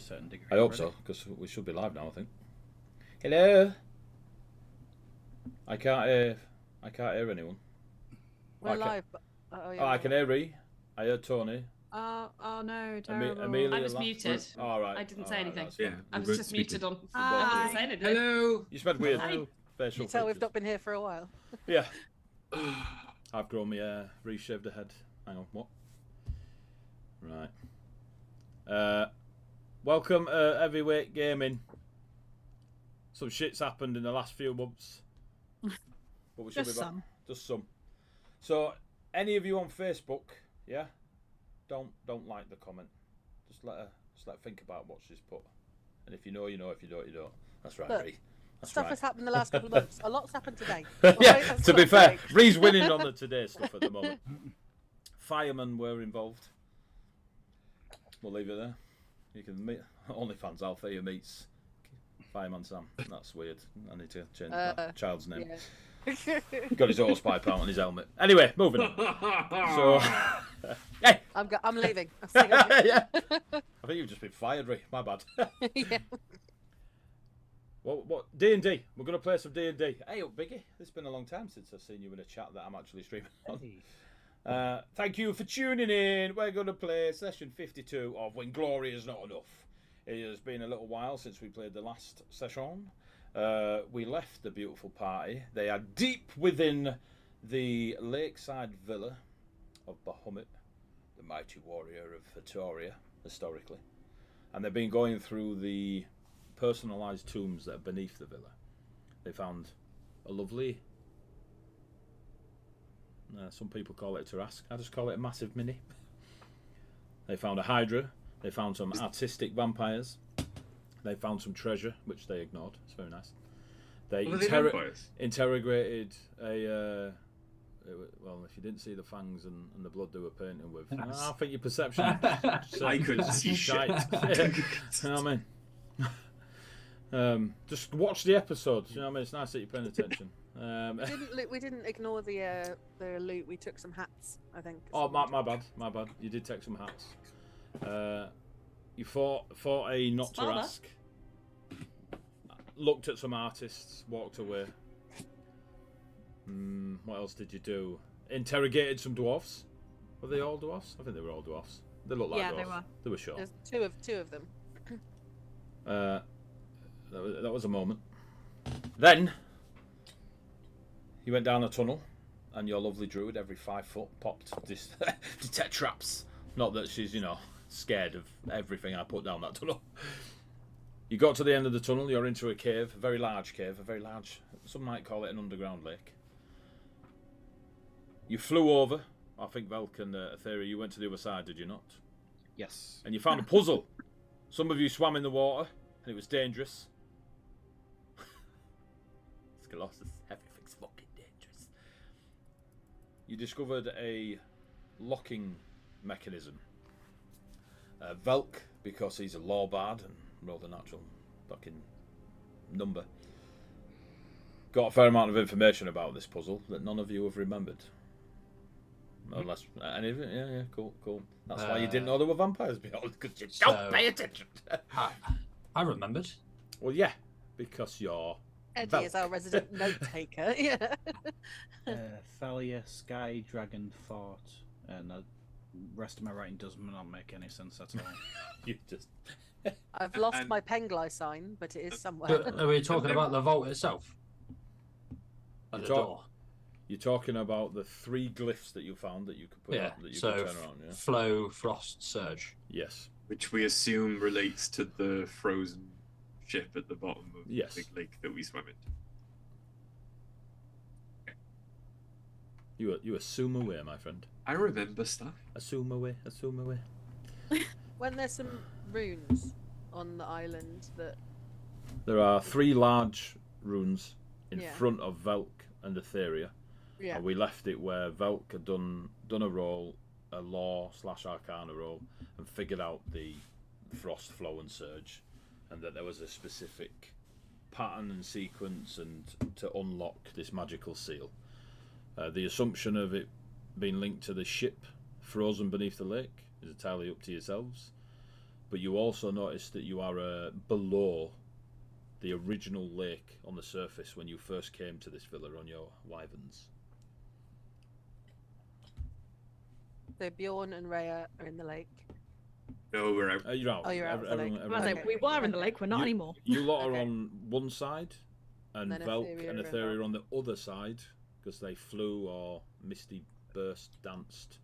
certain degree. I hope so, because we should be live now, I think. Hello. I can't hear anyone. We're live. But... I can hear Ree. I heard Tony. Oh no, terrible. Amelia I was muted. All right. I didn't say anything. Yeah, I was just muted on. Hi. I didn't say anything. Hello. You spent weird Hi. facial You tell we've features. not been here for a while. Yeah. I've grown my hair, reshaved the head. Hang on, what? Right. Welcome Heavyweight Gaming. Some shit's happened in the last few months. But we should Just be back. some. Just some. So, any of you on Facebook, yeah? Don't like the comment. Just let her think about what she's put. And if you know, you know. If you don't, you don't. That's right, Look, Ree. That's Stuff right. has happened the last couple of months. A lot's happened today. Yeah, That's to what be I'm fair, saying. Ree's winning on the today stuff at the moment. Firemen were involved. We'll leave it there. You can meet OnlyFans Althea meets Fireman Sam. That's weird. I need to change my child's name. Yeah. Got his hosepipe out on his helmet. Anyway, moving on. So, hey, I'm leaving. I'll see you yeah. I think you've just been fired, Ree. My bad. yeah. What D&D? We're going to play some D&D. Hey, up, Biggie. It's been a long time since I've seen you in a chat that I'm actually streaming on. Thank you for tuning in. We're going to play session 52 of When Glory Is Not Enough. It has been a little while since we played the last session. We left the beautiful party. They are deep within the lakeside villa of Bahamut, the mighty warrior of Victoria, historically. And they've been going through the personalised tombs that are beneath the villa. They found a lovely... some people call it a Tarrasque. I just call it a massive mini. They found a Hydra. They found some artistic vampires. They found some treasure, which they ignored. It's very nice. They interrogated a... well, if you didn't see the fangs and the blood they were painting with, I think your perception... I couldn't see shit. You know what I mean? Just watch the episodes. You know what I mean? It's nice that you're paying attention. We didn't ignore the loot. We took some hats, I think. Oh, my bad. You did take some hats. You fought a not Tarrasque. Looked at some artists. Walked away. What else did you do? Interrogated some dwarfs. Were they all dwarfs? I think they were all dwarfs. They looked like dwarfs. they were. They were sure. There's two of them. That was a moment. Then you went down a tunnel, and your lovely druid, every 5 foot, popped detect traps. Not that she's, scared of everything I put down that tunnel. You got to the end of the tunnel. You're into a cave, a very large cave, some might call it an underground lake. You flew over. I think Velk and Aethera, you went to the other side, did you not? Yes. And you found a puzzle. Some of you swam in the water, and it was dangerous. It's Colossus. Everything's fucking dangerous. You discovered a locking mechanism. Velk, because he's a law bard and rolled a natural fucking number, got a fair amount of information about this puzzle that none of you have remembered. Unless any of it, yeah, cool. That's why you didn't know there were vampires beyond, because you don't pay attention. I remembered. Well, yeah, because you're Eddie Velk. is our resident note taker. Yeah. Thalia, Sky, Dragon, Fort, and the rest of my writing does not make any sense at all. You just I've lost my Pengli sign, but it is somewhere. But are we talking about the vault itself? At the door. You're talking about the 3 glyphs that you found that you could put out, that you could turn around, yeah? Flow, Frost, Surge. Yes. Which we assume relates to the frozen ship at the bottom of the big lake that we swam in. You assume away, my friend. I remember stuff. Assume away. When there's some runes on the island that... There are 3 large runes in Yeah. front of Velk and Aethera. Yeah. And we left it where Velk had done a roll, a law/arcana roll, and figured out the frost, flow, and surge, and that there was a specific pattern and sequence and to unlock this magical seal. The assumption of it being linked to the ship frozen beneath the lake is entirely up to yourselves. but you also notice that you are below the original lake on the surface when you first came to this villa on your wyverns. So Bjorn and Rhea are in the lake. No, we're out. You're out. Oh, you're out of the lake. I was like, we were in the lake, we're not anymore. You lot are Okay. on one side, and Then Velk Etheria and and Etheria are on the other side because they flew or misty burst, danced,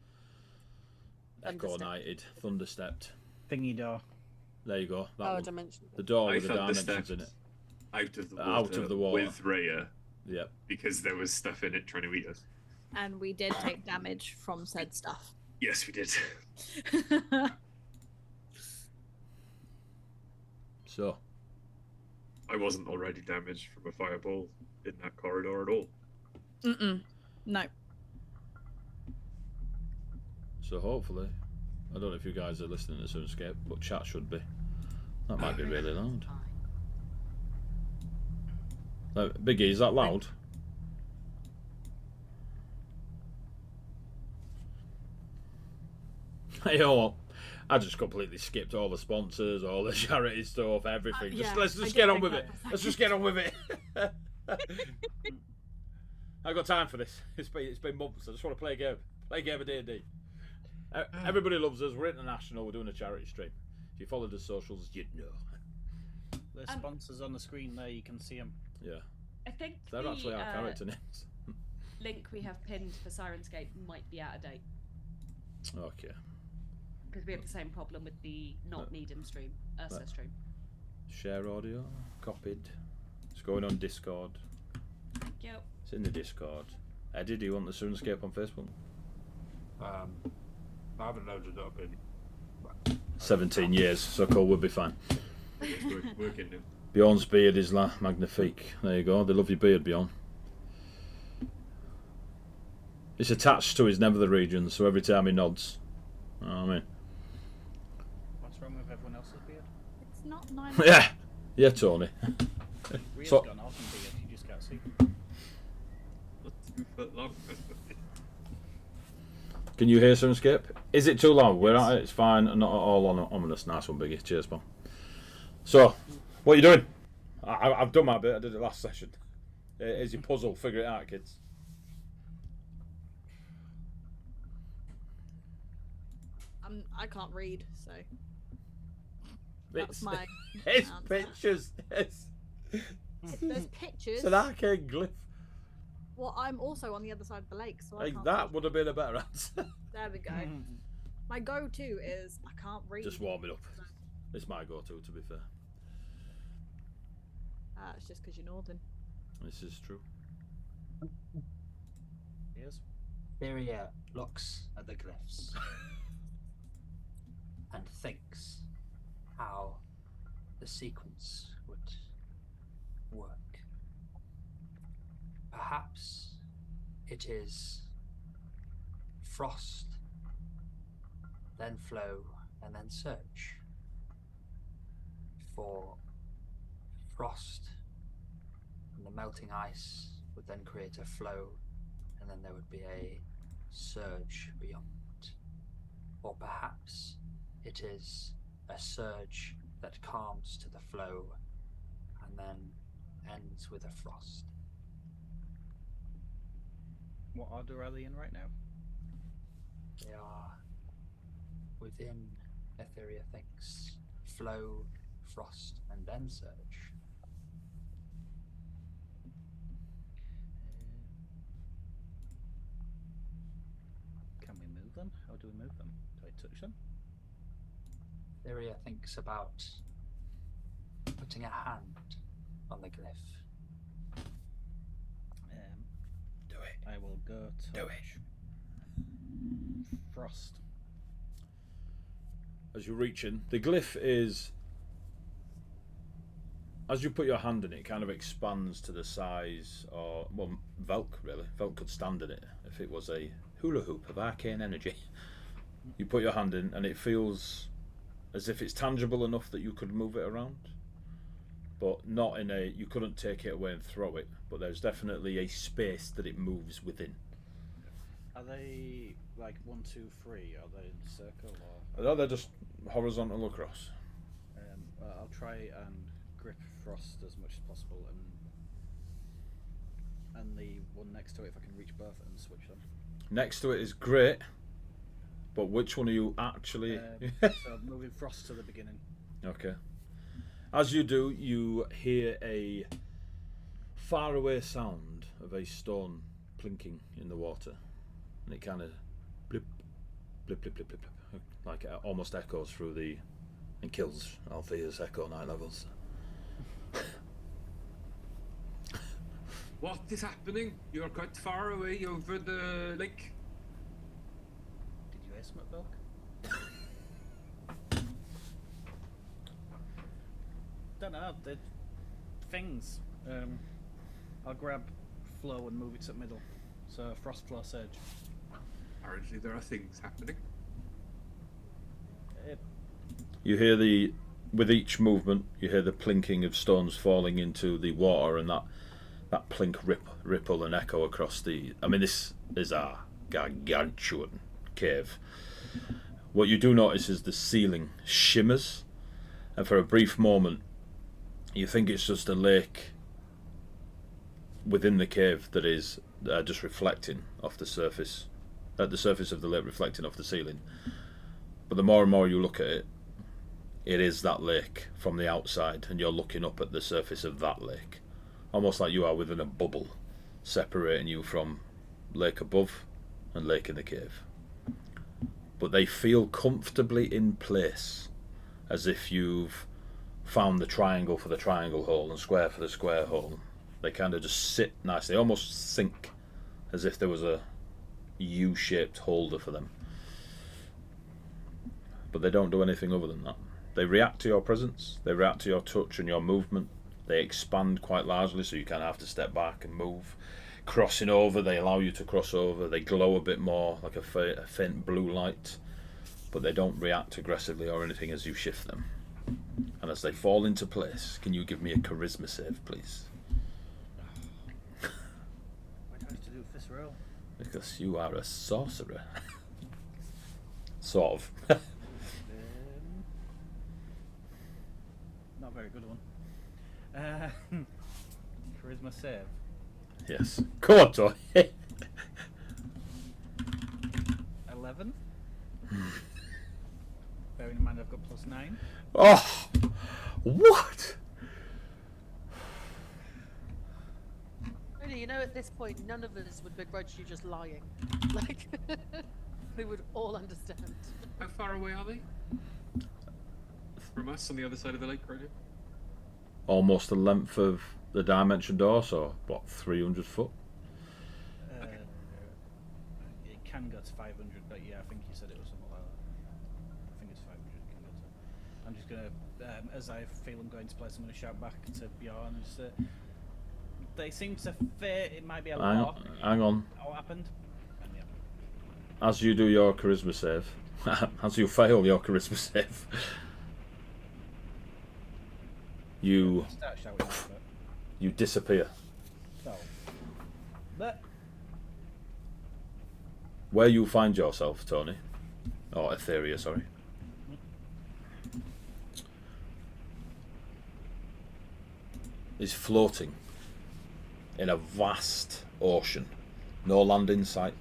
echo nighted, thunderstepped. Thingy door. There you go. That Oh, one. dimension. The door I with the thunderstepped dimensions in it. Out of the water with Rhea. Yep. Because there was stuff in it trying to eat us. And we did take damage from said stuff. Yes, we did. So. I wasn't already damaged from a fireball in that corridor at all. No. So hopefully, I don't know if you guys are listening to Soundscape, but chat should be. That might be really loud. Biggie, is that loud? Hey, oh, I just completely skipped all the sponsors, all the charity stuff, everything. Let's just get on with it. Let's just get on with it. I've got time for this. It's been months. I just want to play a game. Play a game of D&D. Everybody loves us. We're international. We're doing a charity stream. If you follow the socials, you'd know. The sponsors on the screen there, you can see them. Yeah. I think They're actually our character names. link we have pinned for Sirenscape might be out of date. Okay. Because we have the same problem with the not Needham stream, Ursa stream. Share audio, copied. It's going on Discord. Thank you. It's in the Discord. Eddie, do you want the Soundscape on Facebook? I haven't loaded it up in 17 years, so cool, we'll be fine. It's working now. Bjorn's beard is magnifique. There you go. They love your beard, Bjorn. It's attached to his nether region, so every time he nods. You know what I mean? What's wrong with everyone else's beard? It's not 9. Yeah, Tony. Rhea's So- got an awesome beard, you just can't see. Not 2 foot long. Can you hear Soundscape? Is it too loud? We're at it. It's fine. Not at all ominous. Nice one, Biggie. Cheers, pal. So, what are you doing? I've done my bit. I did it last session. Here's your puzzle. Figure it out, kids. I can't read, so that's my It's answer. pictures. There's pictures. It's an arcane glyph. Well, I'm also on the other side of the lake, so I Like, can't that see. would have been a better answer. There we go. My go-to is I can't read. Just warm it up. It's my go-to, to be fair. It's just because you're northern. This is true. Yes. Theria looks at the glyphs and thinks how the sequence would work. Perhaps it is frost, then flow, and then surge. For frost and the melting ice would then create a flow, and then there would be a surge beyond. Or perhaps it is a surge that calms to the flow and then ends with a frost. What order are they in right now? They are within Etheria Thinks flow, frost, and then surge. Can we move them? How do we move them? Do I touch them? Etheria thinks about putting a hand on the glyph. Do it. I will go touch Do it. Frost. As you're reaching, the glyph is, as you put your hand in it, it kind of expands to the size, or, well, Velk really. Velk could stand in it if it was a hula hoop of arcane energy. You put your hand in and it feels as if it's tangible enough that you could move it around, but not in a, you couldn't take it away and throw it, but there's definitely a space that it moves within. Are they like 1, 2, 3? Are they in a circle or? No, they're just horizontal across. I'll try and grip Frost as much as possible, and the one next to it, if I can reach both and switch them. Next to it is great, but which one are you actually? So moving Frost to the beginning. Okay. As you do, you hear a faraway sound of a stone plinking in the water, and it kind of blip, blip, blip, blip, blip, blip, like it almost echoes through the and kills Althea's echo night levels. What is happening? You're quite far away over the lake. Did you hear something, Belk? Don't know. The things. I'll grab Flow and move it to the middle. So Frost, Flow, Surge. Apparently there are things happening. You hear with each movement, you hear the plinking of stones falling into the water, and that plink ripple and echo across the. I mean, this is a gargantuan cave. What you do notice is the ceiling shimmers, and for a brief moment, you think it's just a lake within the cave that is just reflecting off the surface, the surface of the lake reflecting off the ceiling. But the more and more you look at it, it is that lake from the outside, and you're looking up at the surface of that lake, almost like you are within a bubble, separating you from lake above and lake in the cave. But they feel comfortably in place, as if you've found the triangle for the triangle hole and square for the square hole. They kind of just sit nicely, almost sink, as if there was a U-shaped holder for them. But they don't do anything other than that. They react to your presence, they react to your touch and your movement. They expand quite largely, so you kind of have to step back and move. Crossing over, they allow you to cross over. They glow a bit more, like a faint blue light. But they don't react aggressively or anything as you shift them. And as they fall into place, can you give me a charisma save, please? Why do I have to do this roll? Because you are a sorcerer. Sort of. Not a very good one. Charisma save. Yes. Come on, Toy. 11. Bearing in mind I've got +9. Oh! What? Really, you know, at this point, none of us would begrudge you just lying. Like, we would all understand. How far away are they from us on the other side of the lake right now? Almost the length of the dimension door, so what, 300 foot? It can go to 500, but yeah, I think you said it was something like that. I think it's 500 it can go to. I'm just gonna, as I feel I'm going to place, I'm gonna shout back to Bjorn and just they seem to fear it might be a lock. Hang on. What happened? And yeah. As you do your charisma save, as you fail your charisma save, you Start shouting out, but you disappear. so. But Where you find yourself, Tony, or Etheria, sorry, is floating in a vast ocean. No land in sight.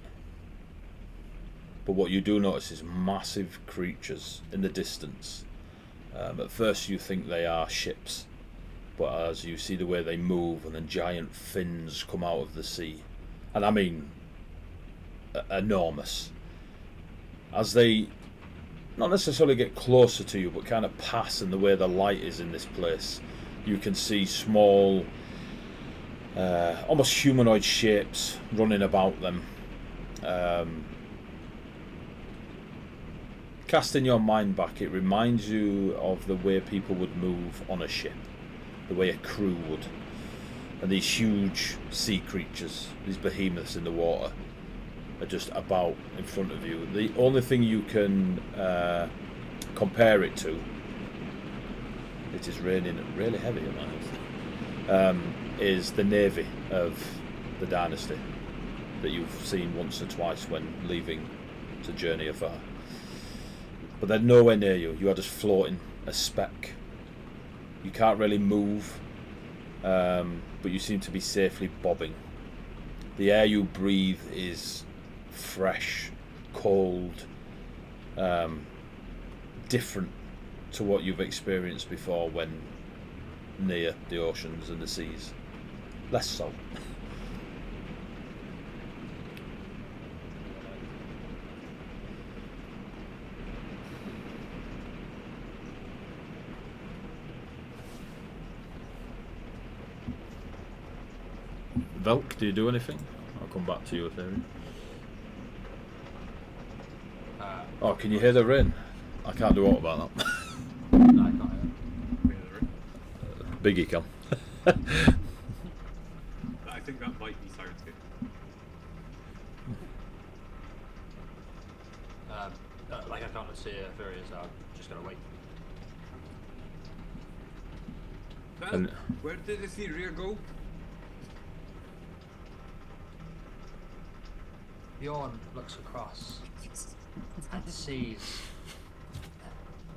But what you do notice is massive creatures in the distance. At first you think they are ships, but as you see the way they move and then giant fins come out of the sea, and I mean enormous, as they not necessarily get closer to you but kind of pass in the way the light is in this place, you can see small almost humanoid shapes running about them. Casting your mind back, it reminds you of the way people would move on a ship, the way a crew would, and these huge sea creatures, these behemoths in the water, are just about in front of you. The only thing you can compare it to, it is raining really heavy at my house, is the navy of the dynasty that you've seen once or twice when leaving to journey afar. But they're nowhere near you. You are just floating, a speck You can't really move, but you seem to be safely bobbing. The air you breathe is fresh, cold, different to what you've experienced before when near the oceans and the seas. Less so. Velk, do you do anything? I'll come back to your theory. Oh, can you hear the rain? I can't do aught about that. No, I can't hear. Biggie can. I think that might be Sirenscape. Like I can't see Furia, so I'm just gonna wait. Well, where did Etheria go? Bjorn looks across and sees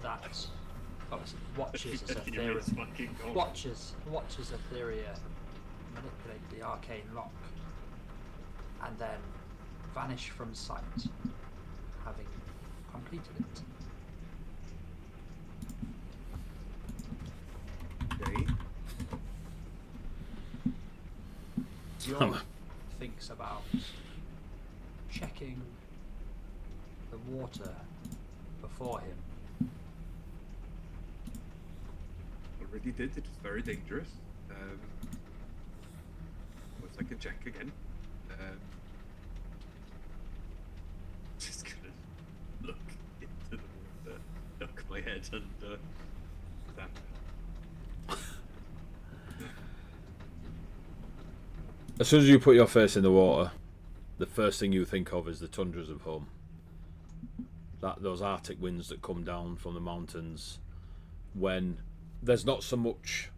that watches as Etheria watches Etheria manipulate the arcane lock and then vanish from sight, having completed it. Okay. Bjorn thinks about checking the water before him. Already did. It was very dangerous. Looks like a check again. Just gonna look into the water, duck my head under that. As soon as you put your face in the water, the first thing you think of is the tundras of home. Those Arctic winds that come down from the mountains when there's not so much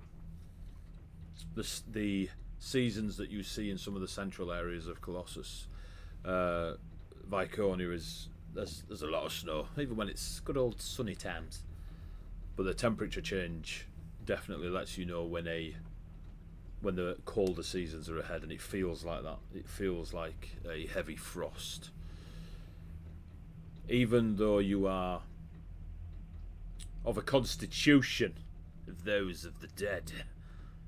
the seasons that you see in some of the central areas of Colossus. Viconia there's a lot of snow, even when it's good old sunny times. But the temperature change definitely lets you know when the colder seasons are ahead, and it feels like that. It feels like a heavy frost. Even though you are of a constitution of those of the dead,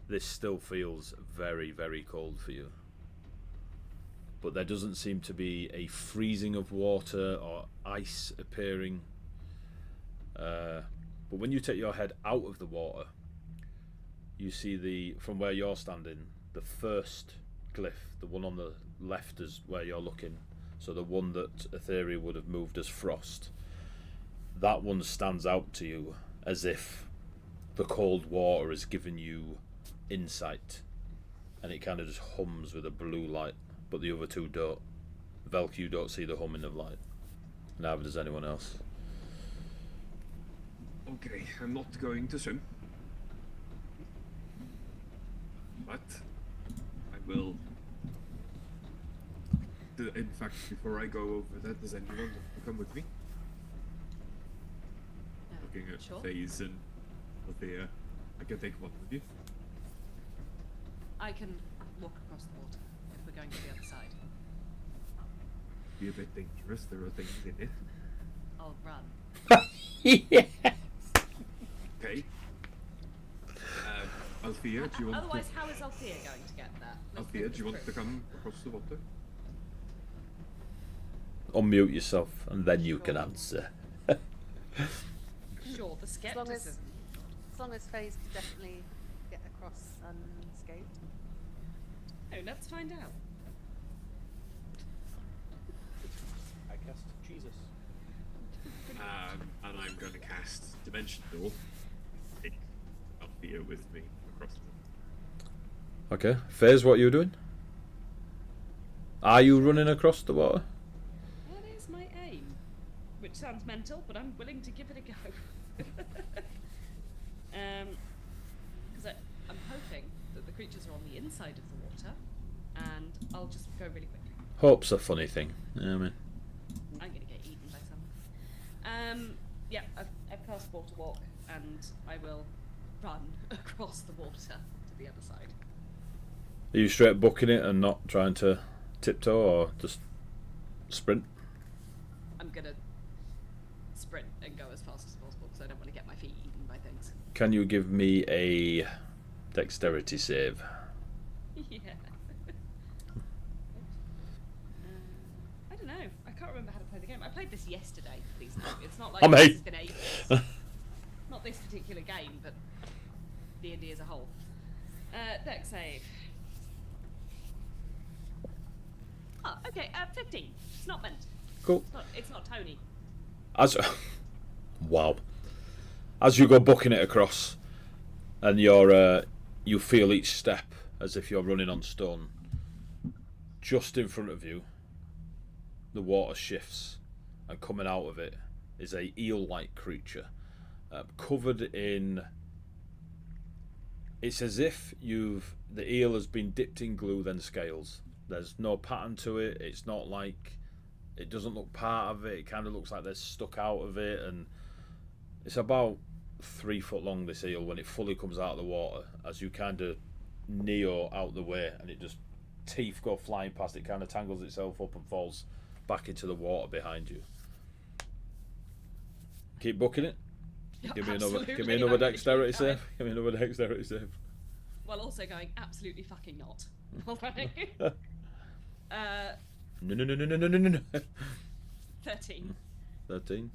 this still feels very, very cold for you. But there doesn't seem to be a freezing of water or ice appearing. But when you take your head out of the water, you see from where you're standing, the first glyph, the one on the left is where you're looking, so the one that Etheria would have moved as frost. That one stands out to you as if the cold water has given you insight, and it kind of just hums with a blue light, but the other two don't. Velk, you don't see the humming of light. Neither does anyone else. Okay, I'm not going to swim. But I will. In fact, before I go over there, does anyone want to come with me? Looking at Sure. FaZe and Althea, I can take one with you. I can walk across the water if we're going to the other side. Be a bit dangerous. There are things in it. I'll run. Yes. Okay. Althea, do you want Otherwise, to? how is Althea going to get there? Let's Althea, think do you want this to through. come across the water? Unmute yourself, and then you can answer. Sure, the skepticism. As long as FaZe can definitely get across unscathed. Oh, let's find out. I cast Jesus. And I'm going to cast Dimension Door. Take Althea with me across the water. Okay, FaZe, what are you doing? Are you running across the water? That is my aim. Which sounds mental, but I'm willing to give it a go. Because I'm hoping that the creatures are on the inside of the water, and I'll just go really quickly. Hope's a funny thing. Yeah, I mean, I'm gonna get eaten by someone. Yeah, I've cast Water Walk, and I will run across the water to the other side. Are you straight booking it and not trying to tiptoe or just sprint? I'm gonna sprint and go as fast as possible because I don't want to get my feet eaten by things. Can you give me a dexterity save? Yeah. I don't know. I can't remember how to play the game. I played this yesterday, please note. It's not like Oh, this mate. has been ages. Not this particular game, but D&D as a whole. Dex save. Oh, okay, 15. It's not meant. Cool. It's not Tony. As wow, as you go booking it across, and you feel each step as if you're running on stone. Just in front of you, the water shifts, and coming out of it is a eel-like creature, covered in. It's as if the eel has been dipped in glue, then scales. There's no pattern to it. It's not like. It doesn't look part of it. It kind of looks like they're stuck out of it, and it's about 3 foot long, this eel, when it fully comes out of the water. As you kind of neo out the way, and it just teeth go flying past. It kind of tangles itself up and falls back into the water behind you. Keep booking it. Give me another dexterity save. Give me another dexterity save. While also going absolutely fucking not. No. 13. 13.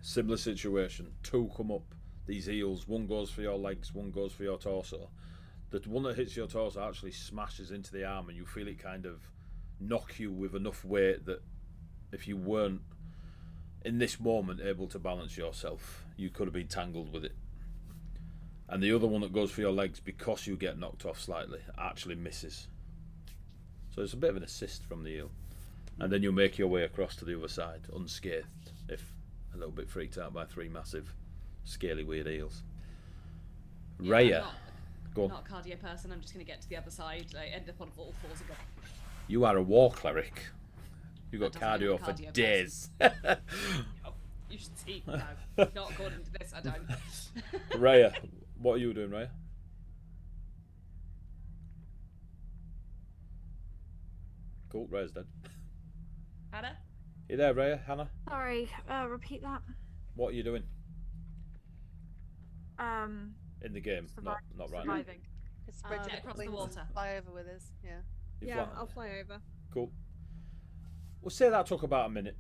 Similar situation. 2 come up. These eels. One goes for your legs. One goes for your torso. The one that hits your torso actually smashes into the arm, and you feel it kind of knock you with enough weight that if you weren't in this moment able to balance yourself, you could have been tangled with it. And the other one that goes for your legs, because you get knocked off slightly, actually misses. So it's a bit of an assist from the eel. And then you make your way across to the other side, unscathed, if a little bit freaked out by 3 massive, scaly, weird eels. Yeah, Raya, go I'm on. not a cardio person. I'm just going to get to the other side. I end up on all fours and go. You are a war cleric. You got That doesn't mean I'm cardio a for cardio days. Oh, you should see. No, not according to this. I don't. Raya, what are you doing, Raya? Cool, Raya's dead. Hannah? You there, Raya? Hannah? Sorry, repeat that. What are you doing Um, in the game? Not right now. surviving. It's spread Get your across the wings and water. fly over with us. Yeah. You Yeah, fly- I'll fly over. Cool. We'll say that took about a minute.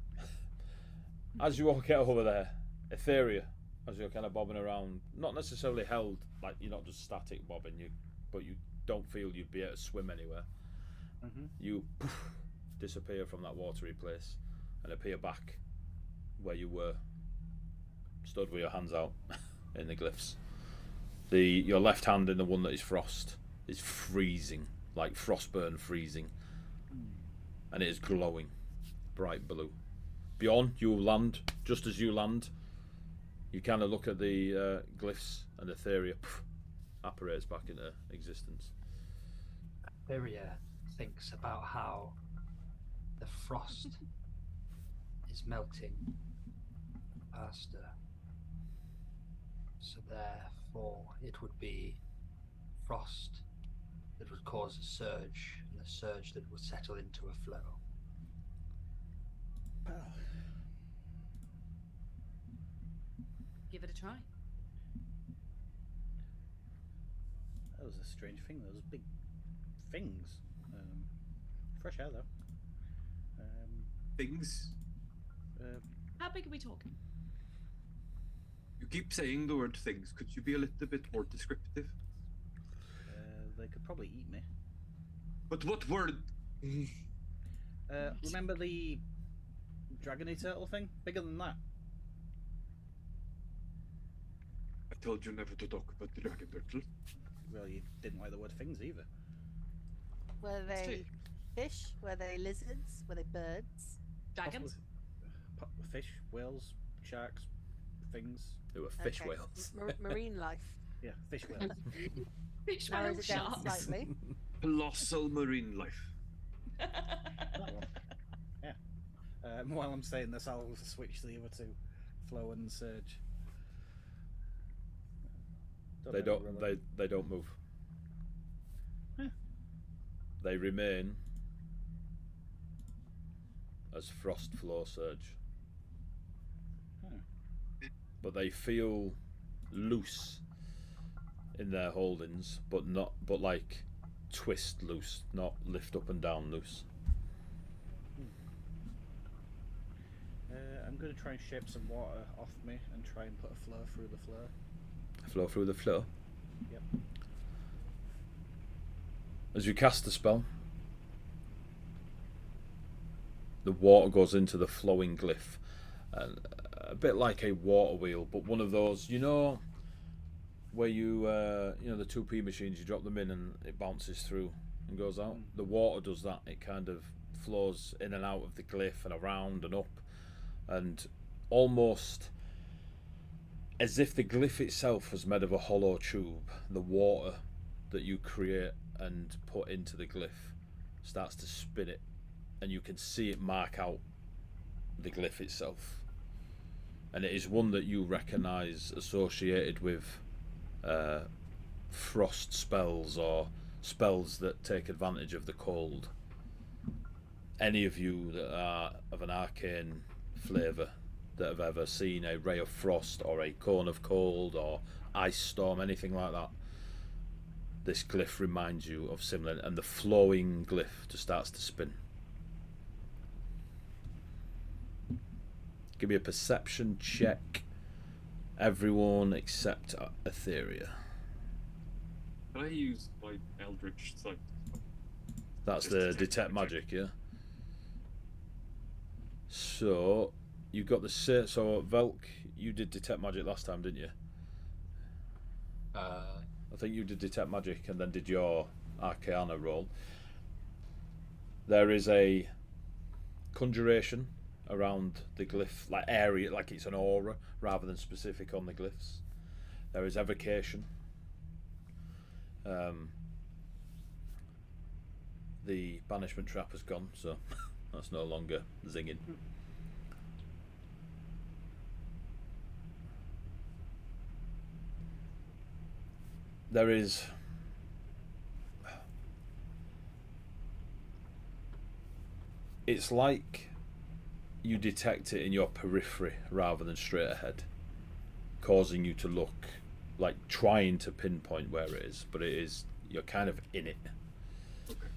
As you all get over there, Etheria, as you're kind of bobbing around, not necessarily held, like you're not just static bobbing, but you don't feel you'd be able to swim anywhere. Mm-hmm. You disappear from that watery place and appear back where you were, stood with your hands out in the glyphs. Your left hand in the one that is frost is freezing, like frostburn freezing, and it is glowing bright blue. Beyond, you land. Just as you land, you kind of look at the glyphs, and Etheria apparates back into existence. Viria thinks about how the frost is melting faster. So therefore it would be frost that would cause a surge, and a surge that would settle into a flow. Give it a try. That was a strange thing. Those big things. Fresh air though. Things. How big are we talking? You keep saying the word things. Could you be a little bit more descriptive? They could probably eat me. But what word? Remember the dragony turtle thing? Bigger than that. I told you never to talk about the dragon turtle. Well, you didn't like the word things either. Were It's true. they fish? Were they lizards? Were they birds? Dragons? Fish, whales, sharks, things. They were fish Okay. whales. Marine life. Yeah, fish whales. Fish Narrows whale it down sharks. slightly. Colossal marine life. That one. Yeah. While I'm saying this, I'll switch to the other two, flow and surge. They don't move. Huh. They remain as frost flow surge. Huh. But they feel loose in their holdings, but like twist loose, not lift up and down loose. I'm going to try and shape some water off me and try and put a flow through the flow. Flow through the flow. Yep. As you cast the spell, the water goes into the flowing glyph, and a bit like a water wheel, but one of those, you know, where you know, the 2p machines, you drop them in and it bounces through and goes out. The water does that. It kind of flows in and out of the glyph and around and up, and almost as if the glyph itself was made of a hollow tube. The water that you create and put into the glyph starts to spin it, and you can see it mark out the glyph itself. And it is one that you recognise associated with frost spells or spells that take advantage of the cold. Any of you that are of an arcane flavour that have ever seen a ray of frost or a cone of cold or ice storm, anything like that, this glyph reminds you of similar, and the flowing glyph just starts to spin. Give me a perception check, everyone except Etheria. Can I use my Eldritch Sight? That's Just the detect detect magic. magic, yeah. So you got the so Velk, you did detect magic last time, didn't you? I think you did detect magic and then did your Arcana roll. There is a conjuration around the glyph, like area, like it's an aura rather than specific on the glyphs. There is evocation. The banishment trap has gone, so that's no longer zinging. There is it's like you detect it in your periphery rather than straight ahead, causing you to look like trying to pinpoint where it is, but it is, you're kind of in it. Okay.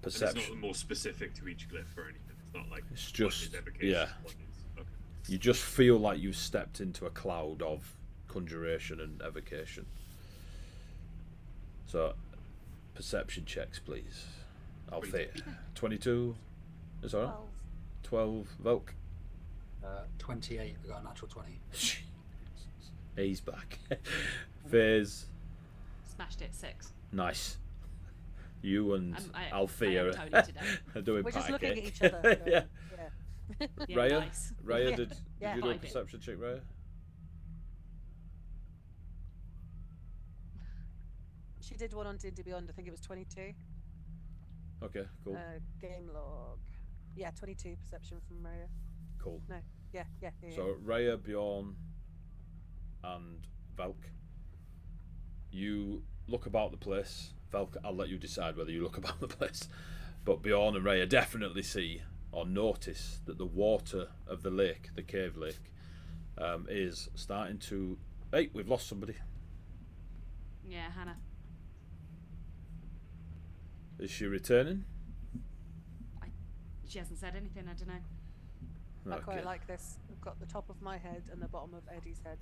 Perception. And it's not more specific to each glyph or anything. It's not like It's just, one is evocation, yeah. one is, okay. You just feel like you've stepped into a cloud of conjuration and evocation. So, perception checks, please. Althea. 22. Is that right? 12. Velk. 28. I got a natural 20. He's back. Faze. Smashed it 6. Nice. You and I Althea am Tony today. are doing We're just pie looking cake. at each other. Yeah. Yeah. Yeah, Raya, nice. Raya, Yeah. did Yeah. you do a Vibing. perception check, Raya? She did one on D&D Beyond. I think it was 22. Okay, cool. Game log. Yeah, 22 perception from Maria. Cool. No. Yeah. So Raya, Bjorn, and Velk, you look about the place. Velk, I'll let you decide whether you look about the place. But Bjorn and Raya definitely see or notice that the water of the lake, the cave lake, is starting to... Hey, we've lost somebody. Yeah, Hannah. Is she returning? She hasn't said anything, I don't know. I quite like this. I've got the top of my head and the bottom of Eddie's head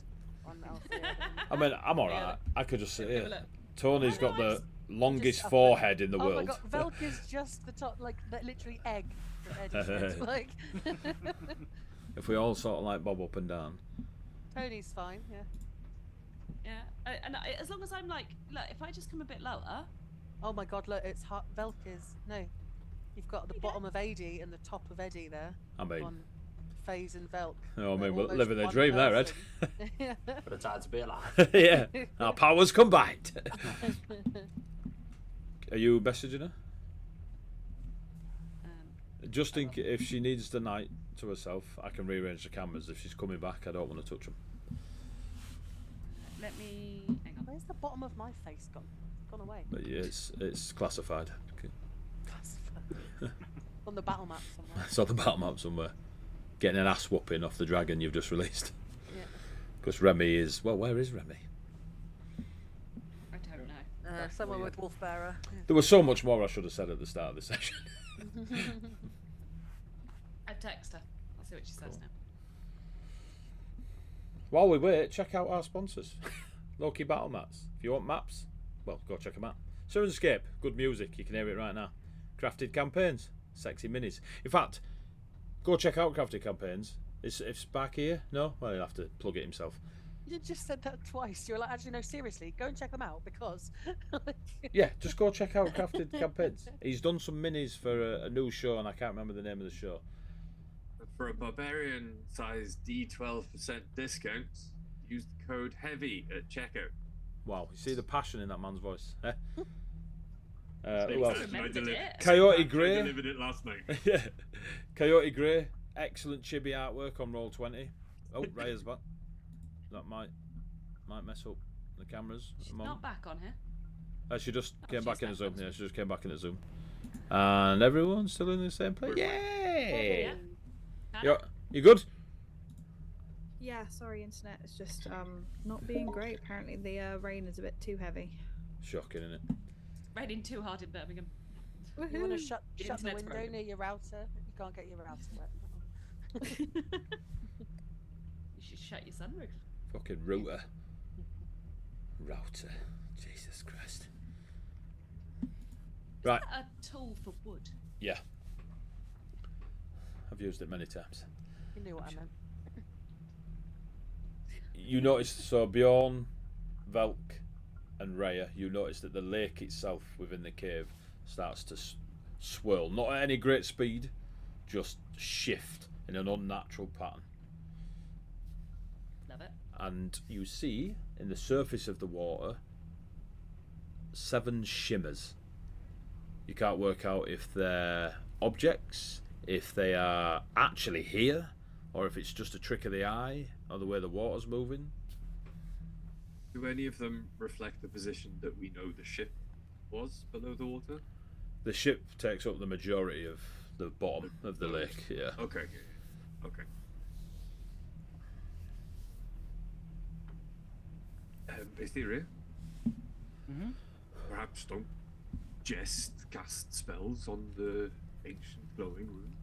on Alfred. I mean, I'm alright. Yeah. I could just sit Have a here. look. Tony's I know, got the just longest up forehead in the Oh world. my god, Velk is just the top, like that literally egg that Eddie's head. Like If we all sort of like bob up and down. Tony's fine, yeah. Yeah, as long as I'm like, look, if I just come a bit lower. Oh my god, look, it's hot. Velk is no. You've got the You go. bottom of Eddie and the top of Eddie there. I mean, On Phase and Velk. oh, I They're mean, we're almost living the one dream there, Ed. person. Yeah. But it's hard to be alive. Yeah, our powers combined. Are you messaging her? Just in if she needs the night to herself, I can rearrange the cameras. If she's coming back, I don't want to touch them. let me hang on. Where's the bottom of my face gone? It's gone away. But yeah, it's classified. Okay. On the battle map somewhere. It's on the battle map somewhere. Getting an ass whooping off the dragon you've just released. Yeah. Because Remy is... Well, where is Remy? I don't know. Somewhere with Wolfbearer. There was so much more I should have said at the start of the session. I've texted her. I'll see what she says now. While we wait, check out our sponsors. Loki Battle Mats. If you want maps, well, go check them out. Serenscape, good music. You can hear it right now. Crafted Campaigns, sexy minis. In fact, go check out Crafted Campaigns. Is Spark here? No? Well, he'll have to plug it himself. You just said that twice. You were like, actually, no, seriously, go and check them out because. Yeah, just go check out Crafted Campaigns. He's done some minis for a new show, and I can't remember the name of the show. For a barbarian size D12% discount, use the code HEAVY at checkout. Wow, you see the passion in that man's voice. Eh? Who Same else? time I Remembered deli- it. Coyote I Grey. delivered it last night. Yeah, Coyote Grey. Excellent chibi artwork on Roll20. Oh, Raya's back. That might mess up the cameras. She's a moment. not back on here. She just came she's back in the back Zoom. on Yeah, she just came back in the Zoom. And everyone's still in the same place. Yay! Yeah. You good? Yeah, sorry, internet. It's just not being great. Apparently, the rain is a bit too heavy. Shocking, isn't it? Raining too hard in Birmingham. You want to Woohoo. shut the Internet's window broken. near your router? You can't get your router wet. You should shut your sunroof. Fucking router. Router. Jesus Christ. Right. Is that a tool for wood? Yeah. I've used it many times. You knew what I meant. You noticed, so Bjorn, Velk, and Raya, you notice that the lake itself within the cave starts to swirl. Not at any great speed, just shift in an unnatural pattern. Love it. And you see in the surface of the water 7 shimmers. You can't work out if they're objects, if they are actually here, or if it's just a trick of the eye, or the way the water's moving. Do any of them reflect the position that we know the ship was below the water? The ship takes up the majority of the bottom of the lake, yeah. Okay. Okay. Etheria, Mm-hmm. perhaps don't just cast spells on the ancient glowing runes.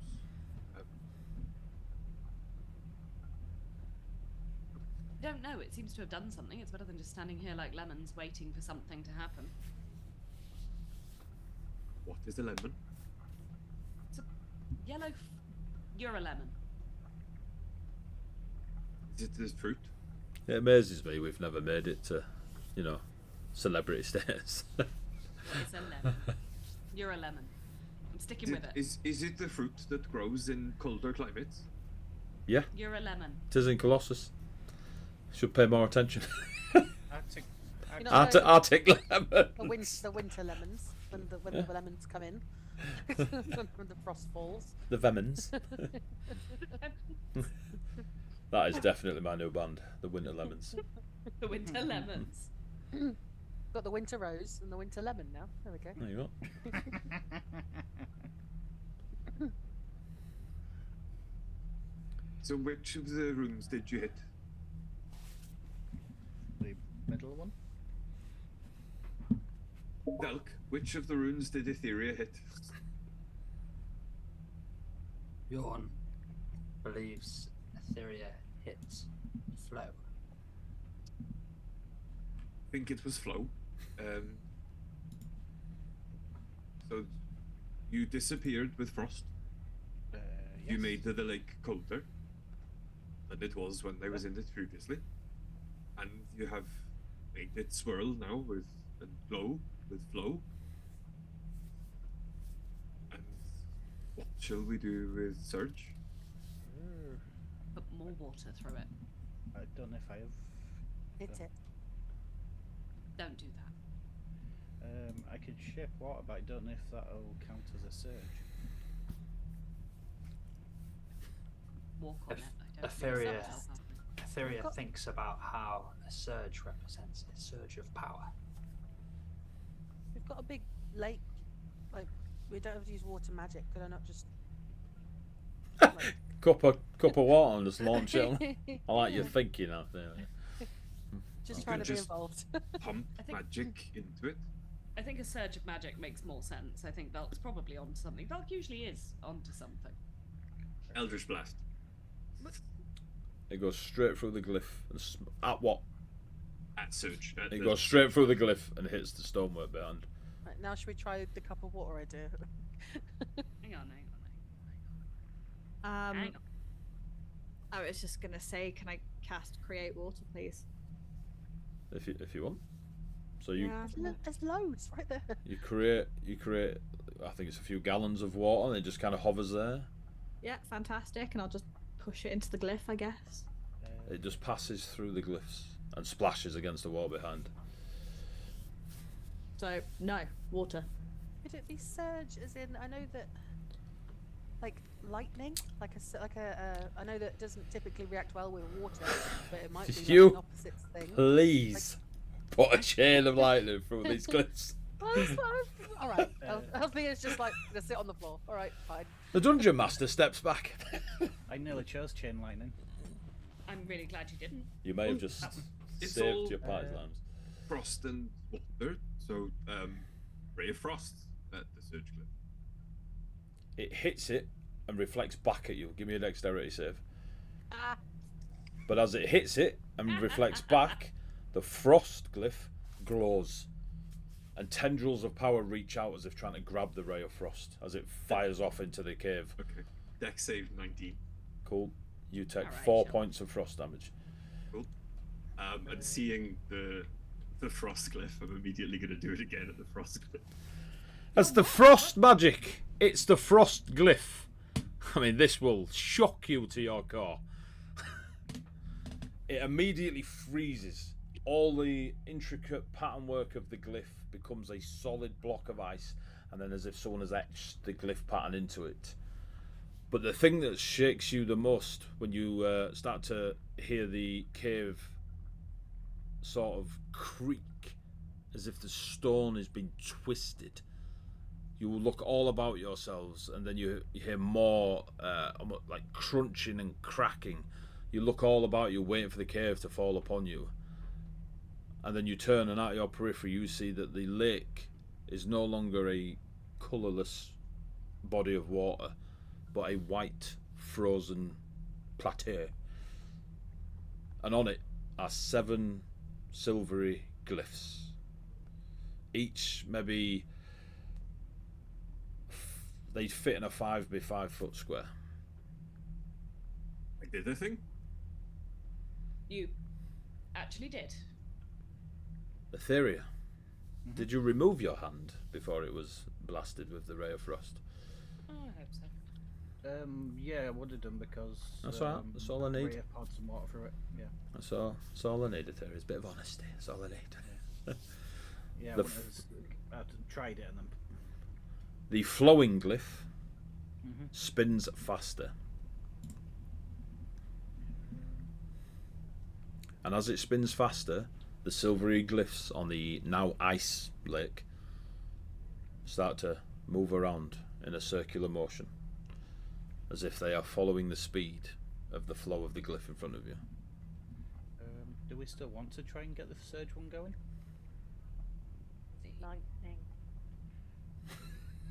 I don't know. It seems to have done something. It's better than just standing here like lemons waiting for something to happen. What is a lemon? Yellow. You're a lemon. Is it this fruit? It amazes me we've never made it to, celebrity status. It's a lemon. You're a lemon. I'm sticking with it. Is it the fruit that grows in colder climates? Yeah, You're a lemon. it is in Colossus. Should pay more attention. Arctic. You know, Arctic lemon. the winter lemons when the lemons come in when the frost falls. The Vemons. That is definitely my new band, the Winter Lemons. The winter lemons. Got the winter rose and the winter lemon now. There we go. There you go. So which of the runes did you hit? The middle one. Velk, which of the runes did Etheria hit? Bjorn believes Etheria hits flow. I think it was flow. So you disappeared with frost. You Yes. made the lake colder than it was when I was in it previously, and you have made it swirl now with and glow with flow. And what shall we do with surge? Put more water through it. I don't know if I have. Hit it. Don't do that. I could shape water, but I don't know if that'll count as a surge. Walk on If it. I don't think Etheria- so. Etheria got- thinks about how a surge represents a surge of power. We've got a big lake. Like, we don't have to use water magic. Could I not just? Like, Cup of water and just launch it on. I like your Yeah. thinking out there. just You trying could to be just- involved. Pump I think- magic into it. I think a surge of magic makes more sense. I think Velk's probably onto something. Velk usually is onto something. Eldritch Blast. It goes straight through the glyph. And at what? At Surge. At It the- goes straight through the glyph and hits the stonework behind. Right, now should we try the cup of water idea? Hang on. Um, Hang on. I was just gonna say, can I cast Create Water, please? If you want. So you Yeah. There's loads right there. you create I think it's a few gallons of water and it just kind of hovers there. Yeah, fantastic. And I'll just push it into the glyph, I guess. It just passes through the glyphs and splashes against the wall behind. So no water. Could it be surge? As in, I know that, like lightning, I know that it doesn't typically react well with water, but it might be like You- an opposite thing. Please put a chain of lightning through these glyphs. Well, that's what all right. Althea's just like gonna sit on the floor. All right, fine. The dungeon master steps back. I nearly chose chain lightning. I'm really glad you didn't. You may have just It's saved all, your party's lives. Frost and water. So, Ray of Frost at the Surge Cliff. It hits it and reflects back at you. Give me a dexterity save. Ah, But as it hits it and reflects back, the frost glyph glows. And tendrils of power reach out as if trying to grab the ray of frost as it fires off into the cave. Okay. Dex save 19. Cool. You take Alright, 4 sure. points of frost damage. Cool. And seeing the Frost Cliff, I'm immediately going to do it again at the Frost Cliff. That's the frost magic. It's the frost glyph. I mean, this will shock you to your core. It immediately freezes. All the intricate pattern work of the glyph becomes a solid block of ice, and then as if someone has etched the glyph pattern into it. But the thing that shakes you the most when you start to hear the cave sort of creak as if the stone has been twisted. You will look all about yourselves, and then you hear more almost like crunching and cracking. You look all about you, waiting for the cave to fall upon you. And then you turn, and at your periphery you see that the lake is no longer a colourless body of water, but a white, frozen plateau. And on it are 7 silvery glyphs. Each maybe they fit in a 5 by 5 foot square. I did the thing. You actually did. Etheria, did you remove your hand before it was blasted with the ray of frost? Oh, I hope so. Yeah, I would have done because That's all right, that's all I need. Rhea poured some water through it. Yeah. That's all I need, Etheria. It's a bit of honesty. That's all I need. Yeah, The I wouldn't have- I'd tried it and then. The flowing glyph Mhm. spins faster. And as it spins faster, the silvery glyphs on the now ice lake start to move around in a circular motion, as if they are following the speed of the flow of the glyph in front of you. Do we still want to try and get the surge one going? lightning.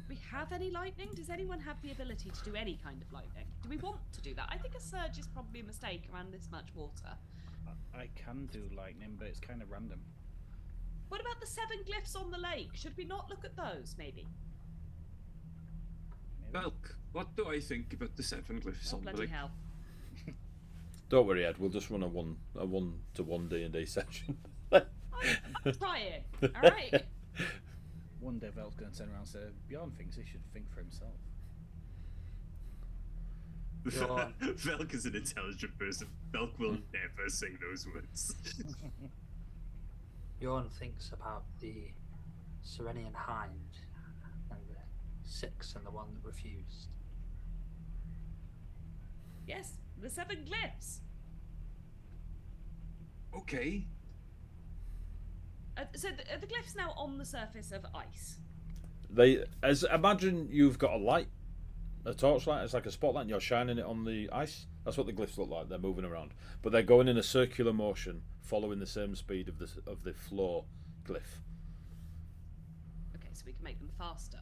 We have any lightning? Does anyone have the ability to do any kind of lightning? Do we want to do that? I think a surge is probably a mistake around this much water. I can do lightning, but it's kind of random. What about the 7 glyphs on the lake? Should we not look at those, maybe? Maybe. Belk, what do I think about the 7 glyphs Oh, on the bloody lake? hell. Don't worry, Ed. We'll just run a 1-to-1 D&D session. I'm trying. Alright. One day Vel's going to turn around and say, Bjorn thinks he should think for himself. Velk is an intelligent person. Velk will never say those words. Bjorn thinks about the Serenian Hind and the 6 and the one that refused. Yes, the 7 glyphs. Okay. So are the glyphs now on the surface of ice? Imagine you've got a light, a torchlight. It's like a spotlight, and you're shining it on the ice. That's what the glyphs look like. They're moving around, but they're going in a circular motion, following the same speed of the floor glyph. Okay, so we can make them faster.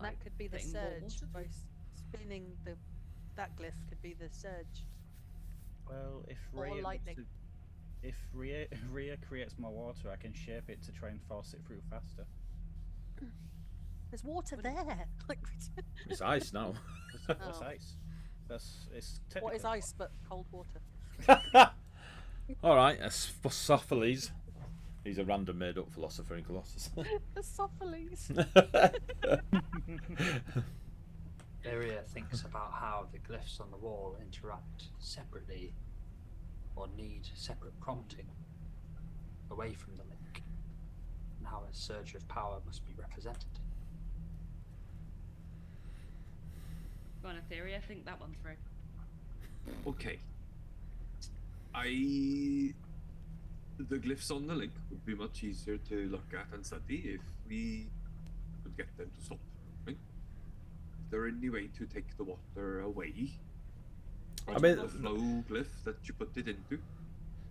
That could be the putting more surge. water By through? spinning that glyph could be the surge. Well, if Or Rhea lightning. if Rhea creates more water, I can shape it to try and force it through faster. There's water there. Like, It's ice now. That's Oh. ice. It's what is technically ice but cold water? All right, Sophocles. He's a random made-up philosopher in Colossus. Esophagus. Aria thinks about how the glyphs on the wall interact separately or need separate prompting away from the link, and how a surge of power must be represented. Go on, Etheria, think that one through. Okay. The glyphs on the link would be much easier to look at and study if we could get them to stop moving. Is there any way to take the water away from the flow glyph that you put it into?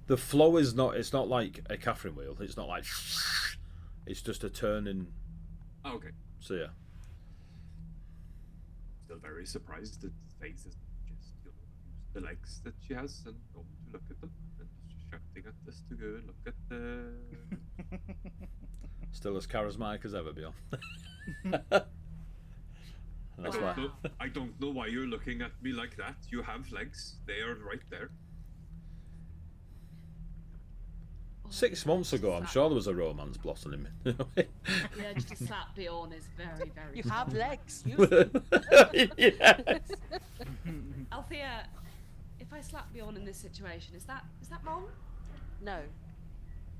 The flow is not. It's not like a Catherine wheel. It's not like. It's just a turning. Oh, okay. So yeah. Still very surprised that Faith is just use the legs that she has and go to look at them and just shouting at us to go and look at the. Still as charismatic as ever, Bjorn. That's I why. don't know- I don't know why you're looking at me like that. You have legs. They are right there. 6 months ago, I'm sure there was a romance blossoming. Yeah, just to slap Bjorn is very, very. You have legs. Use Yes. Althea, if I slap Bjorn in this situation, is that wrong? No,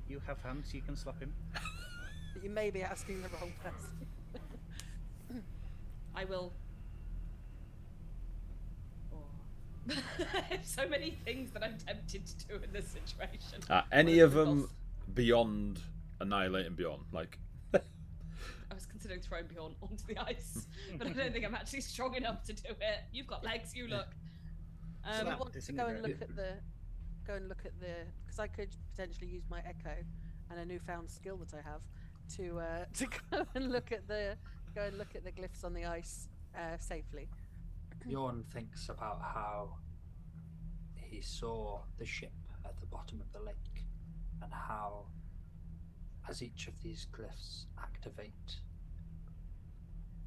You have hands, you can slap him. but you may be asking the wrong person. I will. Oh. So many things that I'm tempted to do in this situation. Any One of the them boss- beyond annihilating Bjorn? Like, I was considering throwing Bjorn onto the ice, but I don't think I'm actually strong enough to do it. You've got legs, you look. So Slap we want to go disintegrate. and look at the because I could potentially use my echo and a newfound skill that I have to go and look at the glyphs on the ice safely. Bjorn thinks about how he saw the ship at the bottom of the lake and how, as each of these glyphs activate,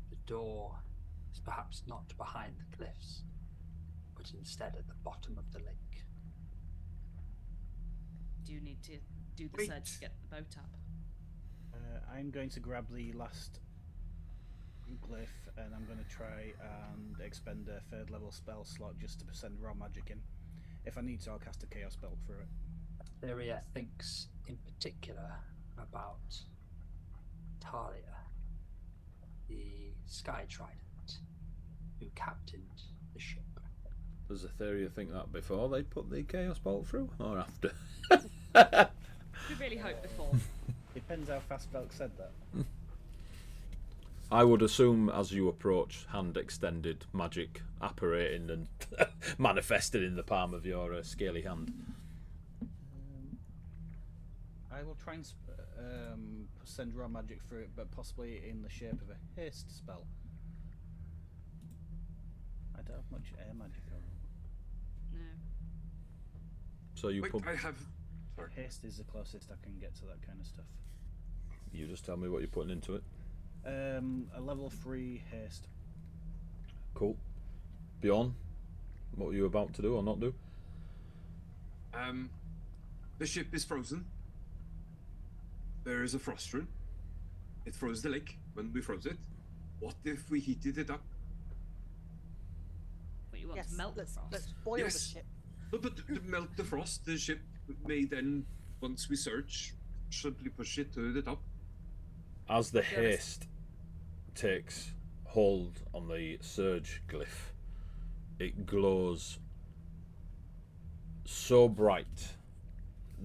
the door is perhaps not behind the glyphs, but instead at the bottom of the lake. Do you need to do the Wait. surge to get the boat up? I'm going to grab the last glyph and I'm going to try and expend a 3rd level spell slot just to send raw magic in. If I need to, I'll cast a chaos spell through it. Theria thinks in particular about Talia, the Sky Trident, who captained the ship. does Etheria think that before they put the chaos bolt through, or after? We really hope before. Depends how fast Velk said that. I would assume as you approach, hand extended, magic apparating and manifested in the palm of your scaly hand. I will try and send raw magic through it, but possibly in the shape of a haste spell. I don't have much air magic on. No. So you Wait, put. I have. Sorry. Haste is the closest I can get to that kind of stuff. You just tell me what you're putting into it. A level 3 haste. Cool. Bjorn, what were you about to do or not do? The ship is frozen. There is a frost rune. It froze the lake when we froze it. What if we heated it up? But you want Yes, to melt the let's frost. boil Yes. the ship. No, but to melt the frost, the ship may then, once we search, simply push it to the top. As the be honest. haste takes hold on the surge glyph, it glows so bright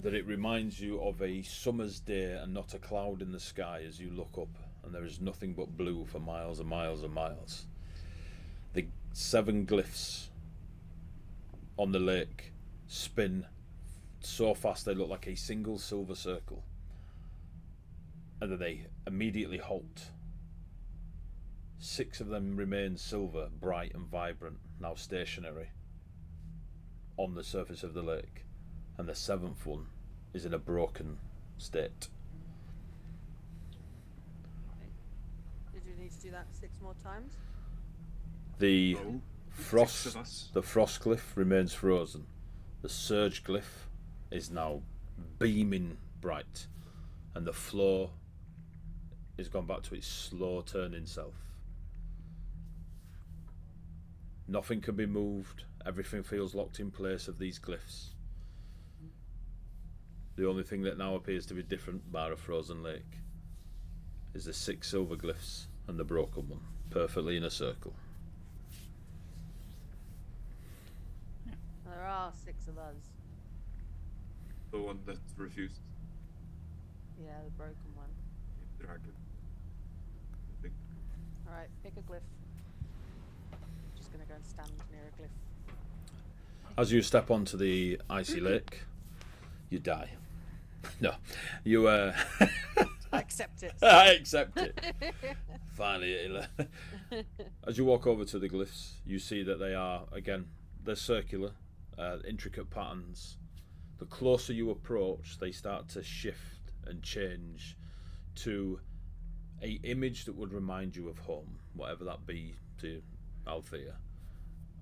that it reminds you of a summer's day and not a cloud in the sky as you look up, and there is nothing but blue for miles and miles and miles. The 7 glyphs on the lake spin so fast they look like a single silver circle, and then they immediately halt. 6 of them remain silver, bright and vibrant, now stationary on the surface of the lake, and the 7th one is in a broken state. Did you need to do that 6 more times? The No. frost, 6 of us. the frost glyph remains frozen. The surge glyph is now beaming bright, and the floor is gone back to its slow turning self. Nothing can be moved. Everything feels locked in place of these glyphs. The only thing that now appears to be different, bar a frozen lake, is the 6 silver glyphs and the broken one, perfectly in a circle. There are 6 of us. The one that refused. Yeah, the broken one. The dragon. I think. Alright, pick a glyph. Just gonna go and stand near a glyph. As you step onto the icy lake, you die. No, you I accept it. I accept it. Finally, as you walk over to the glyphs, you see that they are, again, they're circular, intricate patterns. The closer you approach, they start to shift and change to a image that would remind you of home, whatever that be to Althea,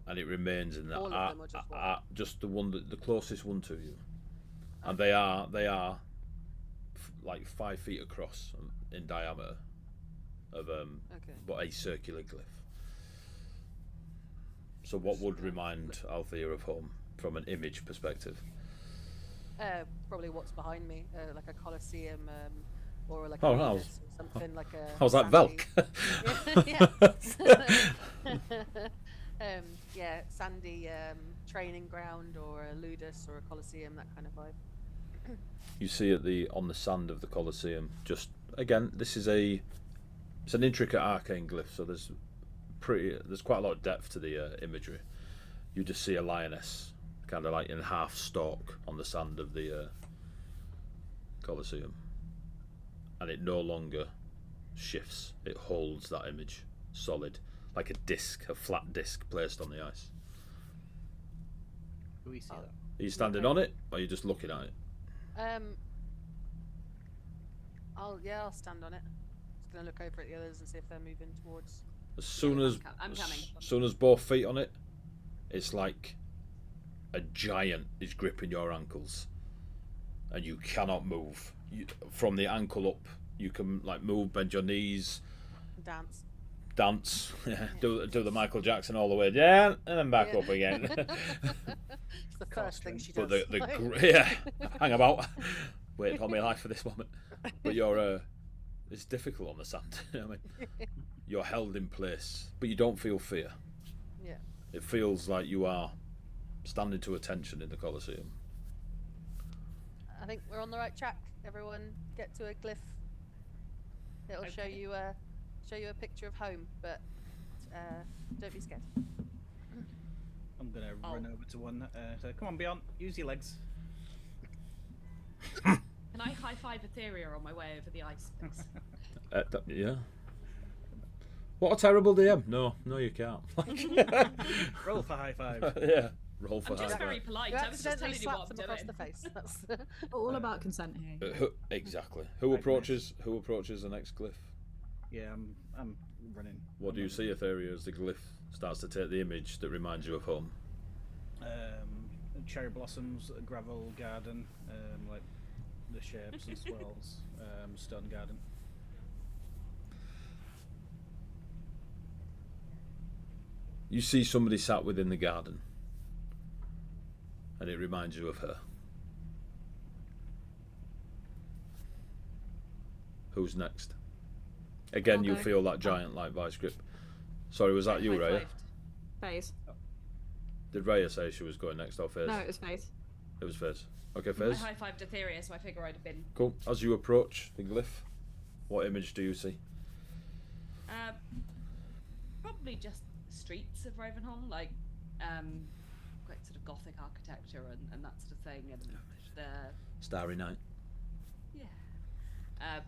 and it remains in that. All of them or just one? Just the one the closest one to you, and they are like 5 feet across in diameter, of but a circular glyph. So what would remind Althea of home from an image perspective? Probably what's behind me, like a Colosseum, or like Oh, a wow. Venus or something like a. How's that sandy- Velk? Yeah, sandy training ground, or a Ludus, or a Colosseum, that kind of vibe. You see on the sand of the Colosseum, just again, it's an intricate arcane glyph, so there's quite a lot of depth to the imagery. You just see a lioness, kind of like in half stalk on the sand of the Colosseum, and it no longer shifts. It holds that image solid, like a flat disc placed on the ice. Do we see that? Are you standing on it, or are you just looking at it? I'll stand on it. Just gonna look over at the others and see if they're moving towards. As soon as I'm coming. as soon as both feet on it, it's like a giant is gripping your ankles, and you cannot move. From the ankle up, you can like move, bend your knees, dance, yeah, do the Michael Jackson all the way down and then back up again. It's the first thing she But does. hang about, waited all my life for this moment. But it's difficult on the sand. You know what I mean? You're held in place, but you don't feel fear. Yeah. It feels like you are standing to attention in the Colosseum. I think we're on the right track. Everyone, get to a glyph. It'll show Okay. you a picture of home, but don't be scared. I'm gonna run over to one. So come on, Beyond. Use your legs. Can I high five Etheria on my way over the ice, please? Yeah. What a terrible DM. No, you can't. Roll for high five. Yeah. Roll for I'm just high very five. polite. You I was just accidentally telling you what slapped I'm them across doing. the face. That's All about consent here. Exactly. Who approaches the next glyph? Yeah, I'm running. What do you see, Etheria, as the glyph starts to take the image that reminds you of home? Cherry blossoms, a gravel garden, like the shapes and swirls, stone garden. You see somebody sat within the garden, and it reminds you of her. Who's next? Again, I'll you go. feel that giant like vice grip. Sorry, was that you, Raya? Face. Did Raya say she was going next or Faiz? No, it was face. It was Faiz. Okay, I Fez. high-fived Etheria, so I figure I'd have been. Cool. As you approach the glyph, what image do you see? Probably just the streets of Ravenholm, like quite sort of Gothic architecture and that sort of thing, and the Starry Night.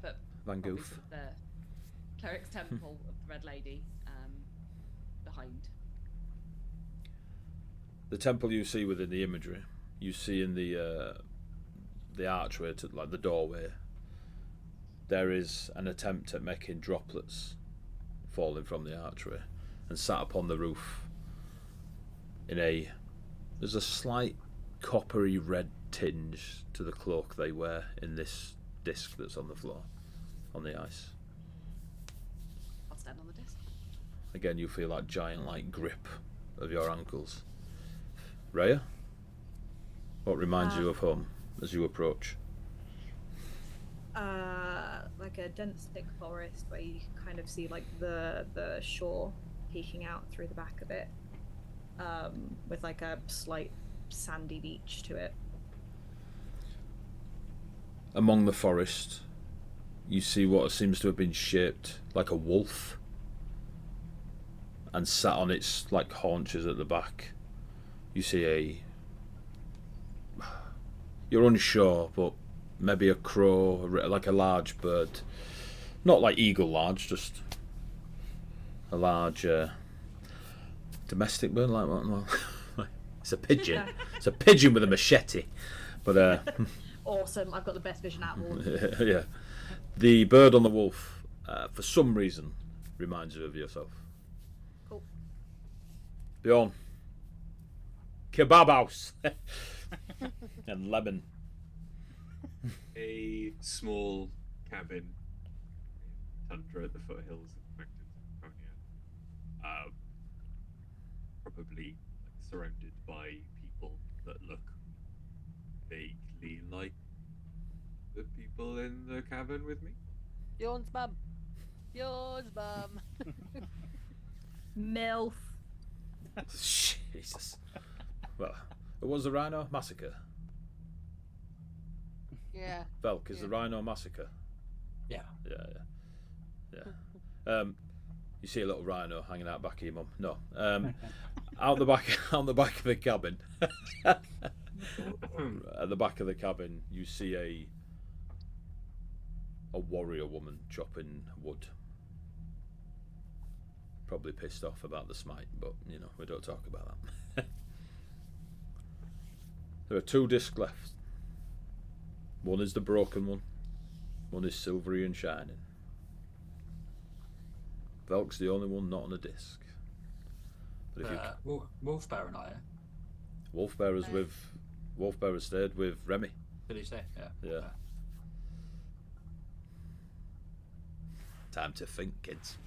but Van probably Goof. sort of the Cleric's Temple of the Red Lady behind. The temple you see within the imagery, you see in the archway to like the doorway. There is an attempt at making droplets falling from the archway, and sat upon the roof. There's a slight coppery red tinge to the cloak they wear in this disc that's on the floor, on the ice. I'll stand on the disc. Again, you feel that giant-like grip of your ankles. Rhea, what reminds you of home as you approach? Like a dense thick forest where you kind of see like the shore peeking out through the back of it, with like a slight sandy beach to it. Among the forest, you see what seems to have been shaped like a wolf, and sat on its like haunches at the back. You see you're unsure, but maybe a crow, like a large bird. Not like eagle large, just a large domestic bird, like what? Well, it's a pigeon. It's a pigeon with a machete. But Awesome, I've got the best vision out of all of them. yeah. The bird on the wolf, for some reason, reminds you of yourself. Cool. Bjorn. Kebab house. And lemon. A small cabin in tundra at the foothills of the mountains of Draconia. Probably surrounded by people that look vaguely like the people in the cabin with me. Bjorn's mum. Bjorn's mum. MILF. Jesus. Well, it was the Rhino Massacre. Yeah. Velk, is Yeah. the Rhino Massacre? Yeah. Yeah. You see a little rhino hanging out back of your mum. No. Out the back of the cabin. At the back of the cabin, you see a warrior woman chopping wood. Probably pissed off about the smite, but you know, we don't talk about that. There are 2 discs left. One is the broken one. One is silvery and shining. Velk's the only one not on a disc. But if you Wolfbear and I. Wolfbearers stayed with Remy. Did he say? Yeah. Yeah. Time to think, kids.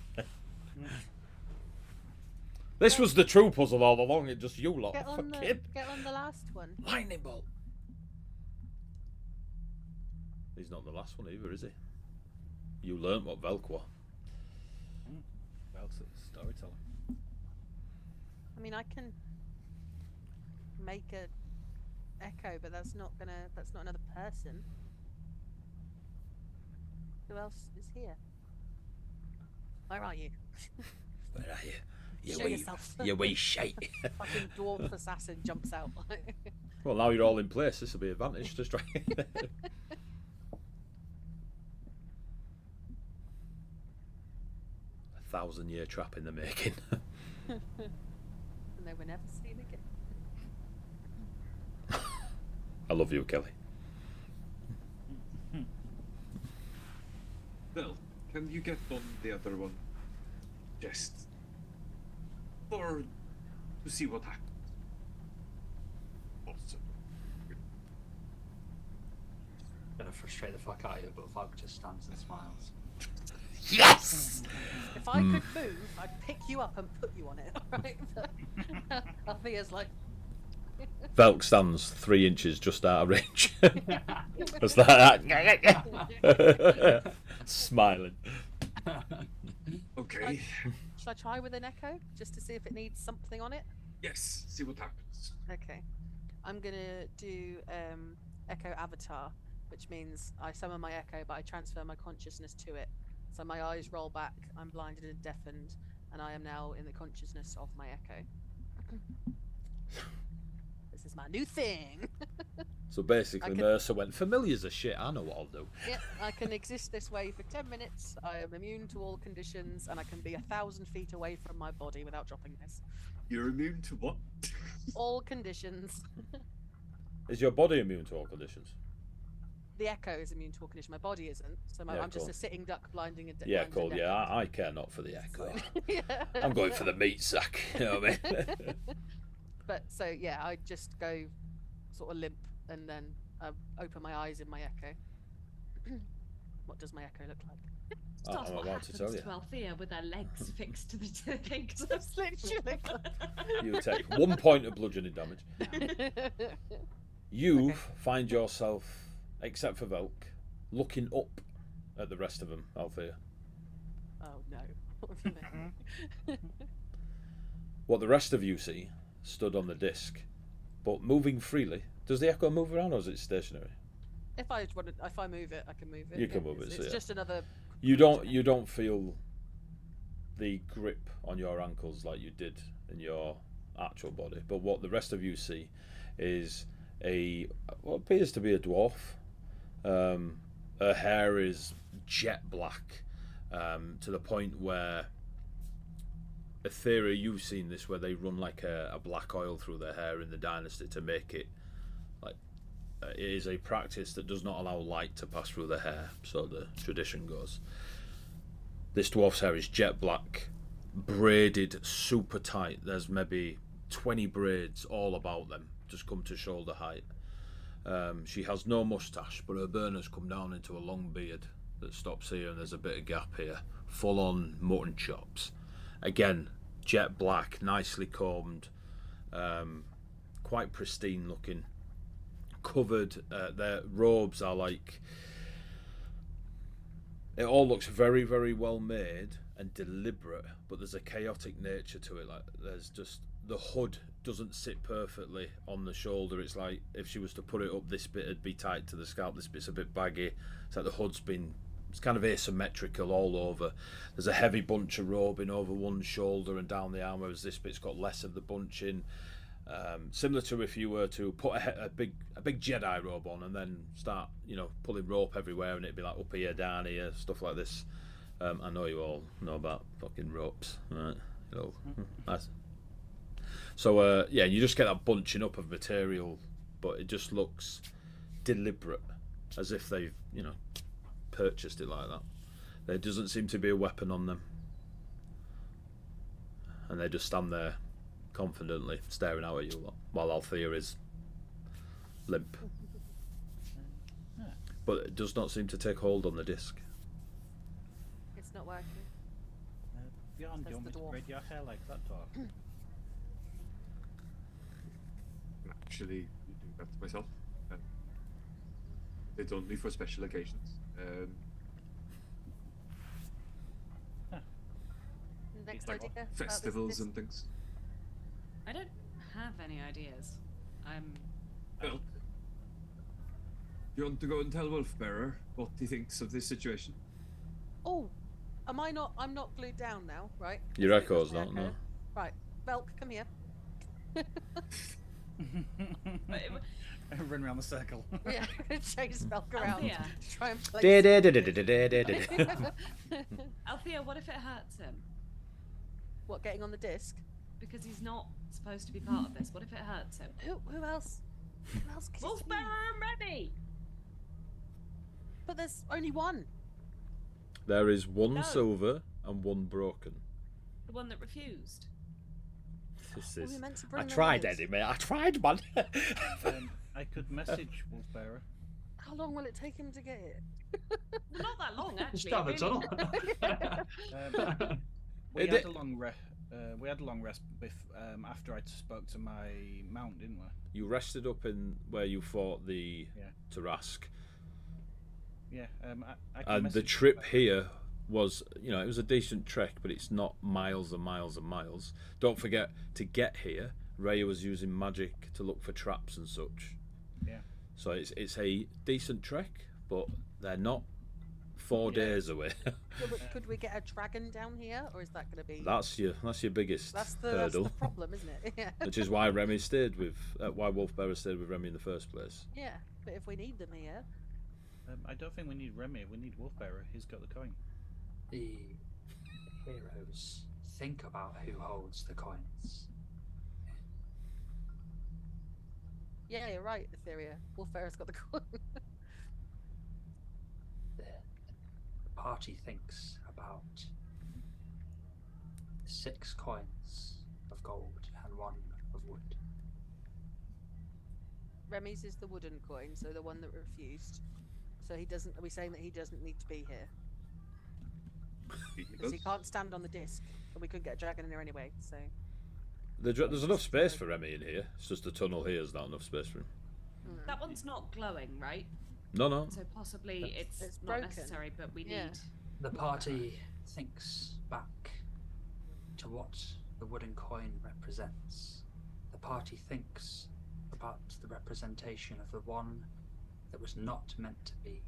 This was the true puzzle all along. It just you lot. Get on the last one. Lightning bolt. He's not the last one either, is he? You learnt what Velk was. Velk's storytelling. I mean, I can make a echo, but that's not another person. Who else is here? Where are you? Where are you? You Show wee, yourself. you wee shite. Fucking dwarf assassin jumps out. Well, now you're all in place. This will be an advantage to strike. 1,000-year trap in the making. And they were never seen again. I love you, Kelly. Well, can you get on the other one? Just to see what happens. Awesome. Gonna frustrate the fuck out of you, but Vog just stands and smiles. Yes! If I could move, I'd pick you up and put you on it. Right? Althea's like. Velk stands 3 inches just out of range. Just like that. Smiling. Okay. Should I try with an echo just to see if it needs something on it? Yes. See what happens. Okay. I'm gonna do Echo avatar, which means I summon my Echo, but I transfer my consciousness to it. So my eyes roll back, I'm blinded and deafened, and I am now in the consciousness of my Echo. This is my new thing. So basically, I can- Mercer went, familiars are shit, I know what I'll do. Yeah, I can exist this way for 10 minutes. I am immune to all conditions, and I can be 1,000 feet away from my body without dropping this. You're immune to what? All conditions. Is your body immune to all conditions? The Echo is immune to all conditions. My body isn't. So Yeah, I'm just cool. a sitting duck, blinding and Yeah, blinded cool. and Yeah, deafened. I care not for the echo. Yeah. I'm going for the meat sack. You know what I mean? But so yeah, I just go sort of limp and then open my eyes in my Echo. What does my Echo look like? Oh, That's I'm what about to happens tell to you. Althea with her legs fixed to the thing. That's literally. You take 1 point of bludgeoning damage. You Okay. find yourself, except for Velk, looking up at the rest of them, Althea. Oh no. What have you meant? What the rest of you see stood on the disc, but moving freely. Does the echo move around, or is it stationary? If I move it, I can move it. You can yeah. move it, It's, so it's yeah. just another. You don't feel the grip on your ankles like you did in your actual body. But what the rest of you see is what appears to be a dwarf. Her hair is jet black, to the point where Etheria, you've seen this, where they run like a black oil through their hair in the dynasty to make it like it is a practice that does not allow light to pass through the hair, so the tradition goes. This dwarf's hair is jet black, braided super tight. There's maybe 20 braids all about them, just come to shoulder height. She has no moustache, but her burner's come down into a long beard that stops here, and there's a bit of gap here. Full on mutton chops. Again, jet black, nicely combed, quite pristine looking. Covered, their robes are like. It all looks very, very well made and deliberate, but there's a chaotic nature to it. Like there's just the hood doesn't sit perfectly on the shoulder. It's like if she was to put it up, this bit would be tight to the scalp. This bit's a bit baggy. It's like the hood's been. It's kind of asymmetrical all over. There's a heavy bunch of robing over one shoulder and down the arm, whereas this bit's got less of the bunching. Similar to if you were to put a big Jedi robe on and then start, pulling rope everywhere, and it'd be like up here, down here, stuff like this. I know you all know about fucking ropes, right? Nice. So yeah, you just get that bunching up of material, but it just looks deliberate, as if they've purchased it like that. There doesn't seem to be a weapon on them, and they just stand there confidently staring out at you lot, while Althea is limp. But it does not seem to take hold on the disc. It's not working. Bjorn, do you That's want me the to dwarf. braid your hair like that, or? I'm actually doing that to myself. It's only for special occasions. Next like idea. what? about this Festivals disc? and things. I don't have any ideas. I'm. Well, you want to go and tell Wolfbearer what he thinks of this situation? Oh, I'm not glued down now, right? Your So echo's it's my not, no. Echo. Right, Velk, come here. Run around the circle. Yeah, chase Velk around. Althea. Try and play. Althea, what if it hurts him? What, getting on the disc? Because he's not supposed to be part of this. What if it hurts him? Who else? Who else kissed me? Wolfbearer and Remy! But there's only one. There is one No. silver and one broken. The one that refused. This Were is. we meant to I bring them tried, others? Eddie, mate. I tried, man. I could message Wolfbearer. How long will it take him to get it? Not that long, actually. Down the It tunnel. We It had di- a long rest after I spoke to my mount, didn't we? You rested up in where you fought the Yeah. Tarask. Yeah. I can And the message trip Wolfbearer. here was, it was a decent trek, but it's not miles and miles and miles. Don't forget, to get here, Raya was using magic to look for traps and such. Yeah. So it's a decent trek, but they're not 4 Yeah. days away. Could we get a dragon down here, or is that going to be? That's your biggest That's hurdle. the problem, isn't it? Yeah. Which is why Remy stayed with why Wolfbearer stayed with Remy in the first place. Yeah, but if we need them here, I don't think we need Remy. We need Wolfbearer. He's got the coin. The heroes think about who holds the coins. yeah, you're right, Etheria. Wolfbearer's got the coin. The party thinks about 6 coins of gold and 1 of wood. Remy's is the wooden coin, so the one that refused. So he doesn't. Are we saying that he doesn't need to be here because he can't stand on the disc, and we couldn't get a dragon in here anyway? So There's enough space for Remy in here. It's just the tunnel here is not enough space for him. That one's not glowing, right? No. So possibly it's not broken. necessary, but we Yeah. need. The party thinks back to what the wooden coin represents. The party thinks about the representation of the one that was not meant to be.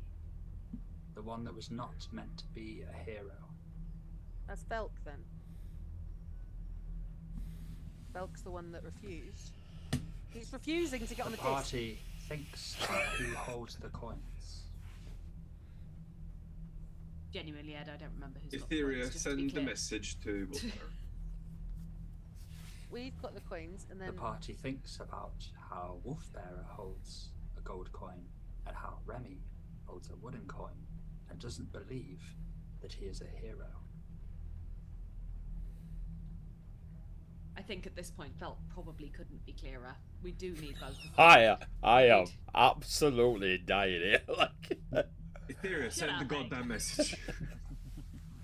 The one that was not meant to be a hero. that's Velk then. Velk's the one that refused. He's refusing to get on The the disc. party thinks about who holds the coins. Genuinely, Ed, I don't remember who's got the Etheria, coins, just to be send the clear. message to Wolfbearer. We've got the coins, and The then party thinks about how Wolfbearer holds a gold coin and how Remy holds a wooden coin and doesn't believe that he is a hero. I think at this point, Felt probably couldn't be clearer. We do need both. of them. I am Indeed. absolutely dying here. Like, Etheria, send up, the mate. goddamn message.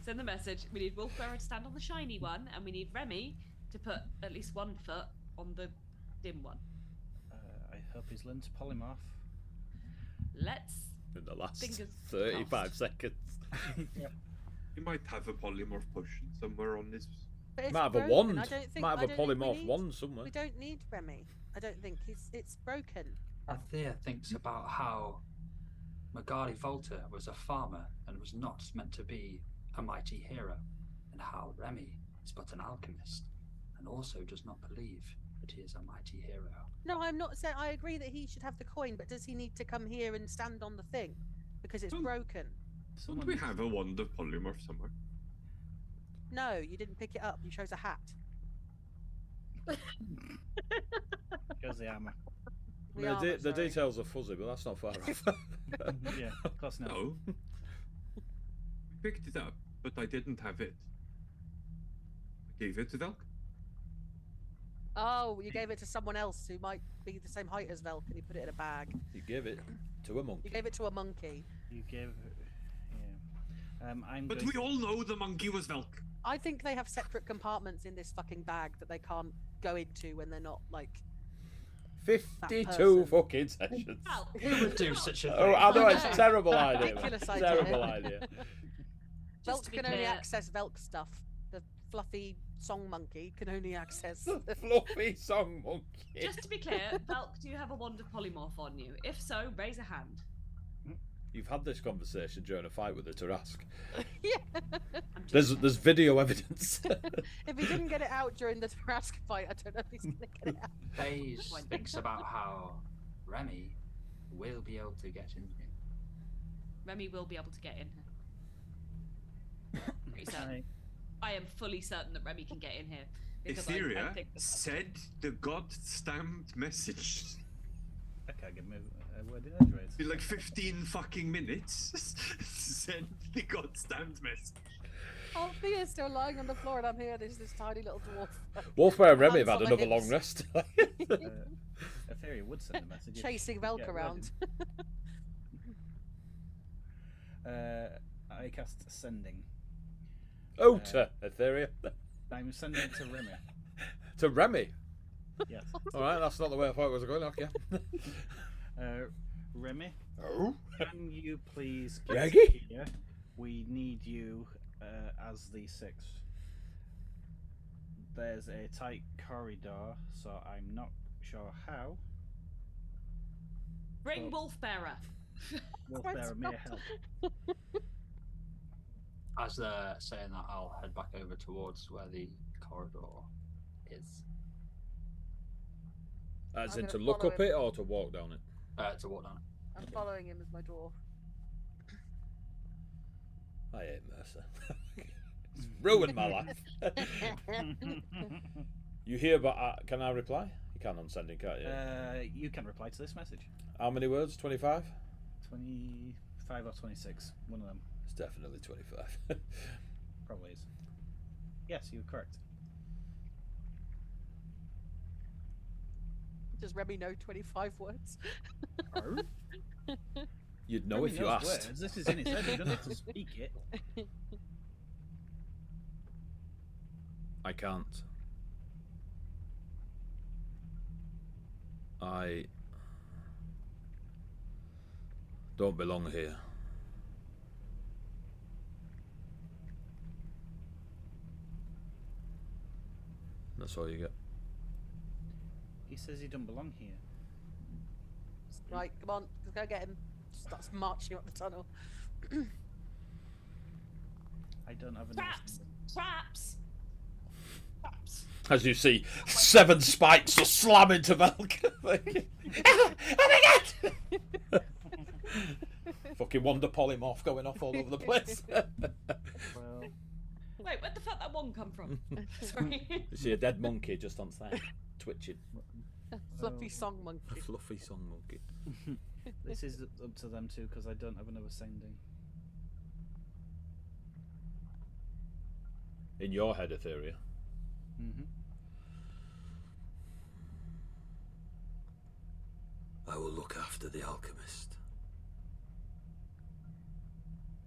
Send the message. We need Wolfbearer to stand on the shiny one, and we need Remy to put at least 1 foot on the dim one. I hope he's learned to polymorph. Let's. in the last Fingers 35 crossed. seconds. He might have a polymorph potion somewhere on this. but it's Might have a broken. wand. I don't think. Might I have a don't think we polymorph need- wand somewhere. We don't need Remy. I don't think it's broken. Althea thinks about how Magali Volta was a farmer and was not meant to be a mighty hero, and how Remy is but an alchemist and also does not believe that he is a mighty hero. No, I'm not saying. I agree that he should have the coin, but does he need to come here and stand on the thing because it's Hmm. broken? Don't we have a wand of polymorph somewhere? No, you didn't pick it up. You chose a hat. Goes the armor. The The armour, sorry. details are fuzzy, but that's not far off. Yeah, close enough. No. I picked it up, but I didn't have it. I gave it to Velk. Oh, you gave it to someone else who might be the same height as Velk, and you put it in a bag. You give it to a monkey. You gave it to a monkey. You gave. Yeah. I'm. But going we all know the monkey was Velk. I think they have separate compartments in this fucking bag that they can't go into when they're not like. 52 person. fucking sessions. Well, Who would do such a thing? Oh, I know it's know. a terrible idea. man. Ridiculous idea. Terrible idea. Just Velk to be can only clear- access Velk stuff. The fluffy song monkey can only access. Fluffy song monkey. Just to be clear, Velk, do you have a wand of polymorph on you? If so, raise a hand. You've had this conversation during a fight with the Tarask. Yeah. I'm just There's video evidence. If he didn't get it out during the Tarask fight, I don't know if he's gonna get it out. FaZe thinks about how Remy will be able to get in here. Remy will be able to get in here. Pretty certain. I am fully certain that Remy can get in here. Because I Etheria think that- said the god-stamped message. I can't get a word in edgeways. In like 15 fucking minutes. Send the god-stamped message. Oh, Thea's still lying on the floor, and I'm here. There's this tiny little dwarf. Wolfbear and Remy have Hands had on my another long hips. rest. Etheria would send a message. if Chasing she could Velk get around. ready. I cast sending. Ota, Etheria. I'm sending it to Remy. To Remy. Yes. Alright, that's not the way I thought it was going. Okay. Remy, Oh? can you please get Reggie? here? We need you as the sixth. There's a tight corridor, so I'm not sure how. Bring Wolfbearer. Wolfbearer may help. As they're saying that, I'll head back over towards where the corridor is. As I'm in to gonna look follow up him. it or to walk down it? To walk down. I'm following him as my dwarf. I hate Mercer. It's ruined my life. You hear, but can I reply? You can on sending, can't you? You can reply to this message. How many words? 25? 25 or 26. One of them. It's definitely 25. Probably is. Yes, you're correct. Does Remy know 25 words? You'd know Remy if you knows asked. words. This is in his head. You don't have to speak it. I can't. I don't belong here. That's all you get. He says he don't belong here. Right, come on, let's go get him. Starts marching up the tunnel. I don't have an Traps! Traps! Traps! As you see, 7 spikes just slam into Velk. Oh my god! Fucking Wonder Polymorph going off all over the place. Well, Wait, where'd the fuck that one come from? Sorry. You see a dead monkey just on side, twitching. Fluffy song monkey. A fluffy song monkey. this is up to them too because I don't have another sending. In your head, Etheria. Mm-hmm. I will look after the alchemist.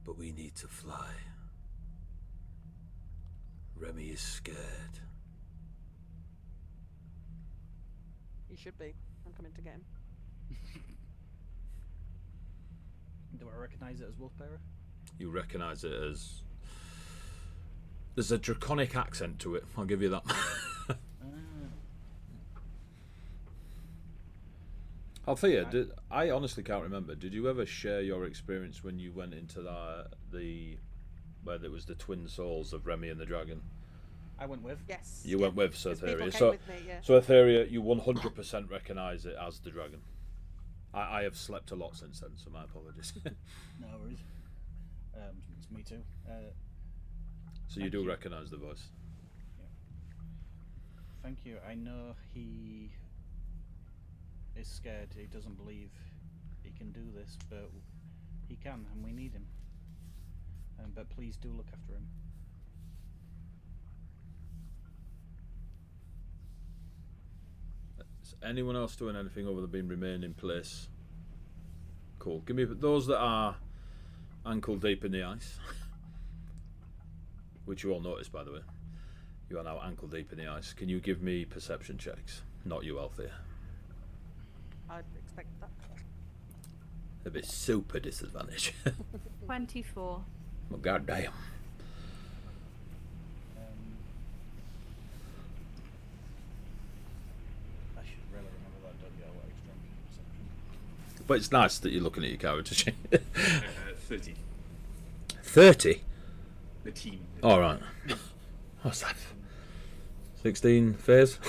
But we need to fly. Remy is scared. You should be. I'm coming to get him. Do I recognise it as Wolfbearer? You recognise it as... There's a draconic accent to it, I'll give you that. Althea, I honestly can't remember. Did you ever share your experience when you went into where there was the twin souls of Remy and the dragon? I went with. Yes. You went with Because people Etheria. came So, with me, yeah. so Etheria, you 100% recognise it as the dragon. I have slept a lot since then, so my apologies. No worries. It's me too. So you do recognise the voice. Thank you. I know he is scared. He doesn't believe he can do this, but he can, and we need him. But please do look after him. Is anyone else doing anything other than remain in place? Cool. Give me those that are ankle deep in the ice, which you all noticed, by the way. You are now ankle deep in the ice. Can you give me perception checks? Not you, Althea. I'd expect that. A bit super disadvantage. 24. Well, goddamn. I should really remember that. Don't get away from perception. But it's nice that you're looking at your character sheet. 30. 30? The team. All right. What's that? 16 phase?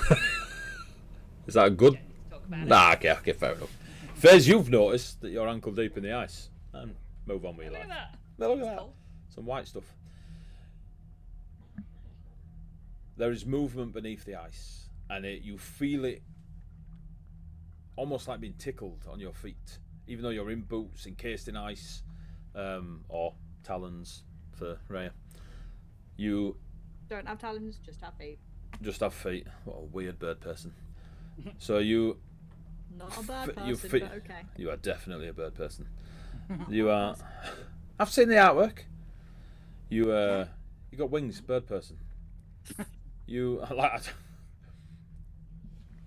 Is that good? Talk about it. Nah, okay, fair enough. Fez, you've noticed that you're ankle deep in the ice. And move on with your Look at life. that. Now look at That's that. cool. Some white stuff. There is movement beneath the ice, and you feel it almost like being tickled on your feet, even though you're in boots encased in ice, or talons for Rhea. You Don't have talons, just have feet. just have feet. What a weird bird person. So you Not a bad you person, fit- but okay. You are definitely a bird person. You are. I've seen the artwork. You got wings, bird person. You like.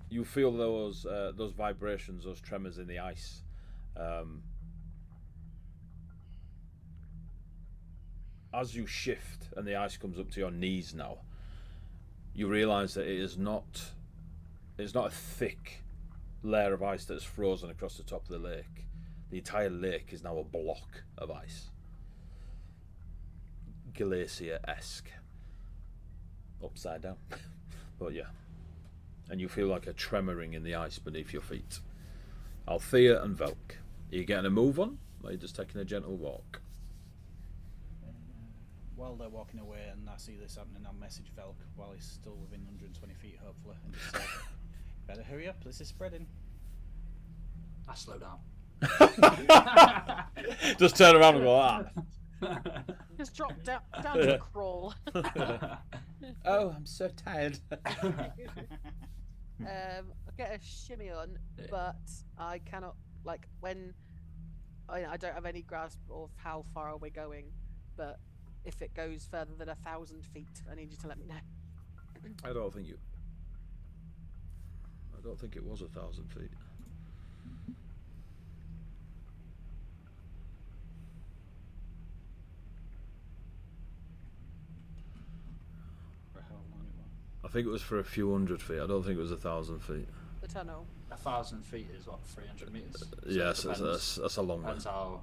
You feel those vibrations, those tremors in the ice. As you shift and the ice comes up to your knees now, you realise that it's not a thick layer of ice that's frozen across the top of the lake. The entire lake is now a block of ice. Glacier-esque. Upside down. But yeah. And you feel like a tremoring in the ice beneath your feet. Althea and Velk. Are you getting a move on? Or are you just taking a gentle walk? While they're walking away and I see this happening, I'll message Velk while he's still within 120 feet, hopefully, and just say, better hurry up, this is spreading. I slow down. Just turn around and go, ah. Just drop down to a crawl. Oh, I'm so tired. I get a shimmy on, but I cannot, like, when I don't have any grasp of how far are we going, but if it goes further than 1,000 feet, I need you to let me know. I don't think it was 1,000 feet. For how long it was. I think it was for a few hundred feet. I don't think it was 1,000 feet. The tunnel. 1,000 feet is what, 300 meters. So Yes, it depends- that's a long way. depends how.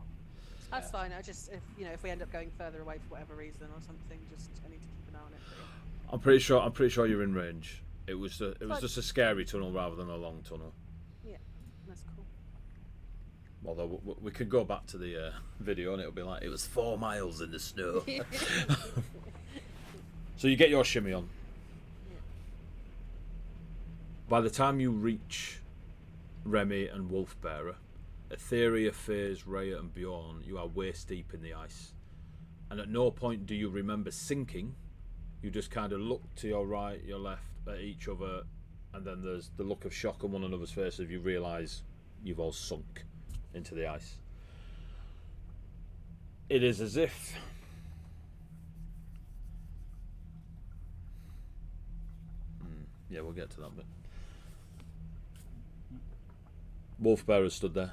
That's fine. I just, if we end up going further away for whatever reason or something, I need to keep an eye on it. I'm pretty sure you're in range. It was just a scary tunnel rather than a long tunnel. Yeah, that's cool. Although we could go back to the video and it'll be like it was 4 miles in the snow. So you get your shimmy on. Yeah. By the time you reach Remy and Wolfbearer, Etheria, FaZe, Rhea and Bjorn, you are waist deep in the ice. And at no point do you remember sinking. You just kind of look to your right, your left, at each other, and then there's the look of shock on one another's faces as you realise you've all sunk into the ice. It is as if yeah, we'll get to that bit. Wolfbearer stood there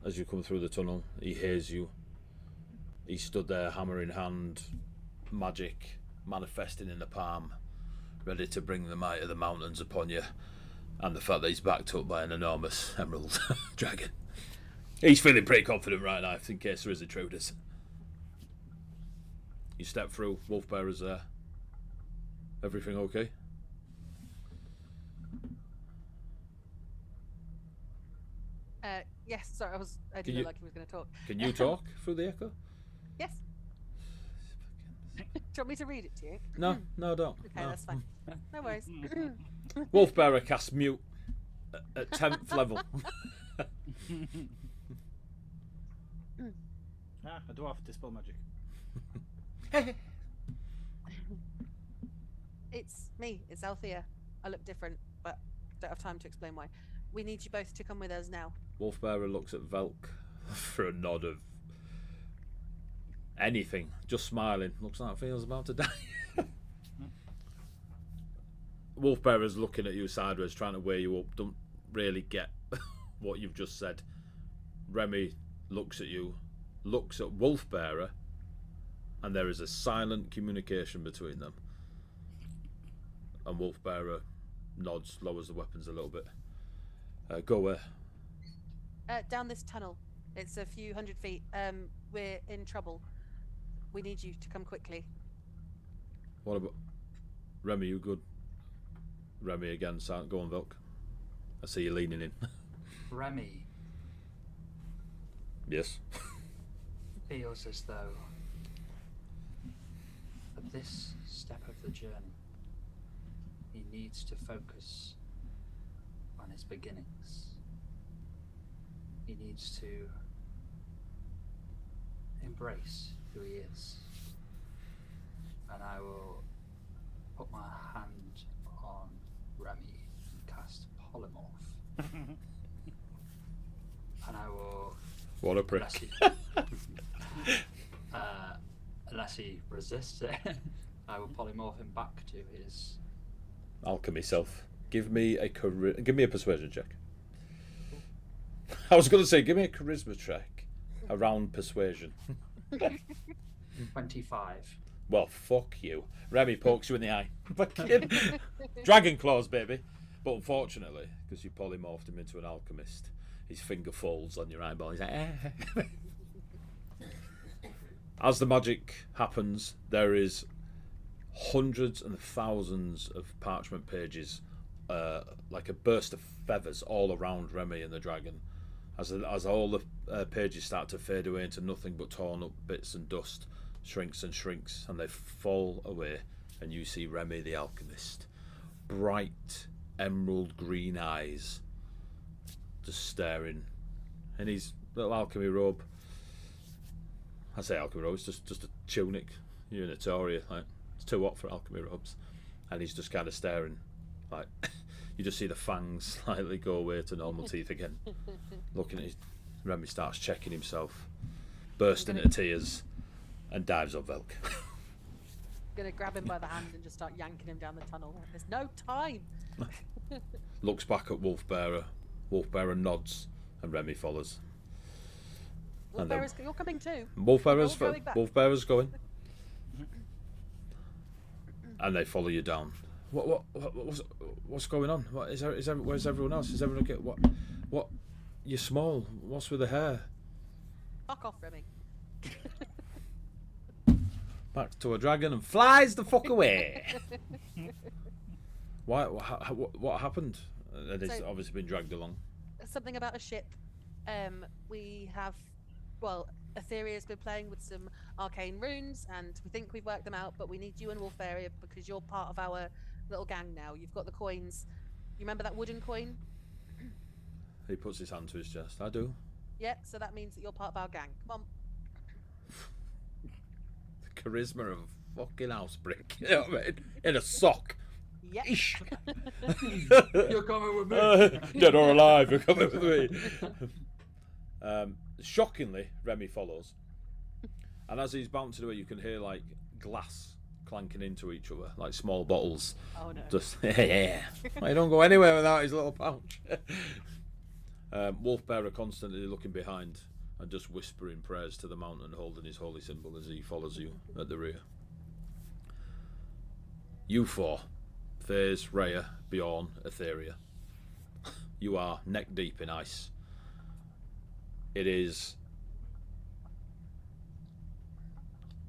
as you come through the tunnel. He hears you. He stood there, hammer in hand, magic manifesting in the palm, ready to bring the might of the mountains upon you, and the fact that he's backed up by an enormous emerald dragon. He's feeling pretty confident right now, in case there is intruders. You step through, Wolfbearer's there. Everything okay? Yes, sorry, I didn't know like he was going to talk. Can you talk through the echo? Yes. Do you want me to read it to you? No, don't. Okay, No. that's fine. No worries. Wolfbearer casts mute at 10th level. A dwarf dispel magic. It's me. It's Althea. I look different, but don't have time to explain why. We need you both to come with us now. Wolfbearer looks at Velk for a nod of anything, just smiling. Looks like Theo's about to die. Wolfbearer's looking at you sideways, trying to weigh you up. Don't really get what you've just said. Remy looks at you, looks at Wolfbearer, and there is a silent communication between them. And Wolfbearer nods, lowers the weapons a little bit. Go where? Down this tunnel. It's a few hundred feet. We're in trouble. We need you to come quickly. What about Remy? You good? Remy again. Silent. Go on, Velk. I see you leaning in. Remy Yes. feels as though at this step of the journey, he needs to focus on his beginnings. He needs to embrace who he is. And I will put my hand on Remy and cast Polymorph. And I will... What a prick. Unless he resists it, I will polymorph him back to his... Alchemy self. Give me a persuasion check. I was going to say, give me a charisma check around persuasion. 25. Well, fuck you. Remy pokes you in the eye. Fucking Dragon claws, baby. But unfortunately, because you polymorphed him into an alchemist, his finger falls on your eyeball. He's like, ah. As the magic happens, there is hundreds and thousands of parchment pages, like a burst of feathers all around Remy and the dragon. As all the pages start to fade away into nothing but torn up bits and dust, shrinks and shrinks, and they fall away, and you see Remy the alchemist, bright emerald green eyes, just staring in his little alchemy robe. I say alchemy robe, it's just a tunic, unitoria, like it's too hot for alchemy robes, and he's just kind of staring, like you just see the fangs slightly go away to normal teeth again. Looking at his, Remy starts checking himself, bursting into tears, and dives on Velk. Gonna grab him by the hand and just start yanking him down the tunnel. There's no time. Looks back at Wolfbearer. Wolfbearer nods, and Remy follows. Wolfbearer's, you're coming too. Wolfbearer's going. And they follow you down. What's going on? Where's everyone else? Is everyone okay? What? You're small. What's with the hair? Fuck off, Remy. Back to a dragon and flies the fuck away. Why? What happened? And it's obviously been dragged along. Something about a ship. We have, well, Etherea's been playing with some arcane runes, and we think we've worked them out. But we need you and Wolferia because you're part of our little gang now. You've got the coins. You remember that wooden coin? He puts his hand to his chest. I do. Yeah. So that means that you're part of our gang. Come on. The charisma of a fucking house brick. You know what I mean? In a sock. Yeah. You're coming with me. Dead or alive, you're coming with me. Shockingly, Remy follows. And as he's bouncing away, you can hear like glass clanking into each other, like small bottles. Oh no. Just, yeah. He don't go anywhere without his little pouch. Wolfbearer constantly looking behind and just whispering prayers to the mountain, holding his holy symbol as he follows you at the rear. You four, Faze, Rhea, Bjorn, Etheria. You are neck deep in ice. It is,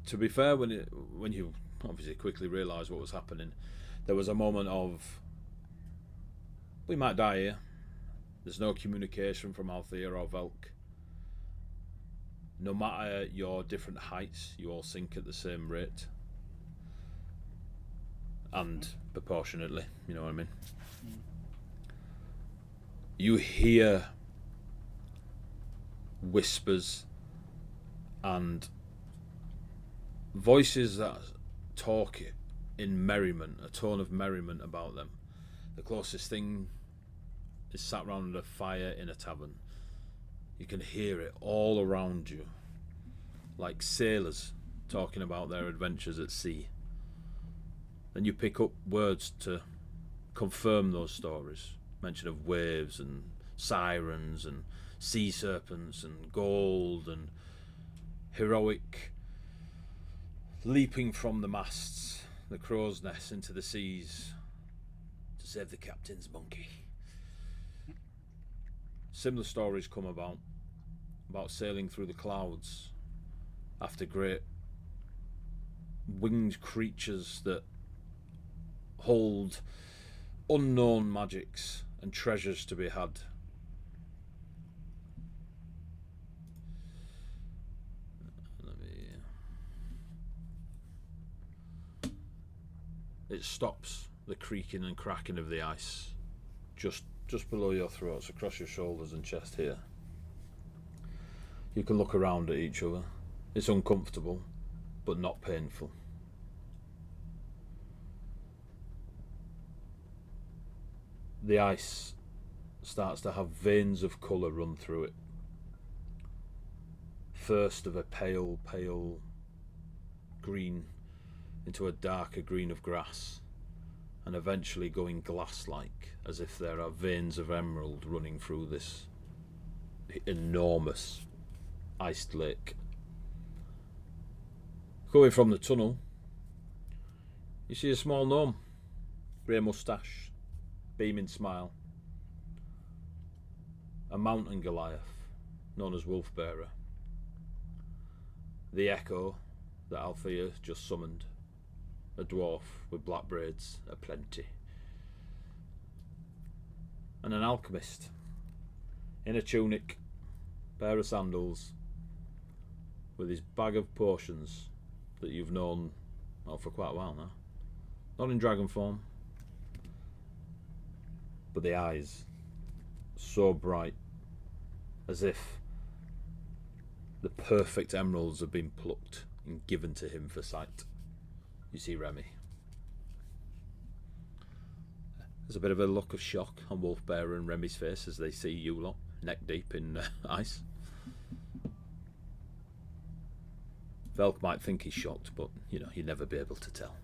to be fair, when you obviously quickly realised what was happening, there was a moment of, we might die here. There's no communication from Althea or Velk. No matter your different heights, you all sink at the same rate. And proportionately, you know what I mean? You hear whispers and voices that talk in merriment, a tone of merriment about them. The closest thing is sat round a fire in a tavern. You can hear it all around you, like sailors talking about their adventures at sea. Then you pick up words to confirm those stories. Mention of waves and sirens and sea serpents and gold and heroic leaping from the masts, the crow's nest into the seas to save the captain's monkey. Similar stories come about sailing through the clouds after great winged creatures that hold unknown magics and treasures to be had. It stops the creaking and cracking of the ice just below your throats, across your shoulders and chest here. You can look around at each other. It's uncomfortable, but not painful. The ice starts to have veins of colour run through it. First of a pale green into a darker green of grass, and eventually going glass-like, as if there are veins of emerald running through this enormous iced lake. Coming from the tunnel, you see a small gnome, grey moustache, beaming smile. A mountain Goliath, known as Wolfbearer. The echo that Althea just summoned. A dwarf with black braids aplenty. And an alchemist, in a tunic, pair of sandals, with his bag of potions that you've known for quite a while now. Not in dragon form, but the eyes so bright, as if the perfect emeralds have been plucked and given to him for sight. You see Remy. There's a bit of a look of shock on Wolfbearer and Remy's face as they see you lot neck deep in ice. Velk might think he's shocked, but he'd never be able to tell.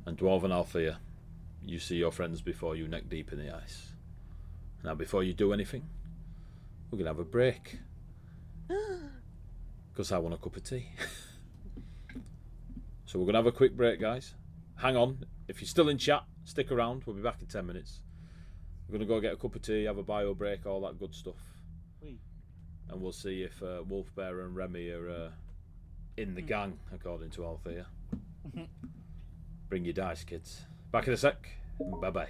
And Dwarven Althea, you see your friends before you neck deep in the ice. Now, before you do anything, we're going to have a break. Because I want a cup of tea. So we're going to have a quick break, guys. Hang on. If you're still in chat, stick around. We'll be back in 10 minutes. We're going to go get a cup of tea, have a bio break, all that good stuff. Oui. And we'll see if Wolfbearer and Remy are in the gang, according to Althea. Bring your dice, kids. Back in a sec. Bye-bye.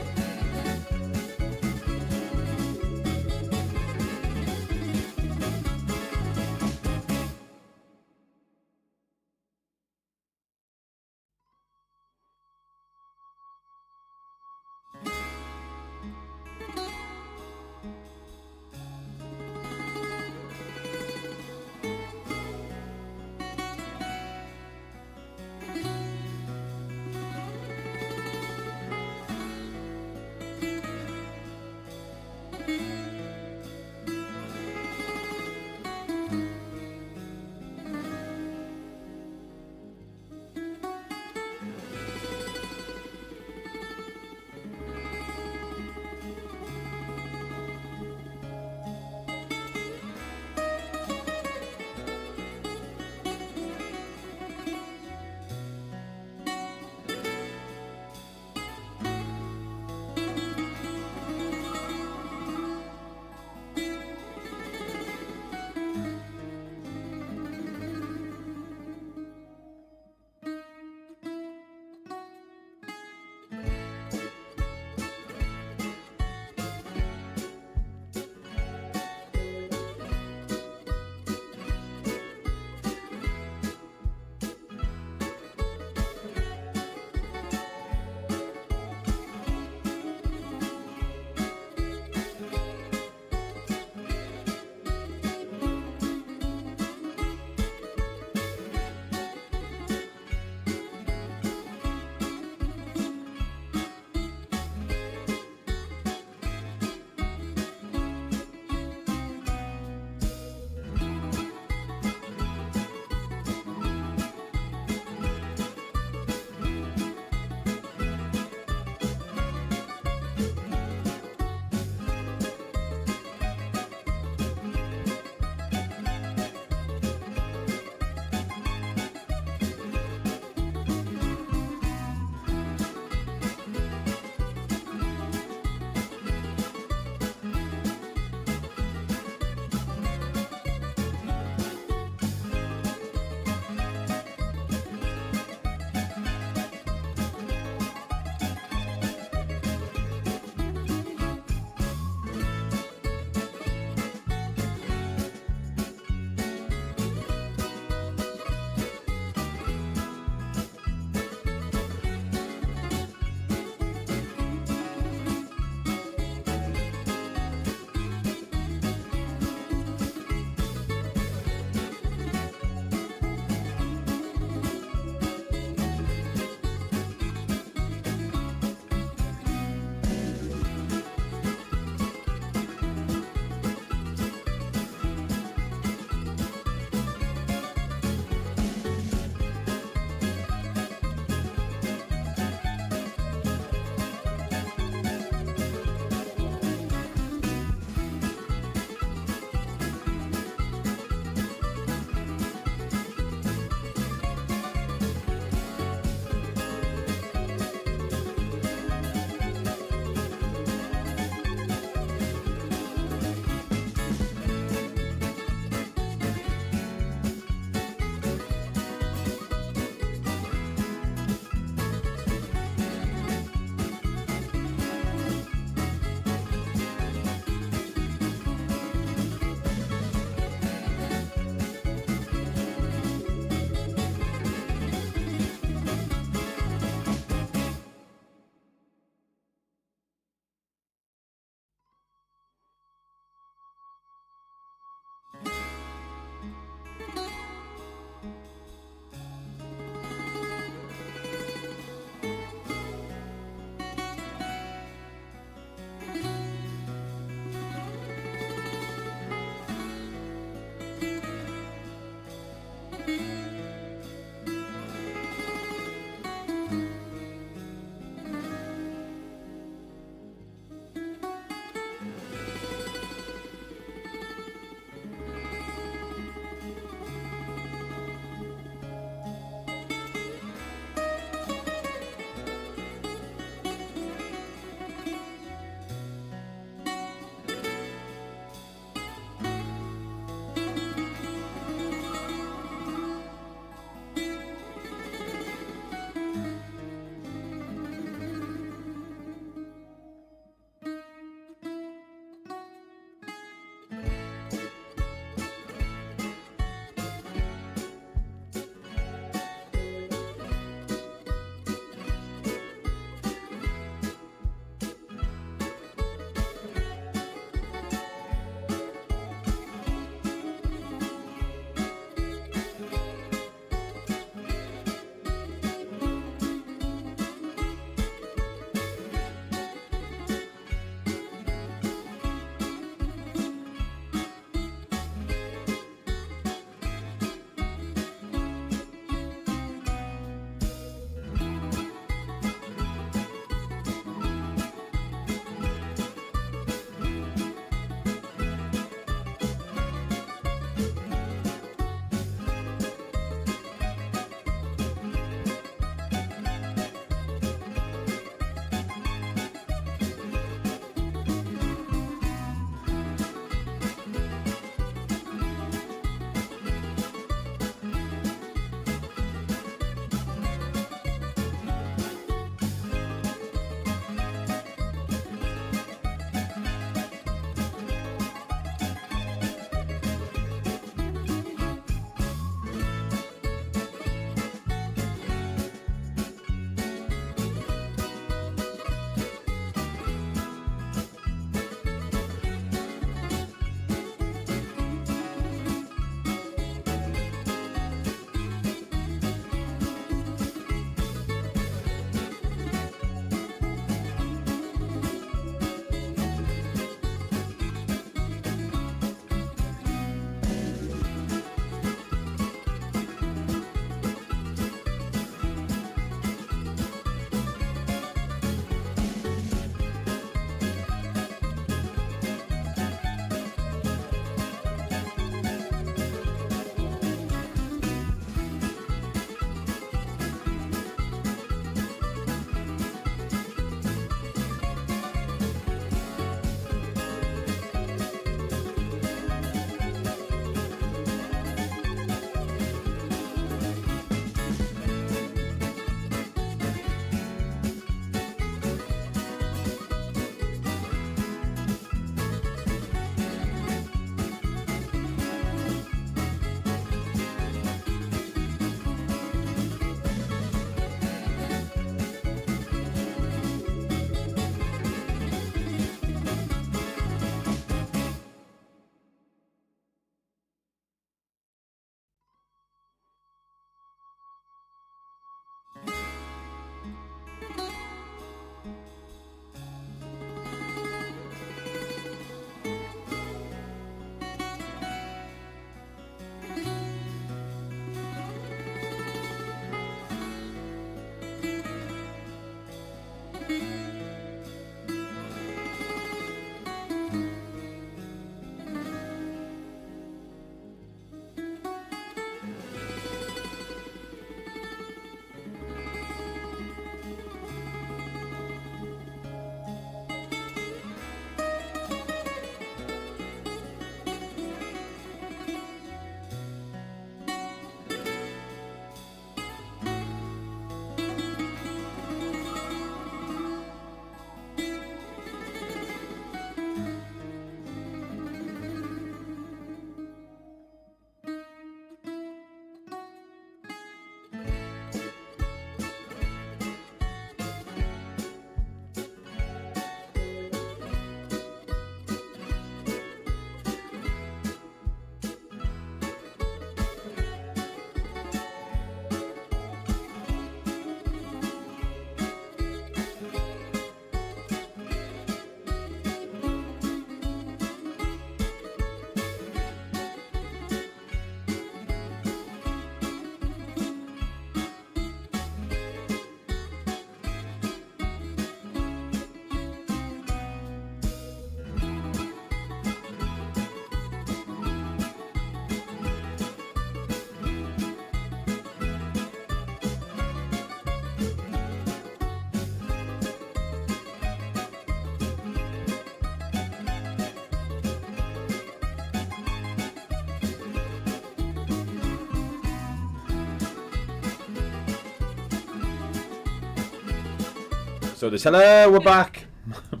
So this, hello, we're back. God,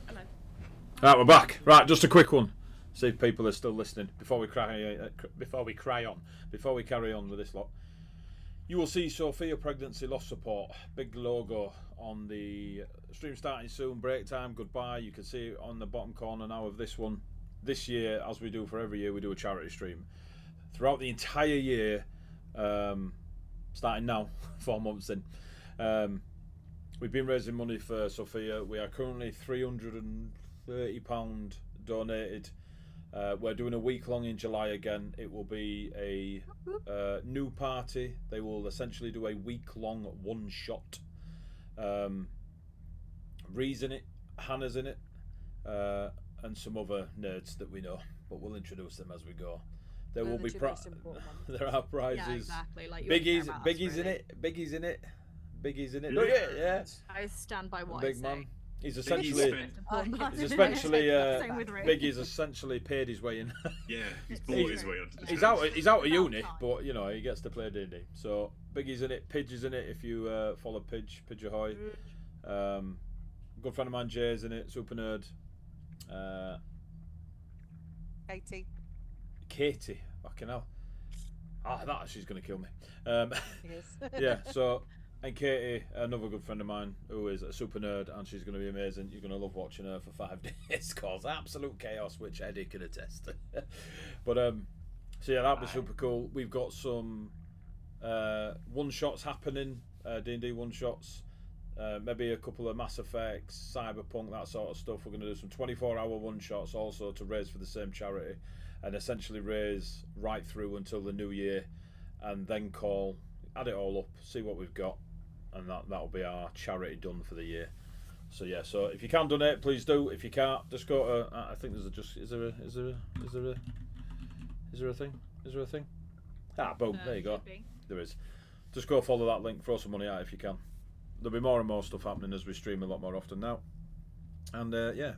hello. Right, we're back. Right, just a quick one. See if people are still listening before we carry on with this lot. You will see Sophia Pregnancy Loss Support, big logo on the stream starting soon. Break time, goodbye. You can see it on the bottom corner now of this one. This year, as we do for every year, we do a charity stream throughout the entire year. Starting now, 4 months in. We've been raising money for Sophia. We are currently £330 donated. We're doing a week long in July again. It will be a new party. They will essentially do a week long one shot. Ree's in it, Hannah's in it, and some other nerds that we know, but we'll introduce them as we go. There will be there are prizes. Yeah, exactly. Like Biggie's in it. Biggie's in it. Look at it, yeah. I stand by what Big I man. say. He's essentially Biggie's essentially paid his way in. Yeah, he's bought his way onto the He's out of uni, but you know he gets to play D&D. So Biggie's in it, Pidge is in it. If you follow Pidge Ahoy. Good friend of mine Jay's in it, super nerd. Katie, fucking hell. That she's gonna kill me. Yeah, so. And Katie, another good friend of mine, who is a super nerd, and she's going to be amazing. You're going to love watching her for 5 days. Cause absolute chaos, which Eddie can attest. But so yeah, that'd be super cool. We've got some one shots happening, D&D one shots. Maybe a couple of Mass Effects, Cyberpunk, that sort of stuff. We're going to do some 24-hour one shots also to raise for the same charity, and essentially raise right through until the new year, and then add it all up, see what we've got. And that'll be our charity done for the year. So yeah, so if you can donate, please do. If you can't, just go to. I think there's is there a thing? Is there a thing? Boom! There you go. There is. Just go follow that link. Throw some money out if you can. There'll be more and more stuff happening as we stream a lot more often now. And yeah,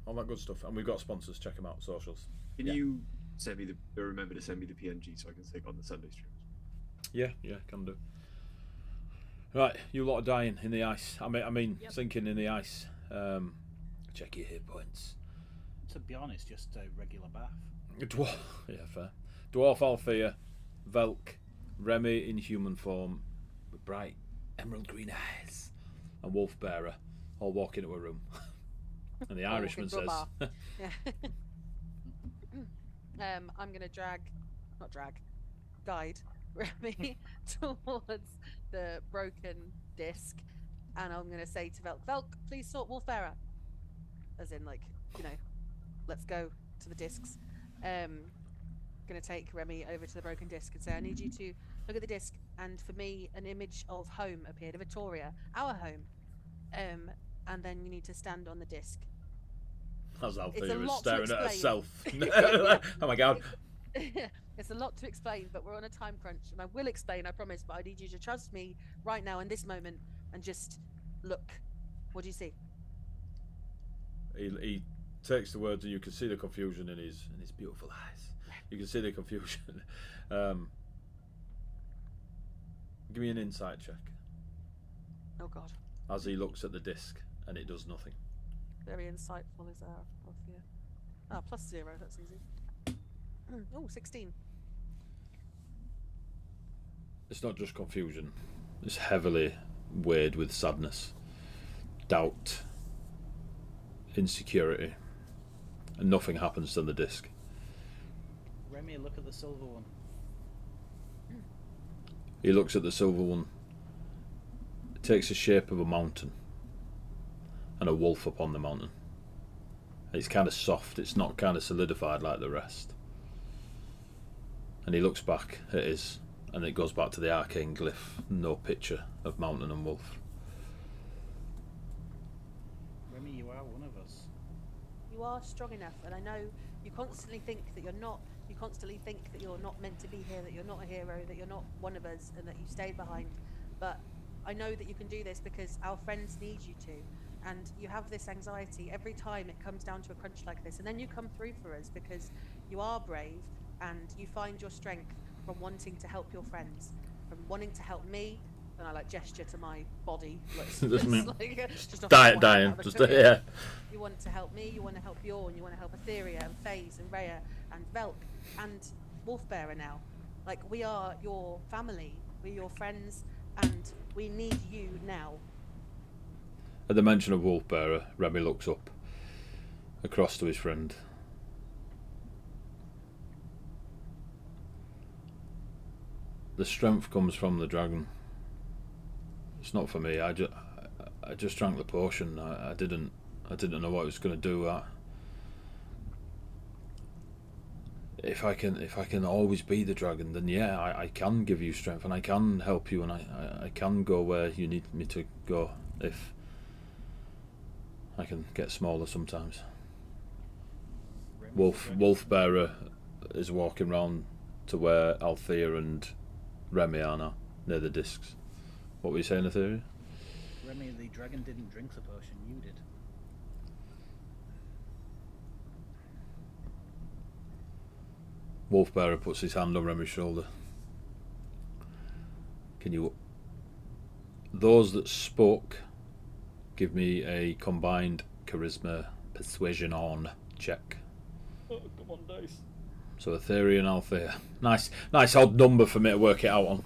all that good stuff. And we've got sponsors. Check them out. Socials. Can you send me remember to send me the PNG so I can take on the Sunday streams? Yeah, can do. Right, you lot are dying in the ice. I mean, sinking in the ice. Check your hit points. To be honest, just a regular bath. Yeah, fair. Dwarf Althea, Velk, Remy in human form, with bright emerald green eyes, and Wolf Bearer all walk into a room. And the Irishman says, I'm going to guide Remy towards the broken disc, and I'm going to say to Velk, please sort Wolfera. As in, like, you know, let's go to the discs. Going to take Remy over to the broken disc and say, I need you to look at the disc, and for me, an image of home appeared, of Victoria, our home. And then you need to stand on the disc. As Althea is staring at herself. Oh my god. It's a lot to explain, but we're on a time crunch, and I will explain, I promise, but I need you to trust me right now in this moment and just look. What do you see? He takes the words, and you can see the confusion in his beautiful eyes. You can see the confusion. Give me an insight check. Oh god. As he looks at the disc, and it does nothing. Very insightful is our fear. +0, that's easy. Oh, 16. It's not just confusion. It's heavily weighed with sadness, doubt, insecurity, and nothing happens to the disc. Remy, look at the silver one. He looks at the silver one. It takes the shape of a mountain and a wolf upon the mountain. It's kind of soft. It's not kind of solidified like the rest. And he looks back at his, and it goes back to the arcane glyph. No picture of mountain and wolf. Remy, you are one of us. You are strong enough, and I know you constantly think that you're not. You constantly think that you're not meant to be here, that you're not a hero, that you're not one of us, and that you stayed behind. But I know that you can do this because our friends need you to. And you have this anxiety every time it comes down to a crunch like this. And then you come through for us because you are brave, and you find your strength from wanting to help your friends, from wanting to help me, and I like gesture to my body. Like, Just me- just off Dying, the wine out of the just cooker. yeah. You want to help me, you want to help Bjorn, you want to help Etheria and FaZe and Rhea and Velk and Wolfbearer now. Like, we are your family, we're your friends, and we need you now. At the mention of Wolfbearer, Remy looks up, across to his friend. The strength comes from the dragon. It's not for me. I just drank the potion. I didn't know what it was going to do. If I can always be the dragon, then yeah, I can give you strength, and I can help you, and I can go where you need me to go. If I can get smaller sometimes. Wolfbearer is walking round to where Althea and Remy are now, near the discs. What were you saying, Etheria? Remy, the dragon didn't drink the potion, you did. Wolfbearer puts his hand on Remy's shoulder. Can you... Those that spoke, give me a combined charisma persuasion on check. Oh, come on, dice. So Etheria and Althea. Nice odd number for me to work it out on.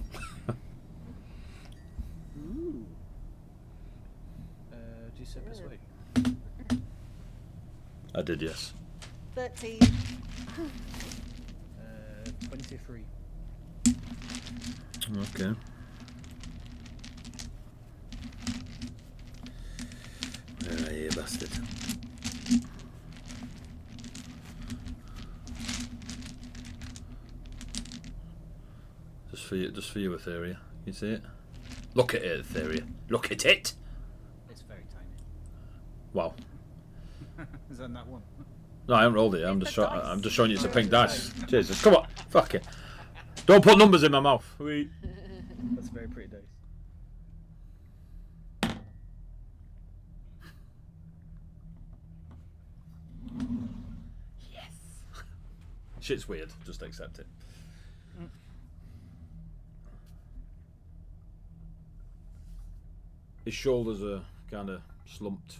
Ooh. Do you say persuade? I did, yes. 13. 23. Okay. Where are you, bastard? Just for you, Etheria. You see it? Look at it, Etheria. Look at it! It's very tiny. Wow. Is that that one? No, I haven't rolled it. I'm It's just a dice. I'm just showing you it's a pink dice. Jesus, come on, fuck it. Don't put numbers in my mouth. That's a very pretty dice. Shit's weird. Just accept it. His shoulders are kind of slumped.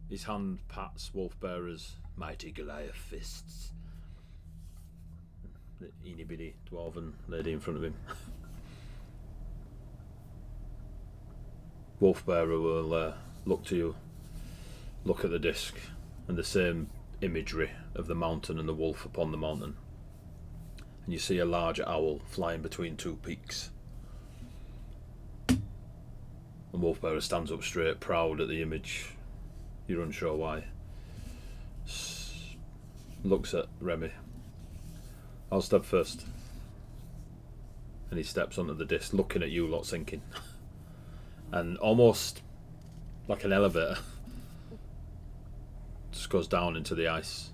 His hand pats Wolfbearer's mighty Goliath fists. The eeny bitty dwarven lady in front of him. Wolfbearer will look to you, look at the disc, and the same imagery of the mountain and the wolf upon the mountain. And you see a large owl flying between two peaks. And Wolfbearer stands up straight, proud at the image. You're unsure why. Looks at Remy. I'll step first. And he steps onto the disc, looking at you lot sinking. And almost like an elevator, just goes down into the ice.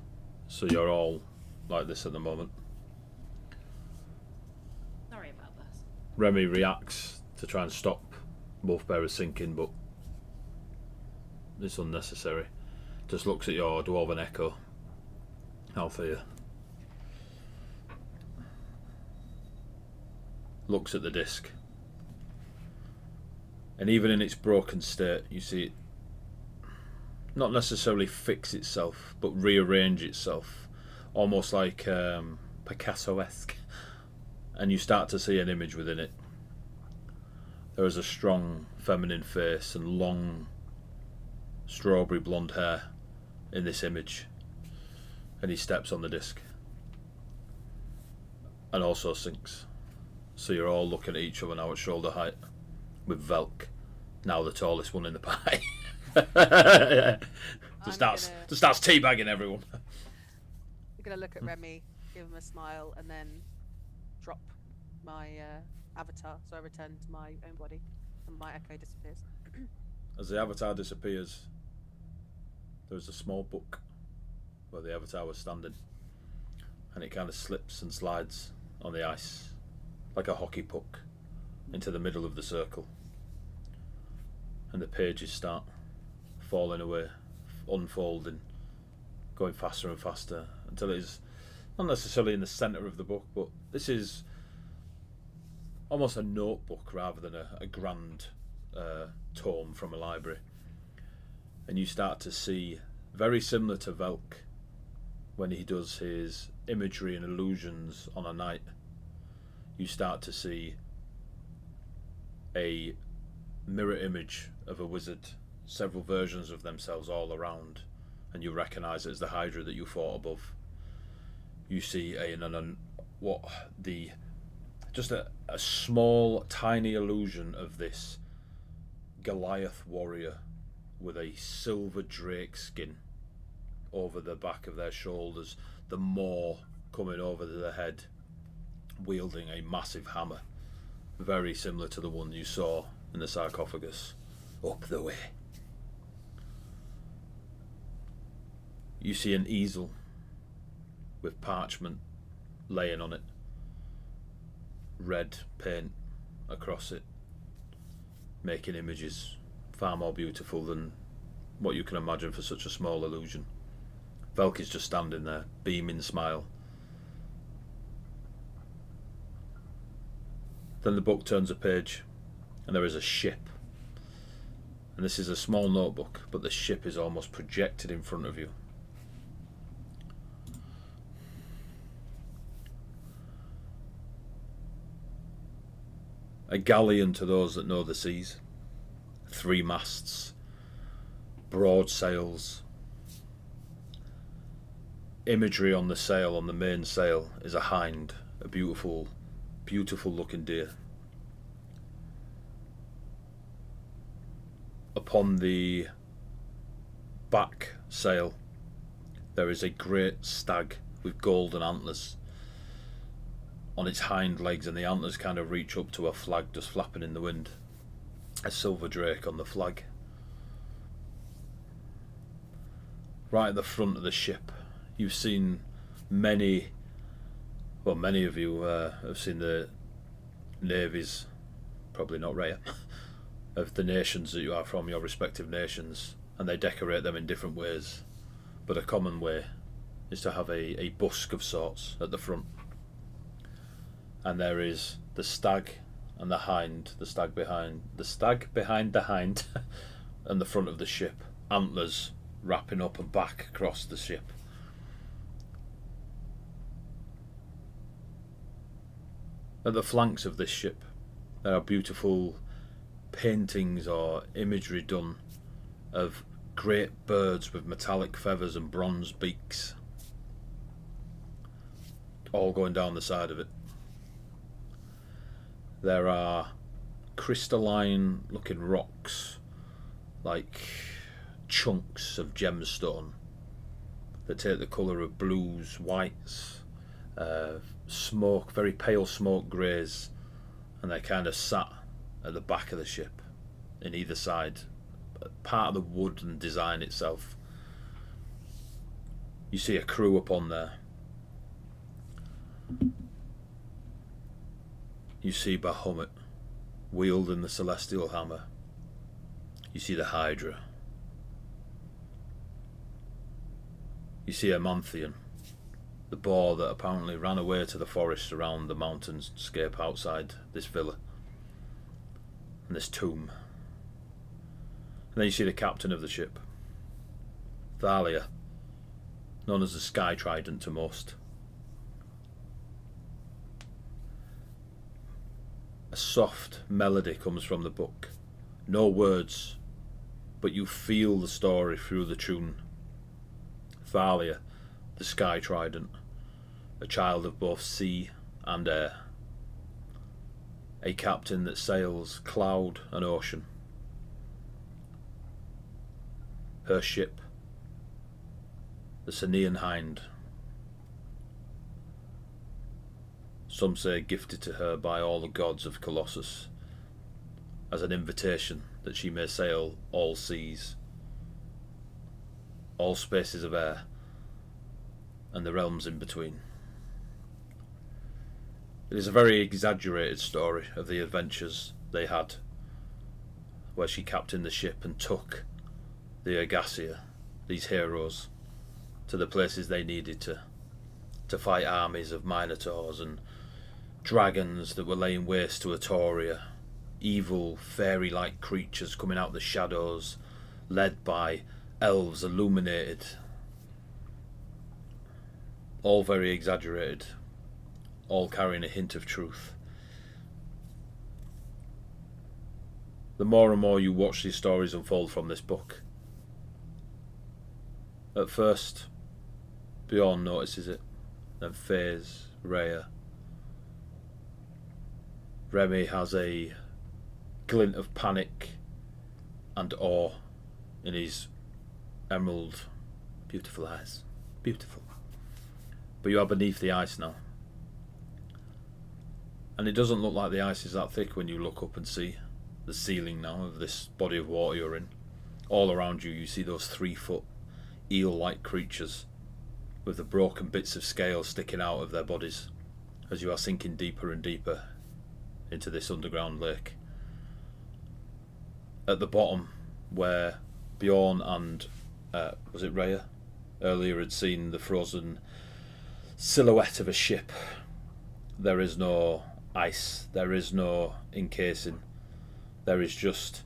So you're all like this at the moment. Sorry about this. Remy reacts to try and stop Wolfbearer sinking, but it's unnecessary. Just looks at your dwarven echo, Althea. Looks at the disc. And even in its broken state, you see it not necessarily fix itself, but rearrange itself, almost like Picasso-esque. And you start to see an image within it. There is a strong feminine face and long strawberry blonde hair in this image. And he steps on the disc. And also sinks. So you're all looking at each other now at shoulder height. With Velk, now the tallest one in the pie. Just starts teabagging everyone. I'm gonna look at Remy, give him a smile, and then drop my avatar, so I return to my own body, and my echo disappears. As the avatar disappears, there's a small book where the avatar was standing, and it kind of slips and slides on the ice like a hockey puck into the middle of the circle, and the pages start falling away, unfolding, going faster and faster until it's not necessarily in the centre of the book, but this is almost a notebook rather than a grand tome from a library. And you start to see, very similar to Velk when he does his imagery and illusions on a night, you start to see a mirror image of a wizard, several versions of themselves all around, and you recognise it as the Hydra that you fought above. You see just a small, tiny illusion of this Goliath warrior with a silver drake skin over the back of their shoulders, the maw coming over the head, wielding a massive hammer, very similar to the one you saw in the sarcophagus up the way. You see an easel with parchment laying on it, red paint across it, making images far more beautiful than what you can imagine for such a small illusion. Velk is just standing there, beaming smile. Then the book turns a page and there is a ship. And this is a small notebook, but the ship is almost projected in front of you. A galleon to those that know the seas. 3 masts, broad sails. Imagery on the sail, on the main sail, is a hind, a beautiful, beautiful looking deer. Upon the back sail, there is a great stag with golden antlers on its hind legs, and the antlers kind of reach up to a flag just flapping in the wind. A silver drake on the flag. Right at the front of the ship, you've seen many of you have seen the navies, probably not rare, of the nations that you are from, your respective nations, and they decorate them in different ways. But a common way is to have a busk of sorts at the front. And there is the stag and the hind, the stag behind the hind and the front of the ship, antlers wrapping up and back across the ship. At the flanks of this ship there are beautiful paintings or imagery done of great birds with metallic feathers and bronze beaks, all going down the side of it. There are crystalline looking rocks, like chunks of gemstone, that take the colour of blues, whites, smoke, very pale smoke greys, and they kind of sat at the back of the ship, in either side, part of the wood and design itself. You see a crew upon there. You see Bahamut wielding the celestial hammer. You see the Hydra. You see Amanthian, the boar that apparently ran away to the forest around the mountainscape outside this villa and this tomb. And then you see the captain of the ship, Thalia, known as the Sky Trident to most. A soft melody comes from the book. No words, but you feel the story through the tune. Thalia, the Sky Trident, a child of both sea and air. A captain that sails cloud and ocean. Her ship, the Sanian Hind. Some say gifted to her by all the gods of Colossus, as an invitation that she may sail all seas, all spaces of air, and the realms in between. It is a very exaggerated story of the adventures they had, where she captained the ship and took the Ergasia, these heroes, to the places they needed to fight armies of minotaurs and dragons that were laying waste to Atoria, evil, fairy-like creatures coming out of the shadows, led by elves illuminated, all very exaggerated, all carrying a hint of truth. The more and more you watch these stories unfold from this book, at first, Bjorn notices it, then Faze, Rhea. Remy has a glint of panic and awe in his emerald, beautiful eyes. Beautiful. But you are beneath the ice now. And it doesn't look like the ice is that thick when you look up and see the ceiling now of this body of water you're in. All around you, you see those 3-foot eel-like creatures with the broken bits of scale sticking out of their bodies as you are sinking deeper and deeper into this underground lake. At the bottom, where Bjorn and was it Rhea earlier had seen the frozen silhouette of a ship, there is no ice, there is no encasing, there is just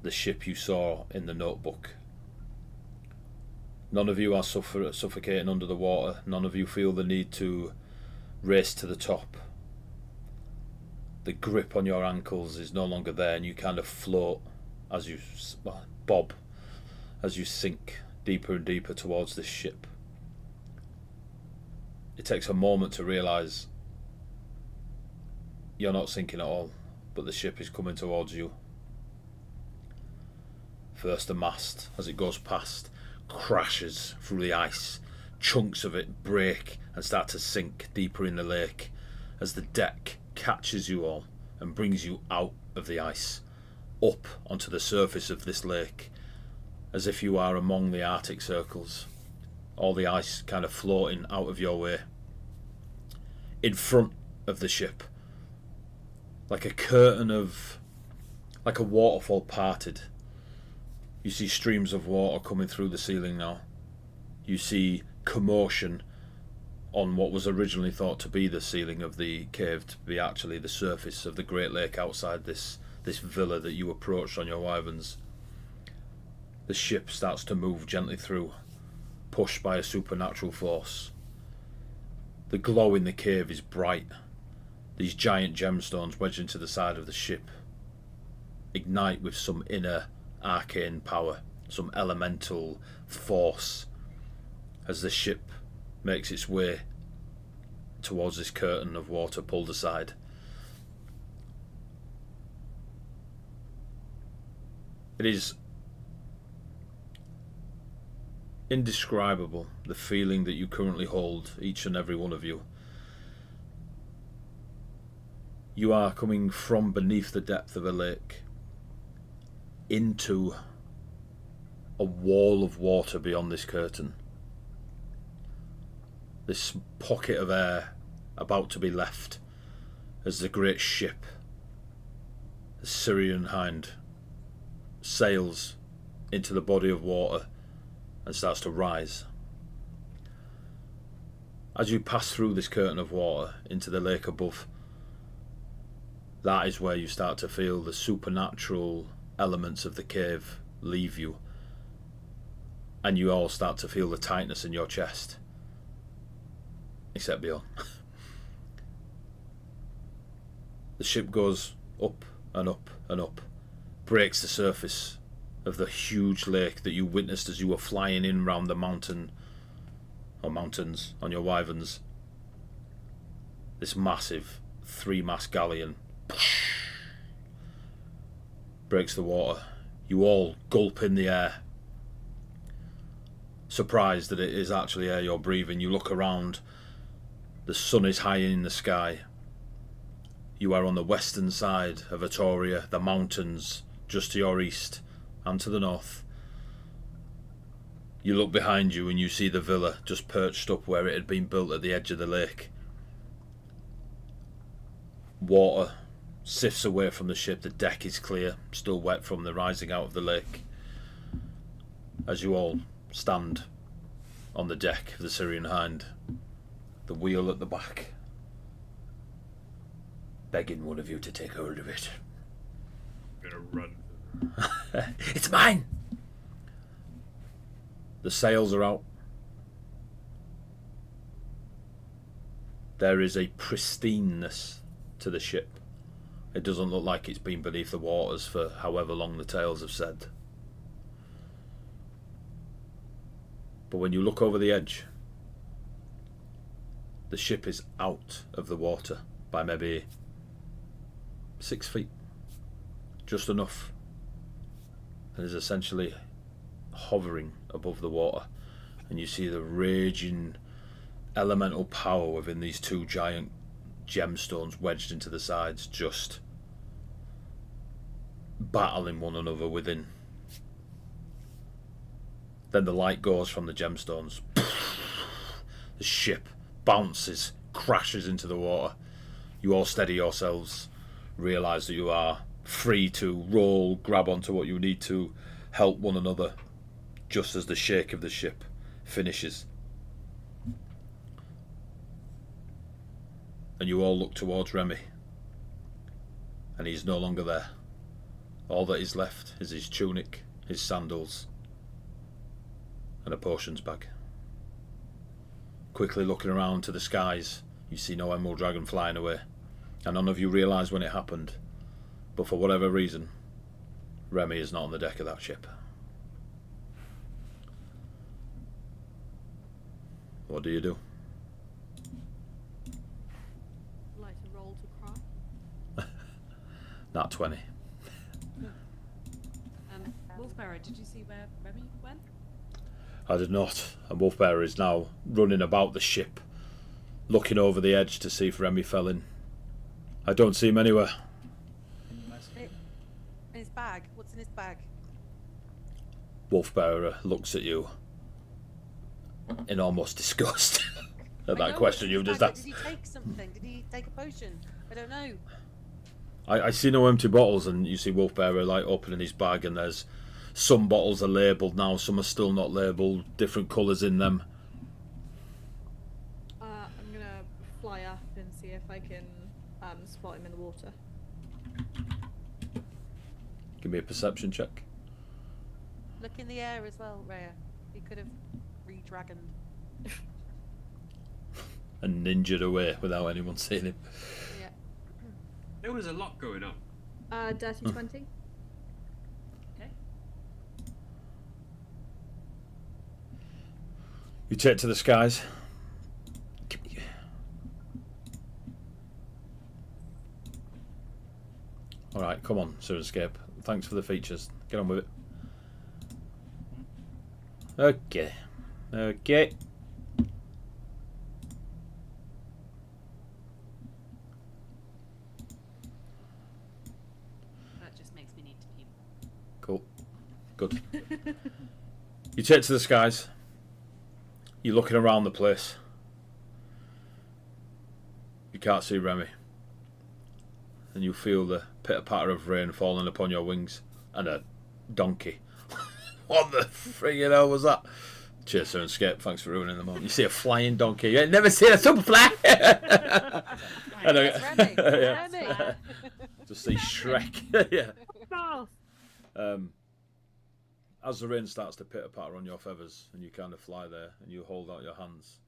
the ship you saw in the notebook. None of you are suffocating under the water. None of you feel the need to race to the top. The grip on your ankles is no longer there, and you kind of float as you bob, as you sink deeper and deeper towards this ship. It takes a moment to realise you're not sinking at all, but the ship is coming towards you. First the mast, as it goes past, crashes through the ice. Chunks of it break and start to sink deeper in the lake as the deck catches you all and brings you out of the ice, up onto the surface of this lake, as if you are among the Arctic circles, all the ice kind of floating out of your way. In front of the ship, like a curtain of, like a waterfall parted, you see streams of water coming through the ceiling now. You see commotion on what was originally thought to be the ceiling of the cave to be actually the surface of the Great Lake outside this villa that you approached on your wyverns. The ship starts to move gently through, pushed by a supernatural force. The glow in the cave is bright. These giant gemstones wedged into the side of the ship ignite with some inner arcane power, some elemental force, as the ship makes its way towards this curtain of water pulled aside. It is indescribable, the feeling that you currently hold, each and every one of you. You are coming from beneath the depth of a lake into a wall of water beyond this curtain. This pocket of air about to be left as the great ship, the Syrian Hind, sails into the body of water and starts to rise. As you pass through this curtain of water into the lake above, that is where you start to feel the supernatural elements of the cave leave you, and you all start to feel the tightness in your chest, except Bjorn. The ship goes up and up and up, breaks the surface of the huge lake that you witnessed as you were flying in round the mountain, or mountains, on your wyverns. This massive 3-mast galleon breaks the water. You all gulp in the air, surprised that it is actually air you're breathing. You look around, the sun is high in the sky. You are on the western side of Atoria, the mountains just to your east and to the north. You look behind you and you see the villa just perched up where it had been built at the edge of the lake. Water sifts away from the ship. The deck is clear, still wet from the rising out of the lake, as you all stand on the deck of the Syrian Hind, the wheel at the back, begging one of you to take hold of it. I'm gonna run. It's mine! The sails are out. There is a pristineness to the ship. It doesn't look like it's been beneath the waters for however long the tales have said. But when you look over the edge, the ship is out of the water by maybe 6 feet. Just enough. And is essentially hovering above the water. And you see the raging elemental power within these two giant gemstones wedged into the sides, just battling one another within. Then the light goes from the gemstones. The ship bounces, crashes into the water. You all steady yourselves, realise that you are free to roll, grab onto what you need to, help one another, just as the shake of the ship finishes. And you all look towards Remy. And he's no longer there. All that is left is his tunic, his sandals, and a potions bag. Quickly looking around to the skies, you see no emerald dragon flying away. And none of you realise when it happened, but for whatever reason, Remy is not on the deck of that ship. What do you do? Like to roll to cry. Nat 20. Wolfbearer, did you see where Remy went? I did not. And Wolfbearer is now running about the ship, looking over the edge to see if Remy fell in. I don't see him anywhere. In his bag. What's in his bag? Wolfbearer looks at you in almost disgust at I that know question what's in you've his just bag, but asked. Did he take something? Did he take a potion? I don't know. I see no empty bottles, and you see Wolfbearer like opening his bag, and there's some bottles are labelled now, some are still not labelled, different colours in them. I'm gonna fly up and see if I can spot him in the water. Give me a perception check. Look in the air as well, Rhea. He could have re-dragoned. And ninjaed away without anyone seeing him. Yeah. There was a lot going on. Dirty 20. Okay. You take to the skies. Alright, come on, Sirenscape. Thanks for the features. Get on with it. Okay. Okay. That just makes me need to pee. Cool. Good. You take to the skies. You're looking around the place. You can't see Remy. And you feel the pitter-patter of rain falling upon your wings. And a donkey. What the friggin' hell was that? Cheers, Sirenscape. Thanks for ruining the moment. You see a flying donkey. You ain't never seen a superfly. And That's Remy. yeah. Remy. Just see Shrek. Yeah. As the rain starts to pitter-patter on your feathers and you kind of fly there and you hold out your hands,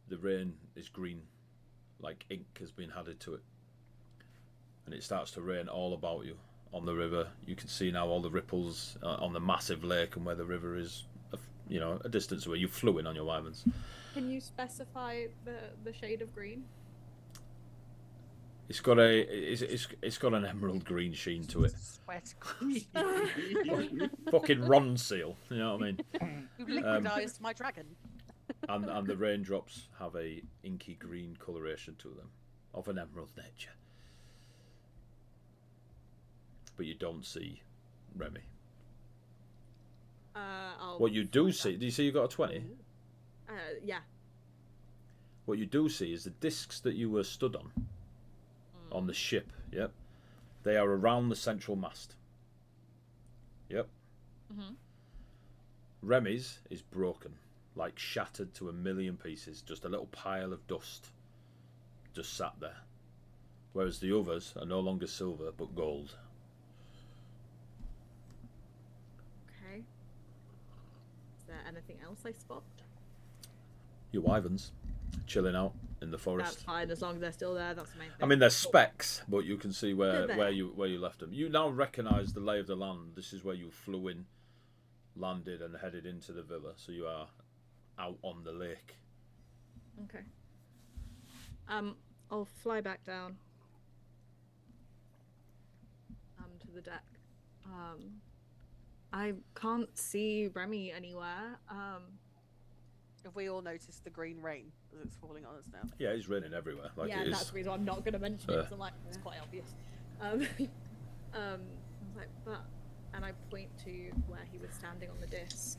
the rain is green, like ink has been added to it. And it starts to rain all about you on the river. You can see now all the ripples on the massive lake and where the river is, a distance away. You flew in on your wyverns. Can you specify the shade of green? It's got an emerald green sheen to it. Sweat. Fucking Ron seal, you know what I mean? You liquidized my dragon. And the raindrops have a inky green coloration to them, of an emerald nature. But you don't see Remy. What you do see, do you see you got a 20? Yeah. What you do see is the discs that you were stood on the ship, yep, they are around the central mast. Yep. Mm-hmm. Remy's is broken, like shattered to a million pieces, just a little pile of dust just sat there, whereas the others are no longer silver but gold. Okay. Is there anything else I spot? Your wyverns chilling out in the forest. That's fine, as long as they're still there. That's the main thing. I mean, they're specks, but you can see They're there. where you left them. You now recognise the lay of the land. This is where you flew in, landed, and headed into the villa. So you are out on the lake. Okay. I'll fly back down to the deck. I can't see Remy anywhere. Have we all noticed the green rain as it's falling on us now? Yeah, it's raining everywhere. Like yeah, it is. that's the reason I'm not going to mention it, because I'm like, it's quite obvious. I was like, but, and I point to where he was standing on the disc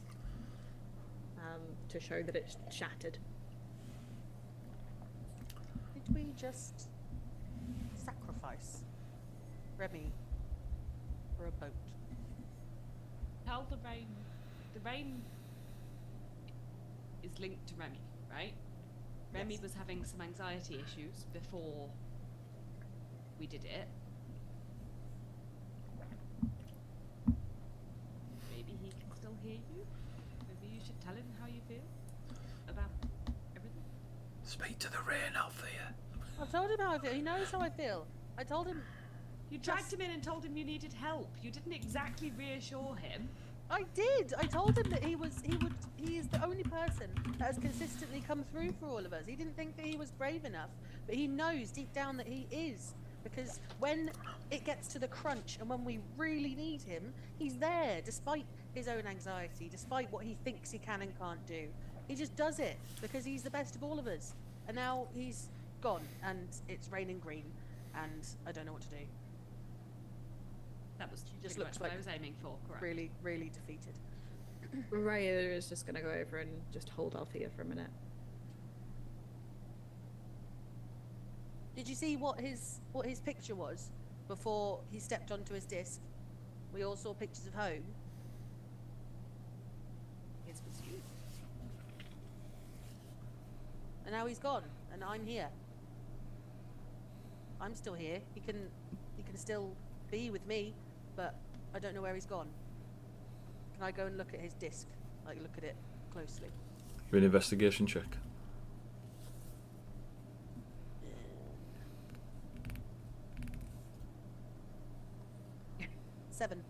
to show that it's shattered. Did we just sacrifice Remy for a boat? Tell the rain. The rain is linked to Remy, right? Remy was having some anxiety issues before we did it. Maybe he can still hear you. Maybe you should tell him how you feel about everything. Speak to the rain, Althea. I've told him how I feel. He knows how I feel. I told him. You dragged him in and told him you needed help. You didn't exactly reassure him. I did. I told him that he is the only person that has consistently come through for all of us. He didn't think that he was brave enough, but he knows deep down that he is. Because when it gets to the crunch and when we really need him, he's there despite his own anxiety, despite what he thinks he can and can't do. He just does it because he's the best of all of us. And now he's gone and it's raining green and I don't know what to do. That was just pretty looks much what like I was aiming for, correct? Really, really defeated. Raya is just going to go over and just hold Althea for a minute. Did you see what his picture was before he stepped onto his disc? We all saw pictures of home. His was you. And now he's gone, and I'm here. I'm still here. He can still be with me, but I don't know where he's gone. Can I go and look at his disc? Like, look at it closely. Give me an investigation check. Seven.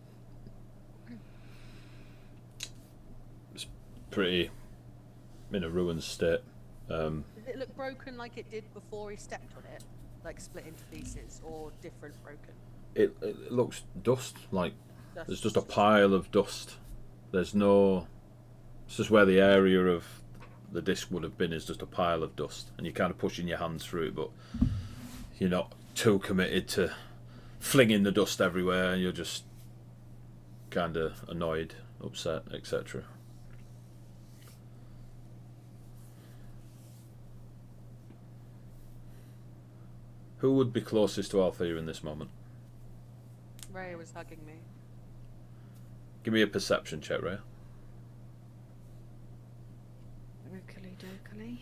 It's pretty in a ruined state. Does it look broken like it did before he stepped on it? Like split into pieces, or different broken? It looks dust, like Dust. there's just a pile of dust. There's no... It's just where the area of the disc would have been is just a pile of dust. And you're kind of pushing your hands through it, but you're not too committed to flinging the dust everywhere. You're just kind of annoyed, upset, etc. Who would be closest to Althea in this moment? Raya was hugging me. Give me a perception check, Raya. Okily dokily.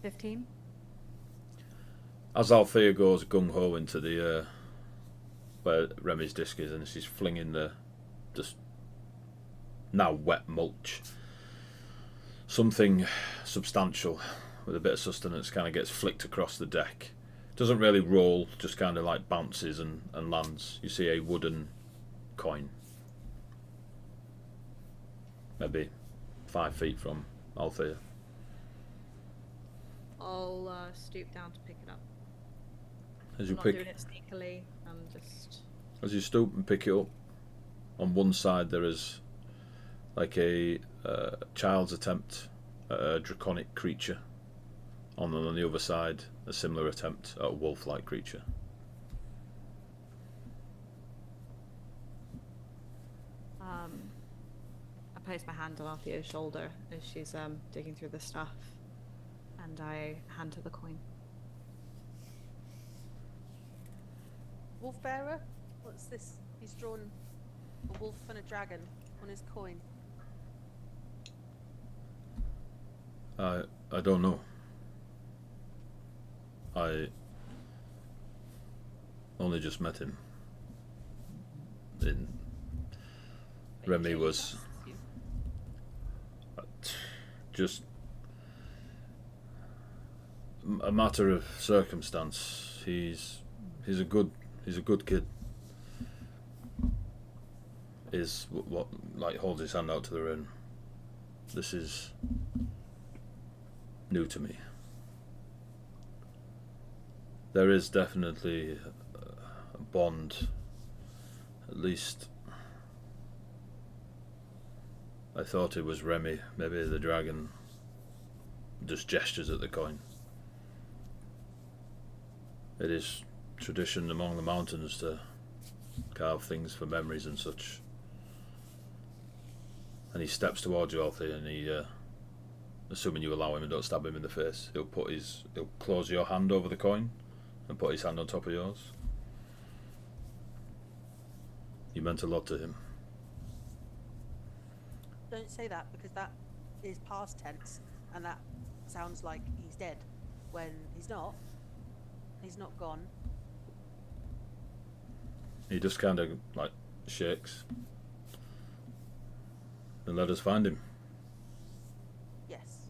$15. As Althea goes gung-ho into the where Remy's disc is, and she's flinging the just now wet mulch, something substantial with a bit of sustenance kind of gets flicked across the deck. Doesn't really roll, just kind of like bounces and lands. You see a wooden coin, maybe 5 feet from Althea. I'll stoop down to pick it up. As I'm you not pick, doing it sneakily. I'm just. as you stoop and pick it up, on one side there is like a child's attempt at a draconic creature. On the other side, a similar attempt at a wolf-like creature. I place my hand on Althea's shoulder as she's digging through the stuff, and I hand her the coin. Wolf bearer? What's this? He's drawn a wolf and a dragon on his coin. I don't know. I only just met him. Remy was just a matter of circumstance. He's a good kid. Is what like holds his hand out to the rain. This is new to me. There is definitely a bond. At least I thought it was Remy. Maybe the dragon just gestures at the coin. It is tradition among the mountains to carve things for memories and such. And he steps towards you, Althea, and he, assuming you allow him and don't stab him in the face, he'll close your hand over the coin and put his hand on top of yours. You meant a lot to him. Don't say that, because that is past tense, and that sounds like he's dead, when he's not. He's not gone. He just kind of like shakes and let us find him. Yes.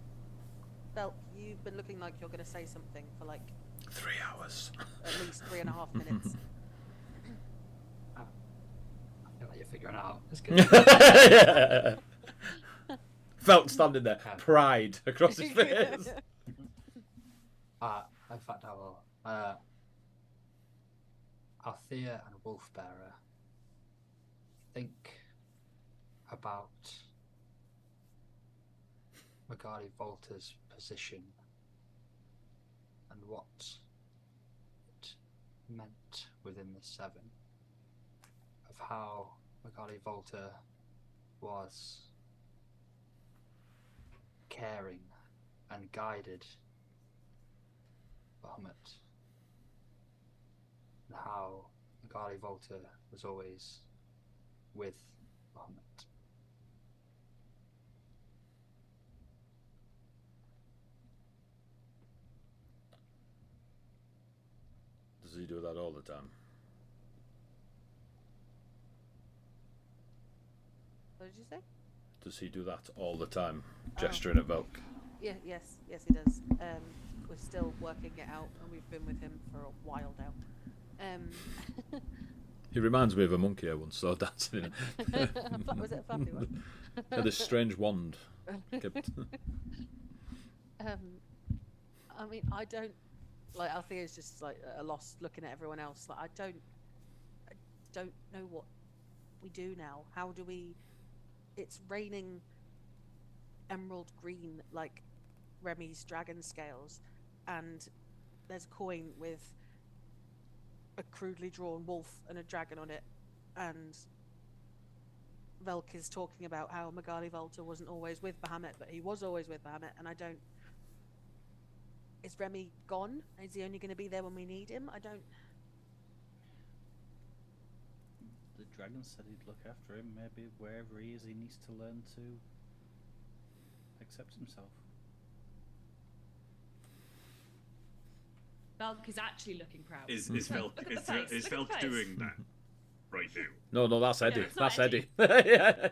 Belk, you've been looking like you're going to say something for like 3 hours. at least 3.5 minutes. I feel like you're figuring it out. It's good. Felt standing there, pride across his face. In fact, I will. Althea and Wolfbearer, think about Magali Volta's position and what it meant within the Seven, of how Magali Volta was caring and guided Bahamut, and how Magali Volta was always with Bahamut. Does he do that all the time? What did you say? Does he do that all the time? Gesturing at Velk. Yeah, yes, he does. We're still working it out, and we've been with him for a while now. He reminds me of a monkey I once saw dancing. Was it a fluffy one? Had this strange wand. Kept... I mean, I don't like. Althea's just like a loss, looking at everyone else. Like, I don't know what we do now. How do we? It's raining emerald green like Remy's dragon scales, and there's a coin with a crudely drawn wolf and a dragon on it, and Velk is talking about how Magali Volta wasn't always with Bahamut, but he was always with Bahamut, and I don't... Is Remy gone? Is he only going to be there when we need him? I don't... The dragon said he'd look after him. Maybe wherever he is, he needs to learn to accept himself. Velk is actually looking proud. Is Velk doing that right now? No, that's Eddie. No, it's not That's Eddie. Eddie. Yeah.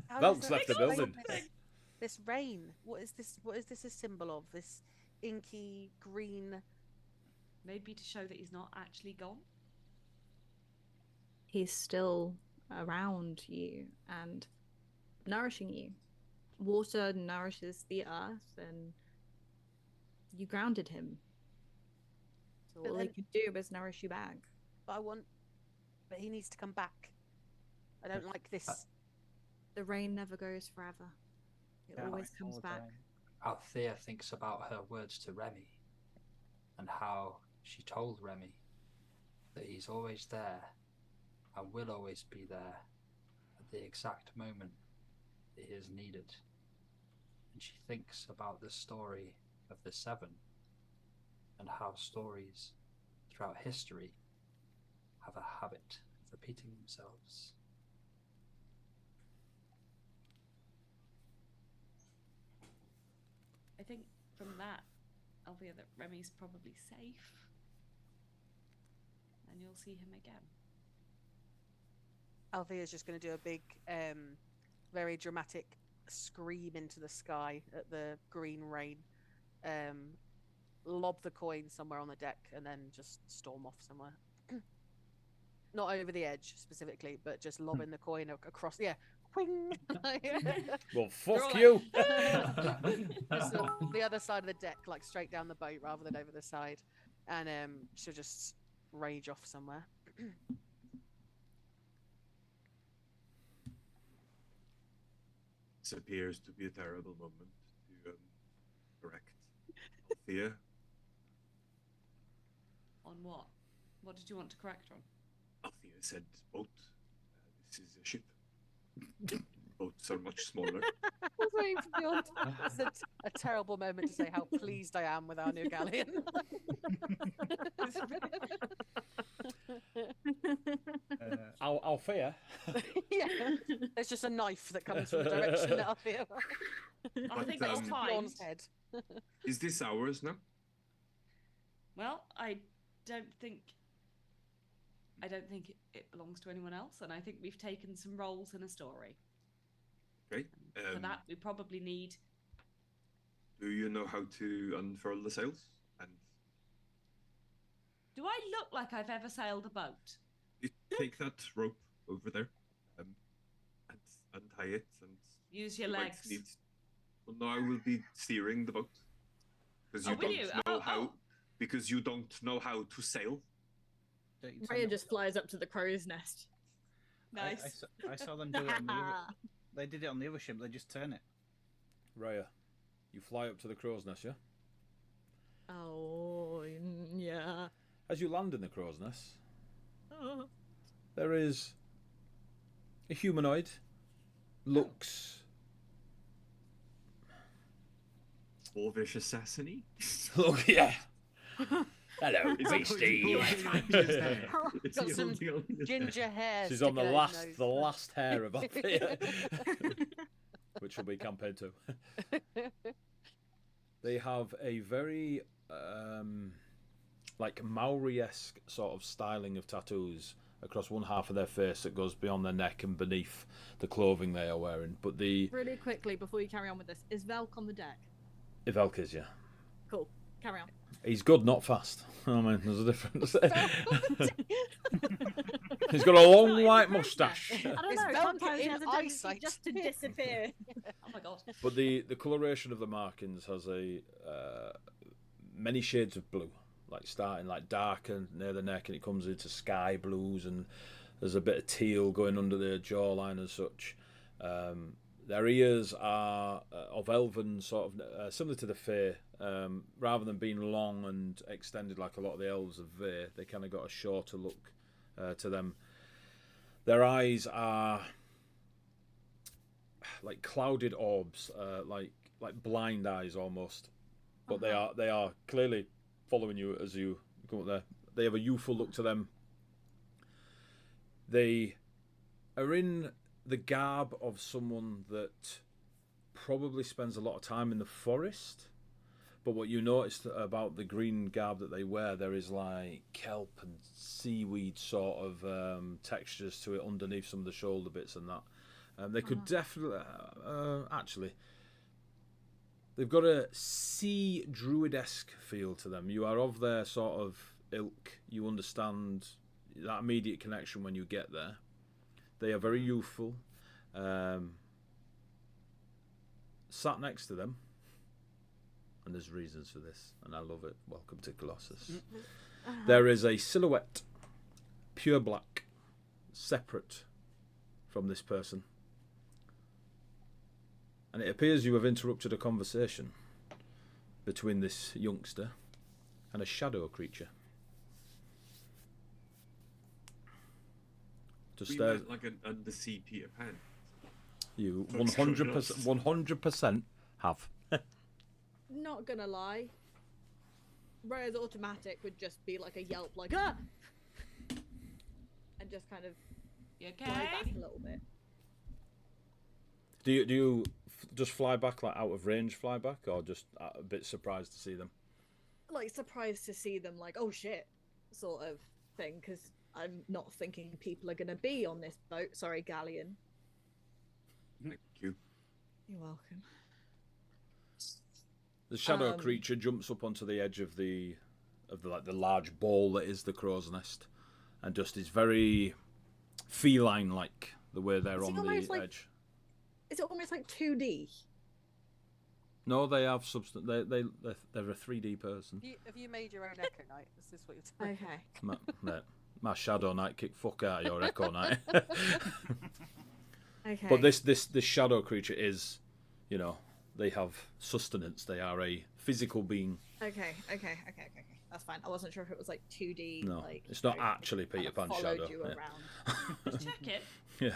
How Velk's does left the that building. explain this rain? What is this? What is this a symbol of? This inky green... Maybe to show that he's not actually gone. He's still around you and nourishing you. Water nourishes the earth, and you grounded him. So But all then- he could do was nourish you back. But he needs to come back. I don't like this. The rain never goes forever. It Yeah, always all comes the back. time. Althea thinks about her words to Remy and how she told Remy that he's always there and will always be there at the exact moment that he is needed. And she thinks about the story of the Seven and how stories throughout history have a habit of repeating themselves. I think from that, Althea, that Remy's probably safe. And you'll see him again. Althea's just going to do a big, very dramatic scream into the sky at the green rain, lob the coin somewhere on the deck, and then just storm off somewhere. Not over the edge specifically, but just lobbing the coin across. Yeah, wing. Well, fuck all you. Just the other side of the deck, like straight down the boat rather than over the side, and she'll just rage off somewhere. This appears to be a terrible moment to correct Althea. On what? What did you want to correct on? Althea said boat. This is a ship. Boats are much smaller. I was waiting for the It's a terrible moment to say how pleased I am with our new galleon. Althea. Yeah, there's just a knife that comes from the direction that Althea. I think But, that's fine. Bjorn's head. Is this ours now? Well, I don't think it belongs to anyone else, and I think we've taken some roles in a story. Okay. For that, we probably need. Do you know how to unfurl the sails? And Do I look like I've ever sailed a boat? you take that rope over there, and untie it, and Use your you might legs. need- Well, no, I will be steering the boat because you Oh, will don't you? know Oh, how. oh. Because you don't know how to sail. Rhea just flies up to the crow's nest. Nice. I saw them do it on the other. They did it on the other ship. They just turn it. Raya, you fly up to the crow's nest, yeah? Oh, yeah. As you land in the crow's nest, Oh. there is a humanoid. Looks Dwarvish assassiny. look, yeah. Hello, Is that what you beastie. call it? Is Got he some holding on his ginger hair. She's on the sticking out his last nose. hair of Althea, which will be campaign 2. They have a very like Maori-esque sort of styling of tattoos across one half of their face that goes beyond their neck and beneath the clothing they are wearing. But the Really quickly, before you carry on with this, is Velk on the deck? Ivelk is, yeah. Cool. Carry on. He's good, not fast. I mean, there's a difference. He's got a long white moustache. I don't Is know. Velk Sometimes he in has a tendency eyesight? just to disappear. Oh my god. But the coloration of the markings has a many shades of blue, like starting like dark and near the neck, and it comes into sky blues, and there's a bit of teal going under the jawline and such. Their ears are of elven sort of similar to the Fae. Rather than being long and extended like a lot of the elves of Fae, they kind of got a shorter look to them. Their eyes are like clouded orbs, like blind eyes almost, but they are clearly following you as you go up there. They have a youthful look to them. They are in the garb of someone that probably spends a lot of time in the forest. But what you notice about the green garb that they wear, there is like kelp and seaweed sort of textures to it underneath some of the shoulder bits and that. They could definitely, actually, they've got a sea druid-esque feel to them. You are of their sort of ilk. You understand that immediate connection when you get there. They are very youthful. Sat next to them, and there's reasons for this, and I love it. Welcome to Colossus. There is a silhouette, pure black, separate from this person. And it appears you have interrupted a conversation between this youngster and a shadow creature. Just We met like an undersea Peter Pan. you What's going on? 100% have. Not gonna lie. Rhea's automatic would just be like a yelp, like ah, and just kind of You fly back okay? a little bit. Do you just fly back, like out of range fly back, or just a bit surprised to see them? Like surprised to see them, like, oh shit, sort of thing, because I'm not thinking people are going to be on this boat. Sorry, galleon. Thank you. You're welcome. The shadow creature jumps up onto the edge of the like the large ball that is the crow's nest, and just is very feline-like the way they're on the edge. Is it almost like 2D? No, they have substance. They're a 3D person. Have you made your own Echo Knight? Is this what you're telling me? Okay. My Shadow Knight kick fuck out of your Echo Knight. Okay. But this shadow creature is, they have sustenance. They are a physical being. Okay. That's fine. I wasn't sure if it was like 2D. No, like, it's not actually Peter Pan Shadow. You around. Just check it. Yeah.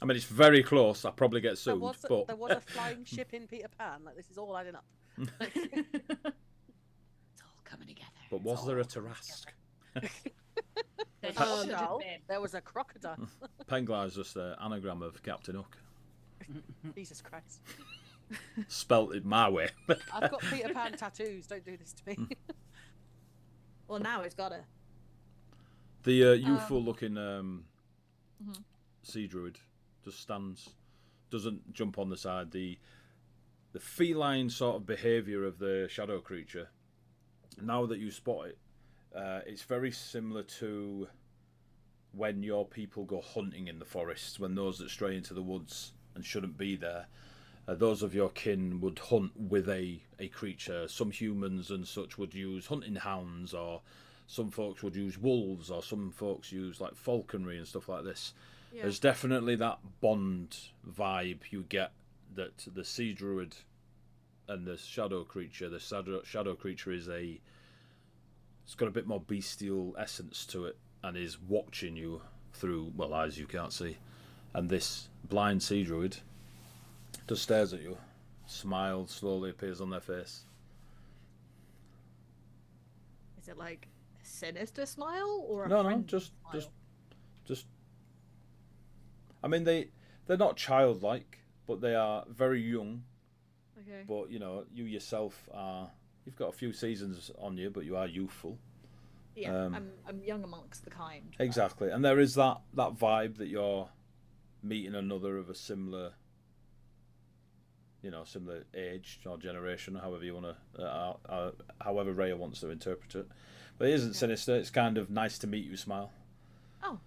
I mean, it's very close. I probably get sued, but there was a flying ship in Peter Pan. Like, this is all adding up. It's all coming together. But was there a Tarrasque? There Oh, should have no, been. there was a crocodile. Penglar is just an anagram of Captain Hook. Jesus Christ. Spelt it my way. I've got Peter Pan tattoos. Don't do this to me. Well, now it's got a. The youthful-looking sea druid just stands, doesn't jump on the side. The feline sort of behaviour of the shadow creature, now that you spot it, it's very similar to when your people go hunting in the forests, when those that stray into the woods and shouldn't be there, those of your kin would hunt with a creature. Some humans and such would use hunting hounds, or some folks would use wolves, or some folks use like falconry and stuff like this. Yeah. There's definitely that bond vibe you get that the sea druid and the shadow creature. The shadow creature it's got a bit more bestial essence to it, and is watching you through, well, eyes you can't see. And this blind sea druid just stares at you. Smile slowly appears on their face. Is it like a sinister smile or a No, friendly just. smile? I mean, they're not childlike, but they are very young. Okay. But you yourself you've got a few seasons on you, but you are youthful. Yeah, I'm young amongst the kind. Exactly, and there is that vibe that you're meeting another of a similar, similar age or generation, however you want to, however Rhea wants to interpret it. But it isn't sinister. It's kind of nice to meet you. Smile. Oh,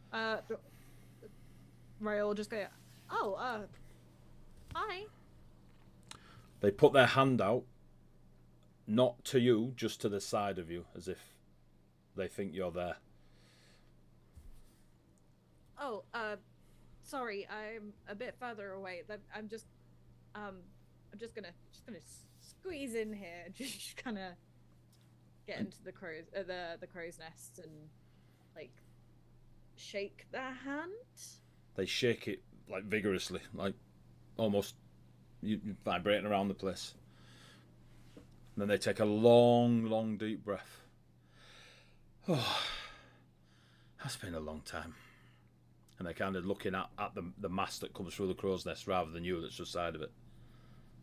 Ray will just go, oh, hi. They put their hand out, not to you, just to the side of you, as if they think you're there. Oh, sorry, I'm a bit further away. I'm just gonna squeeze in here, just kind of get into the crow's nest and like shake their hand. They shake it like vigorously, like almost you vibrating around the place. And then they take a long deep breath. Oh, that's been a long time. And they're kind of looking at the mast that comes through the crow's nest rather than you that's just side of it.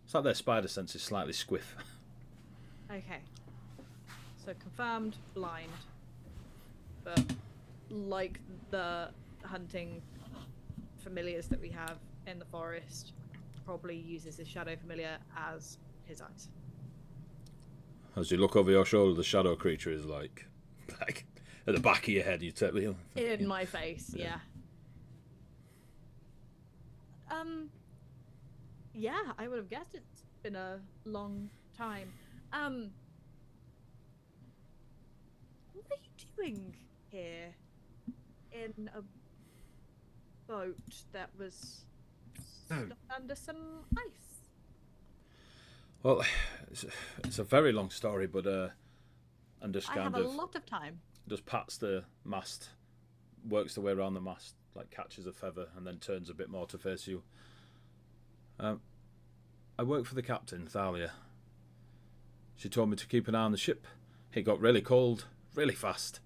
It's like their spider sense is slightly squiff. Okay. So confirmed blind. But like the hunting familiars that we have in the forest, probably uses his shadow familiar as his eyes. As you look over your shoulder, the shadow creature is like at the back of your head. You take the In my face, yeah. Yeah, I would have guessed it's been a long time. What are you doing here in a boat that was stuck under some ice? Well, it's a very long story, but and just I kind have of a lot of time. just pats the mast, works the way around the mast, like catches a feather, and then turns a bit more to face you. I work for the captain, Thalia. She told me to keep an eye on the ship. It got really cold, really fast.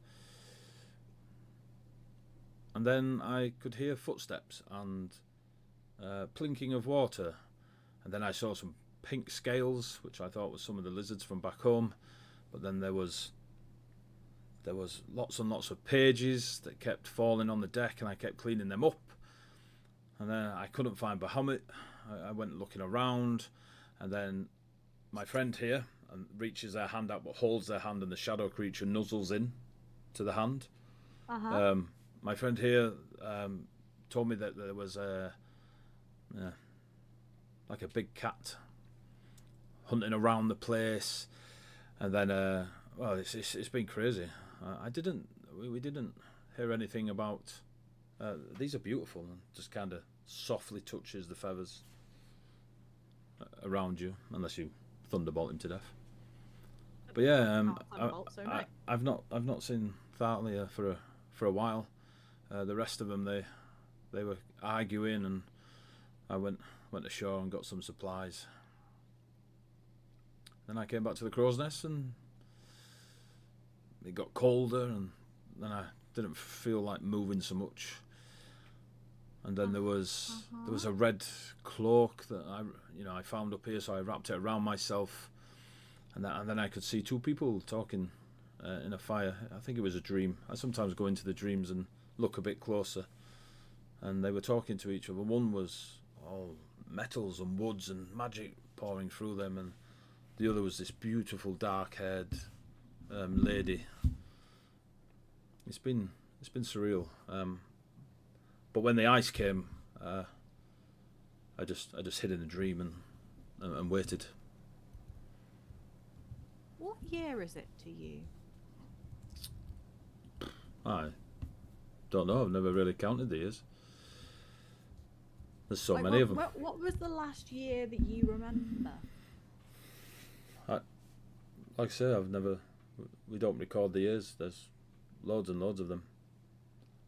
And then I could hear footsteps, and plinking of water, and then I saw some pink scales, which I thought was some of the lizards from back home. But then there was lots and lots of pages that kept falling on the deck, and I kept cleaning them up. And then I couldn't find Bahamut. I went looking around, and then my friend here reaches their hand out, but holds their hand, and the shadow creature nuzzles in to the hand. My friend here told me that there was like a big cat hunting around the place, and then well, it's been crazy. We didn't hear anything about. These are beautiful, and just kind of softly touches the feathers around you, unless you thunderbolt him to death. But yeah, I've not seen Thartlia for a while. The rest of them they were arguing, and I went ashore and got some supplies. Then I came back to the crow's nest, and it got colder, and then I didn't feel like moving so much. And then there was a red cloak that I found up here, so I wrapped it around myself, and then I could see two people talking in a fire. I think it was a dream. I sometimes go into the dreams and look a bit closer, and they were talking to each other. One was all metals and woods and magic pouring through them, and the other was this beautiful dark-haired lady. It's been surreal. But when the ice came, I just hid in a dream and waited. What year is it to you? I don't know. I've never really counted the years. There's so many of them. What was the last year that you remember? Like I say, we don't record the years. There's loads and loads of them.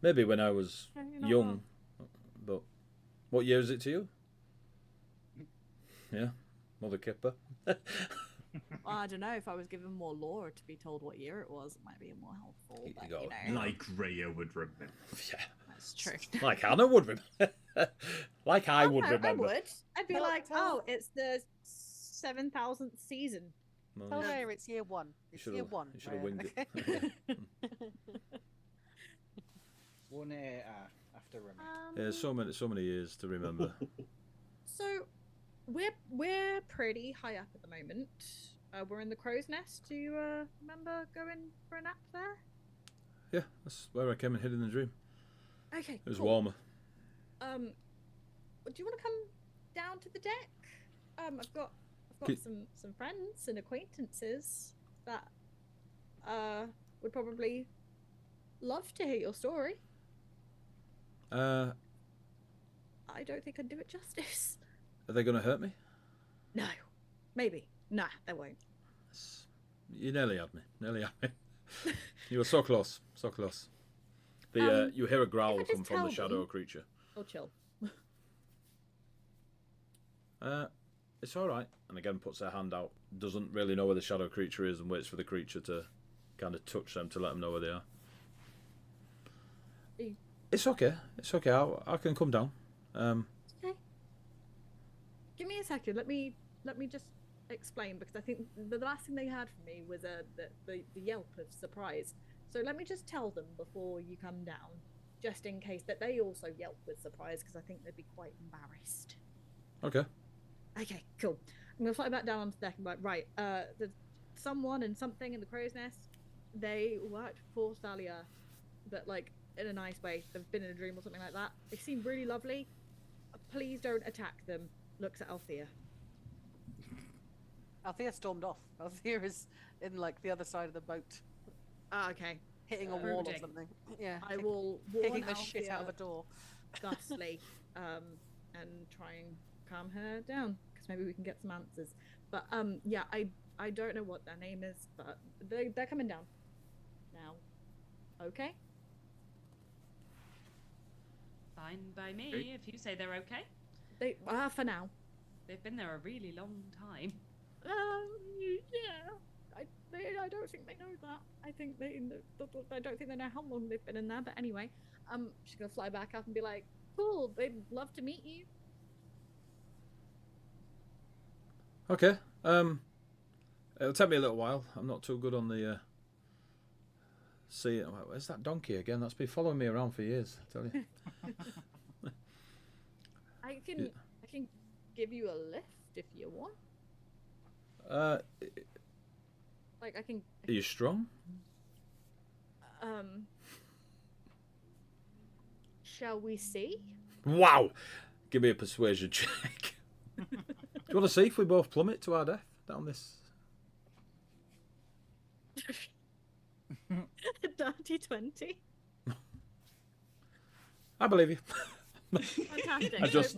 Maybe when I was young, but what year is it to you? Yeah, Mother Kipper. Well, I don't know. If I was given more lore to be told what year it was, it might be more helpful. But, Like Rhea would remember. Yeah, that's true. Like Anna would remember. Like I would remember. I would. I'd be it's the 7,000th season. No, Tell Rhea it's year one. It's year one. You should have winged Rhea, it. One year after Remy. Yeah, so many years to remember. So we're pretty high up at the moment. We're in the crow's nest. Do you remember going for a nap there? Yeah, that's where I came and hid in the dream. Okay. It was cool. warmer. Do you want to come down to the deck? I've got some friends and acquaintances that would probably love to hear your story. Are I don't think I'd do it justice. they going to hurt me? No. Maybe. Nah, they won't. You nearly had me. You were so close, so close. You hear a growl come from the shadow creature. Oh, chill. It's all right. And again, puts her hand out. Doesn't really know where the shadow creature is, and waits for the creature to kind of touch them to let them know where they are. It's okay. It's okay. I can come down. Okay. Give me a second. Let me just explain, because I think the last thing they heard from me was the yelp of surprise. So let me just tell them before you come down, just in case that they also yelp with surprise, because I think they'd be quite embarrassed. Okay. Okay, cool. I'm gonna fly back down onto the deck and be like, right, there's someone and something in the crow's nest. They worked for Thalia, but like in a nice way. They've been in a dream or something like that. They seem really lovely. Please don't attack them. Looks at Althea. Althea stormed off. Althea is in like the other side of the boat, Ah, okay. hitting a wall or Brooding. something. Yeah, I will warn kicking the Althea shit out of a door. thusly, and try and calm her down, because maybe we can get some answers. But yeah, I don't know what their name is, but they're coming down now. Okay. Fine by me, Okay. if you say they're okay. They for now. They've been there a really long time. Yeah. I don't think they know that. I don't think they know how long they've been in there. But anyway, she's gonna fly back up and be like, "Cool, they'd love to meet you. Okay. It'll take me a little while. I'm not too good on the. See, where's that donkey again? That's been following me around for years. I tell you. I can give you a lift if you want. Like I can. Are you strong? Shall we see? Wow! Give me a persuasion check. Do you want to see if we both plummet to our death down this? A dirty 20. I believe you. Fantastic. I just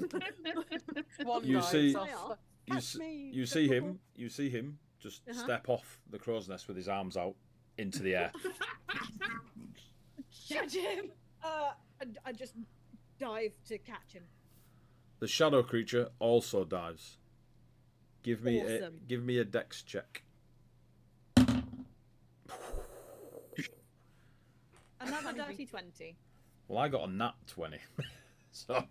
One You dice see- off. Catch me, you see him just step off the crow's nest with his arms out into the air. Catch him! I just dive to catch him. The shadow creature also dives. Give me Awesome. a dex check. Another dirty 20. Well, I got a nat 20. So,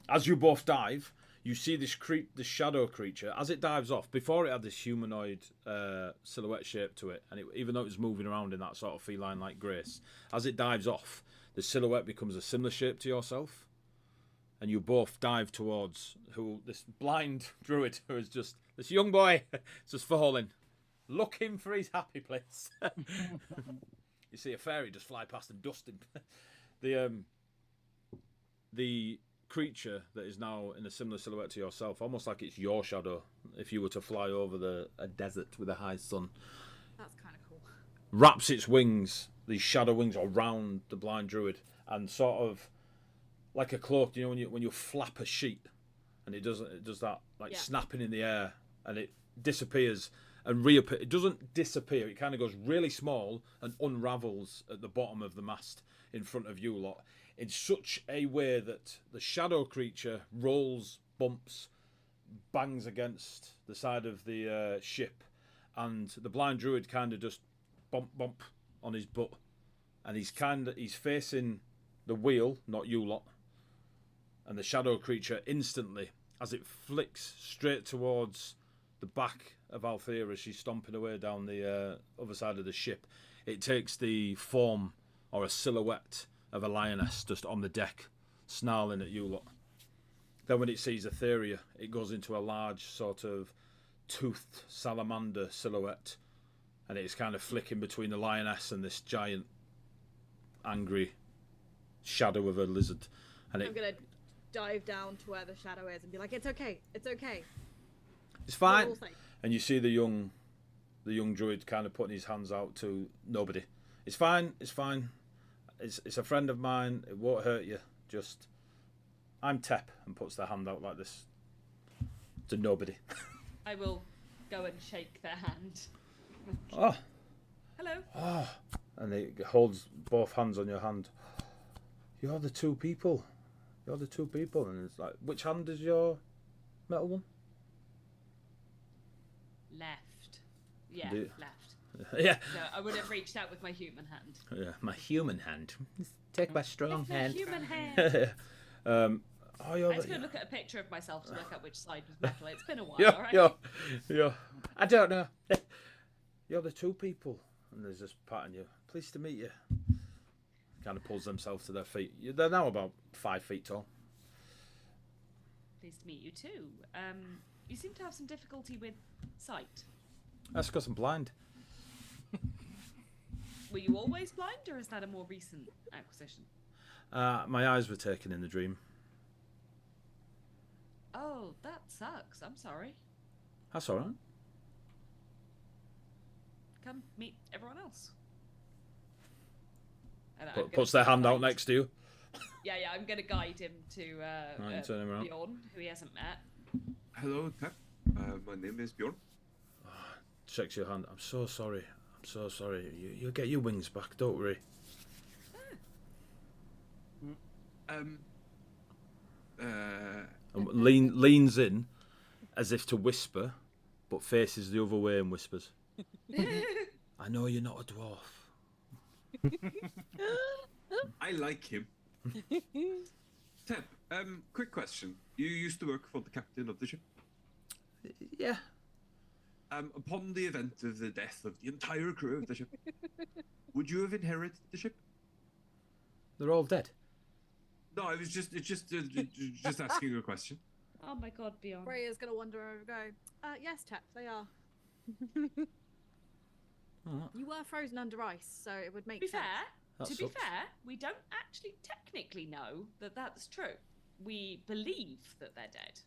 as you both dive, you see this shadow creature. As it dives off, before it had this humanoid silhouette shape to it, and even though it was moving around in that sort of feline-like grace, as it dives off, the silhouette becomes a similar shape to yourself, and you both dive towards this blind druid who is just this young boy, just falling, looking for his happy place. You see a fairy just fly past and dust him. The creature that is now in a similar silhouette to yourself, almost like it's your shadow if you were to fly over a desert with a high sun, That's kind of cool. wraps its wings, these shadow wings, around the blind druid, and sort of like a cloak. You know when you flap a sheet, and it does that like snapping in the air, and it disappears and reappears. It doesn't disappear. It kind of goes really small and unravels at the bottom of the mast in front of you lot, in such a way that the shadow creature rolls, bumps, bangs against the side of the ship, and the blind druid kind of just bump on his butt, and he's facing the wheel, not you lot, and the shadow creature instantly, as it flicks straight towards the back of Althea as she's stomping away down the other side of the ship, it takes the form or a silhouette of a lioness just on the deck, snarling at you lot. Then when it sees Etheria, it goes into a large sort of toothed salamander silhouette, and it's kind of flicking between the lioness and this giant angry shadow of a lizard. And I'm gonna dive down to where the shadow is and be like, "It's okay, it's okay, it's we're fine. all safe." And you see the young druid kind of putting his hands out to nobody. It's fine. It's a friend of mine. It won't hurt you. Just, I'm Tep, and puts their hand out like this to nobody. I will go and shake their hand. Oh, Hello. and he holds both hands on your hand. You're the two people. And it's like, which hand is your metal one? Left. Yeah, Do- left. Yeah. So I would have reached out with my human hand. Yeah, my human hand. Take my strong My hand. human hand. You're I just the, gonna look at a picture of myself to work out which side was metal. It's been a while, yeah, alright? yeah. I don't know. You're the two people, and there's just patting you. Pleased to meet you. Kind of pulls themselves to their feet. They're now about 5 feet tall. Pleased to meet you too. You seem to have some difficulty with sight. That's because I'm blind. Were you always blind, or is that a more recent acquisition? My eyes were taken in the dream. Oh, that sucks. I'm sorry. That's all right. Come meet everyone else. And I'm Puts gonna their hand out guide- next to you. Yeah, I'm going to guide him to Right, turn him around. Bjorn, who he hasn't met. Hello, Tep. My name is Bjorn. Shakes your hand. I'm so sorry. You'll get your wings back. Don't worry. And leans in as if to whisper, but faces the other way and whispers. I know you're not a dwarf. I like him. Tep, quick question. You used to work for the captain of the ship? Yeah. Upon the event of the death of the entire crew of the ship, would you have inherited the ship? They're all dead. No, I was just asking a question. Oh my god, Beyond. Freya's gonna wander over and go, yes, Tep, they are. You were frozen under ice, so it would make To be sense. fair, That to be sucks. fair, we don't actually technically know that that's true. We believe that they're dead.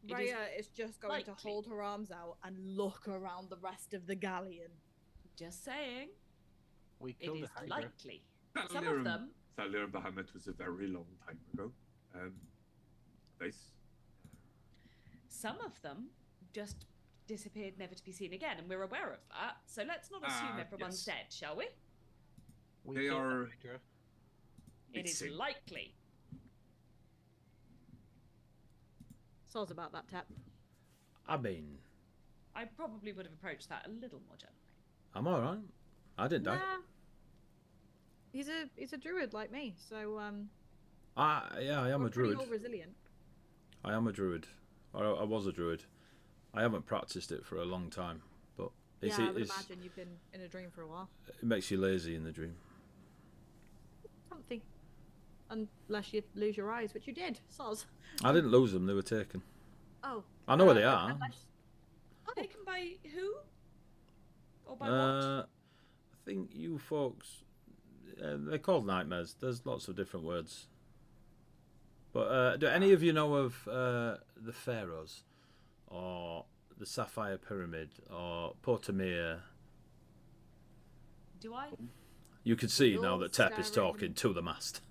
It is Rhea is just going to likely. hold her arms out and look around the rest of the galleon. Just saying, We it killed is a Hydra. likely. Some of them, Thalia and Bahamut was a very long time ago. Nice. some of them just disappeared, never to be seen again, and we're aware of that. So let's not assume everyone's yes. dead, shall we? We They killed are- a Hydra. It is Mixing. likely. Soz about that, Tep. I mean, I probably would have approached that a little more gently. I'm all right. I didn't die. Nah. He's a druid like me, so I am we're a pretty druid. all resilient. I am a druid. Or I was a druid. I haven't practiced it for a long time, but Yeah, I would it's, imagine you've been in a dream for a while. it makes you lazy in the dream. Something. Unless you lose your eyes, which you did, Soz. I didn't lose them; they were taken. Oh. I know where they are. Taken by who? Or by what? I think you folks, they're called nightmares. There's lots of different words. But do any of you know of the pharaohs, or the Sapphire Pyramid, or Portamir? Do I? You can see You're now that Tep is staring. talking to the mast.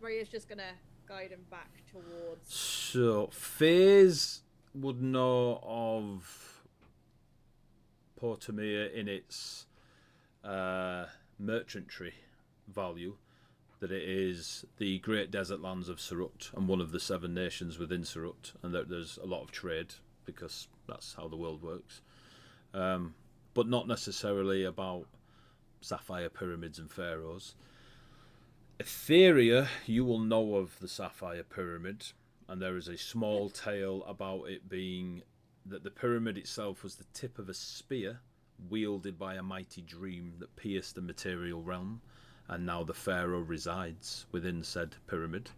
Rhea's just gonna guide him back towards. So Faze would know of Portamir in its merchantry value, that it is the great desert lands of Surut and one of the 7 nations within Surut, and that there's a lot of trade because that's how the world works. But not necessarily about sapphire pyramids and pharaohs. Etheria, you will know of the Sapphire Pyramid, and there is a small tale about it being that the pyramid itself was the tip of a spear wielded by a mighty dream that pierced the material realm, and now the pharaoh resides within said pyramid,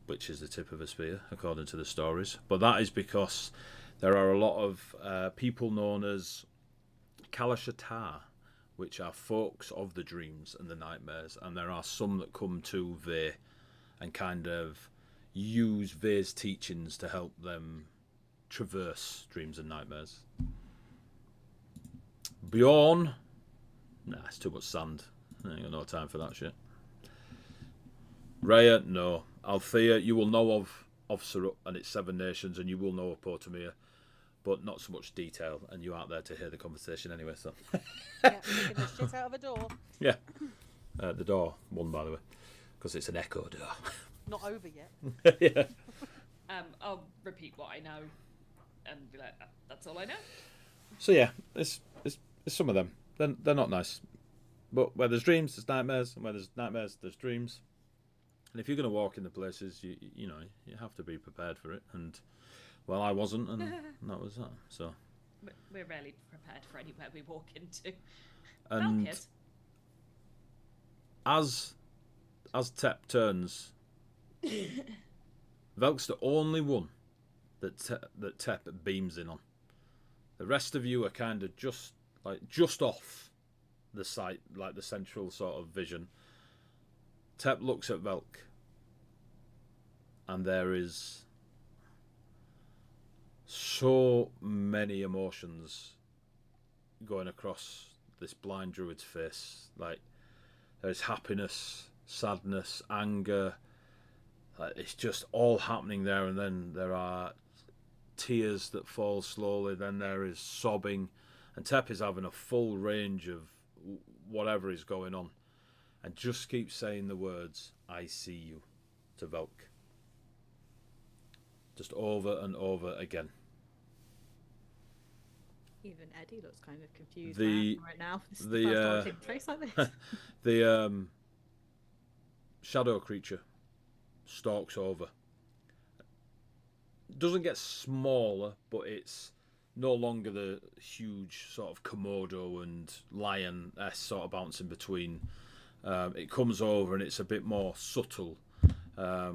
which is the tip of a spear, according to the stories. But that is because there are a lot of people known as Kalashatar, which are folks of the dreams and the nightmares, and there are some that come to Ve and kind of use Ve's teachings to help them traverse dreams and nightmares. Bjorn, nah, it's too much sand. I ain't got no time for that shit. Rhea, no. Althea, you will know of Surut and its 7 nations, and you will know of Portamir, but not so much detail, and you aren't there to hear the conversation anyway, so... Yeah, kicking the shit out of a door. Yeah. The door won, by the way, because it's an echo door. Not over yet. Yeah. I'll repeat what I know and be like, that's all I know. So yeah, it's some of them. They're not nice. But where there's dreams, there's nightmares, and where there's nightmares, there's dreams. And if you're going to walk in the places, you know, you have to be prepared for it. And, well, I wasn't, and that was that. So... We're rarely prepared for anywhere we walk into. And Valkid. as Tep turns, Velk's the only one that Tep beams in on. The rest of you are kind of just off the sight, like the central sort of vision. Tep looks at Velk, and there is so many emotions going across this blind druid's face. Like, there's happiness, sadness, anger. It's just all happening there, and then there are tears that fall slowly, then there is sobbing, and Tep is having a full range of whatever is going on, and just keeps saying the words, "I see you," to Velk. Just over and over again. Even Eddie looks kind of confused right now. This is the, the first time I've seen a face like this. The shadow creature stalks over, doesn't get smaller, but it's no longer the huge sort of Komodo and lion sort of bouncing between. It comes over and it's a bit more subtle, a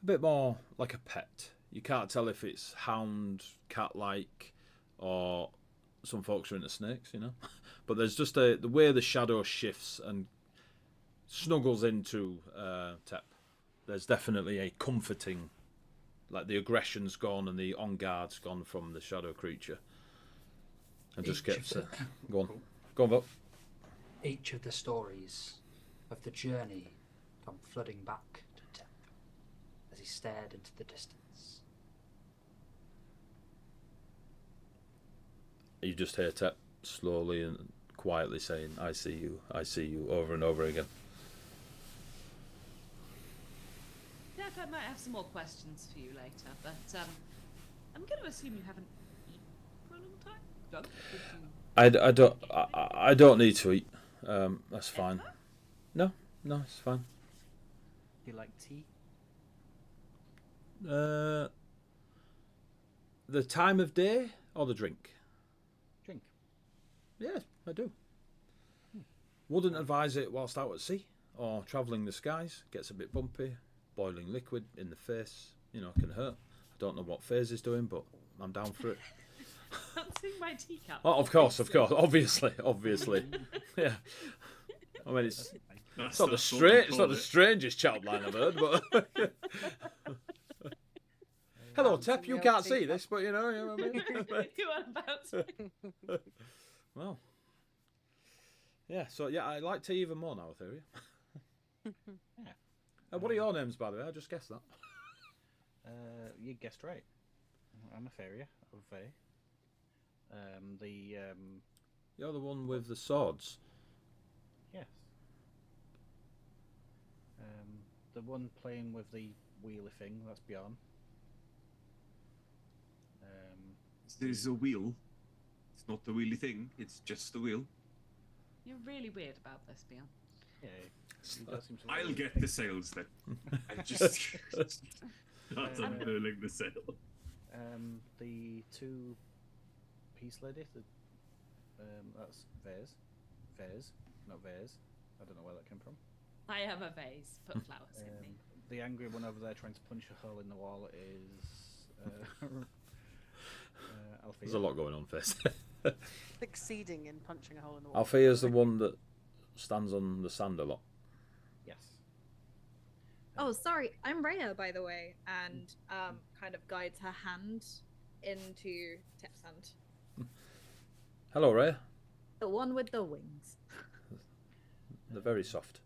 bit more like a pet. You can't tell if it's hound, cat-like, or some folks are into snakes, you know. But there's just the way the shadow shifts and snuggles into Tep. There's definitely a comforting, like the aggression's gone and the on guard's gone from the shadow creature, and just gets go on, Bob. Each of the stories of the journey come flooding back to Tep as he stared into the distance. You just hear Tep slowly and quietly saying, I see you," over and over again. Yeah, I might have some more questions for you later, but I'm going to assume you haven't eaten for a long time. I don't need to eat. That's fine. No, it's fine. Do you like tea? The time of day or the drink? Drink. Yeah, I do. Wouldn't advise it whilst out at sea or travelling the skies. Gets a bit bumpy. Boiling liquid in the face, can hurt. I don't know what Faze is doing, but I'm down for it. Bouncing my teacup. Oh, of course, obviously. Yeah. I mean, it's not the strangest child line I've heard, but hello, Tep. You can't see this, but you know what I mean. You are about to. Well, yeah. So yeah, I like tea even more now, Etheria. Yeah. What are your names, by the way? I just guessed that. You guessed right. I'm a Feria of Vey. You're the one with the swords. Yes. The one playing with the wheelie thing, that's Bjorn. There's a wheel. It's not the wheelie thing, it's just the wheel. You're really weird about this, Bjorn. Yeah. I'll get the sails then. I just start unfurling the sail. The two peace lady, that's Vez, not Vez. I don't know where that came from. I have a vase. Put flowers in me. The angry one over there trying to punch a hole in the wall is Althea. There's a lot going on first. Succeeding in punching a hole in the wall. Althea's the one that stands on the sand a lot. Yes. Oh, sorry. I'm Rhea, by the way, and kind of guides her hand into Tep's hand. Hello, Rhea. The one with the wings. They're very soft.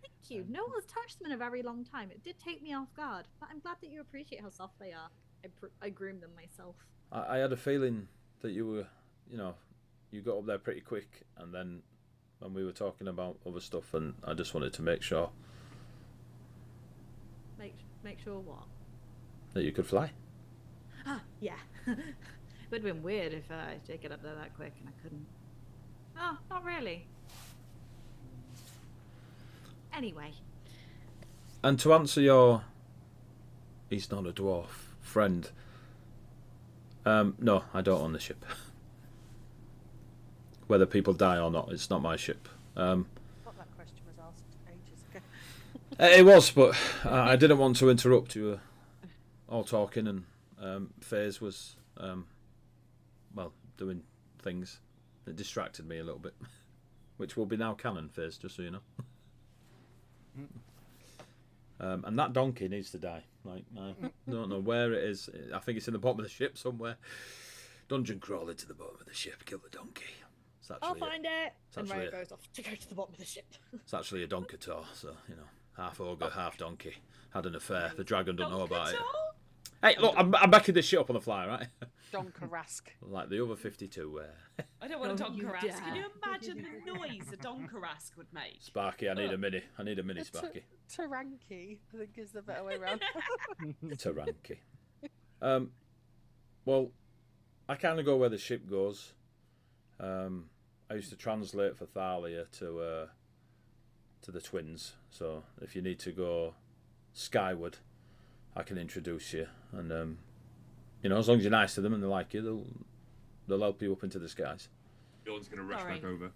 Thank you. No one's touched them in a very long time. It did take me off guard, but I'm glad that you appreciate how soft they are. I groomed them myself. I had a feeling that you were, you got up there pretty quick, and then when we were talking about other stuff, and I just wanted to make sure. Make sure what? That you could fly. Ah, yeah. It would have been weird if I did get up there that quick and I couldn't. Oh, not really. Anyway. And to answer your, he's not a dwarf, friend. No, I don't own the ship. Whether people die or not, it's not my ship. Thought that question was asked ages ago. It was, but I didn't want to interrupt you all talking, and Faze was, doing things that distracted me a little bit, which will be now canon, Faze, just so you know. And that donkey needs to die. I don't know where it is. I think it's in the bottom of the ship somewhere. Dungeon crawl into the bottom of the ship, kill the donkey. I'll find it. And actually Rhea goes off to go to the bottom of the ship. It's actually a donkator, so half ogre, half donkey. Had an affair. The dragon don't know about it. Hey, look, I'm backing this shit up on the fly, right? Donkarask. Like the other 52. I don't want a Don't you donkarask. dare. Can you imagine the noise a donkarask would make? Sparky, I need a mini. I need a mini Sparky. Taranki, I think is the better way around. Taranki. Well, I kind of go where the ship goes. I used to translate for Thalia to the twins. So if you need to go skyward, I can introduce you, and you know, as long as you're nice to them and they like you, they'll help you up into the skies. Bjorn's gonna rush Sorry. back over.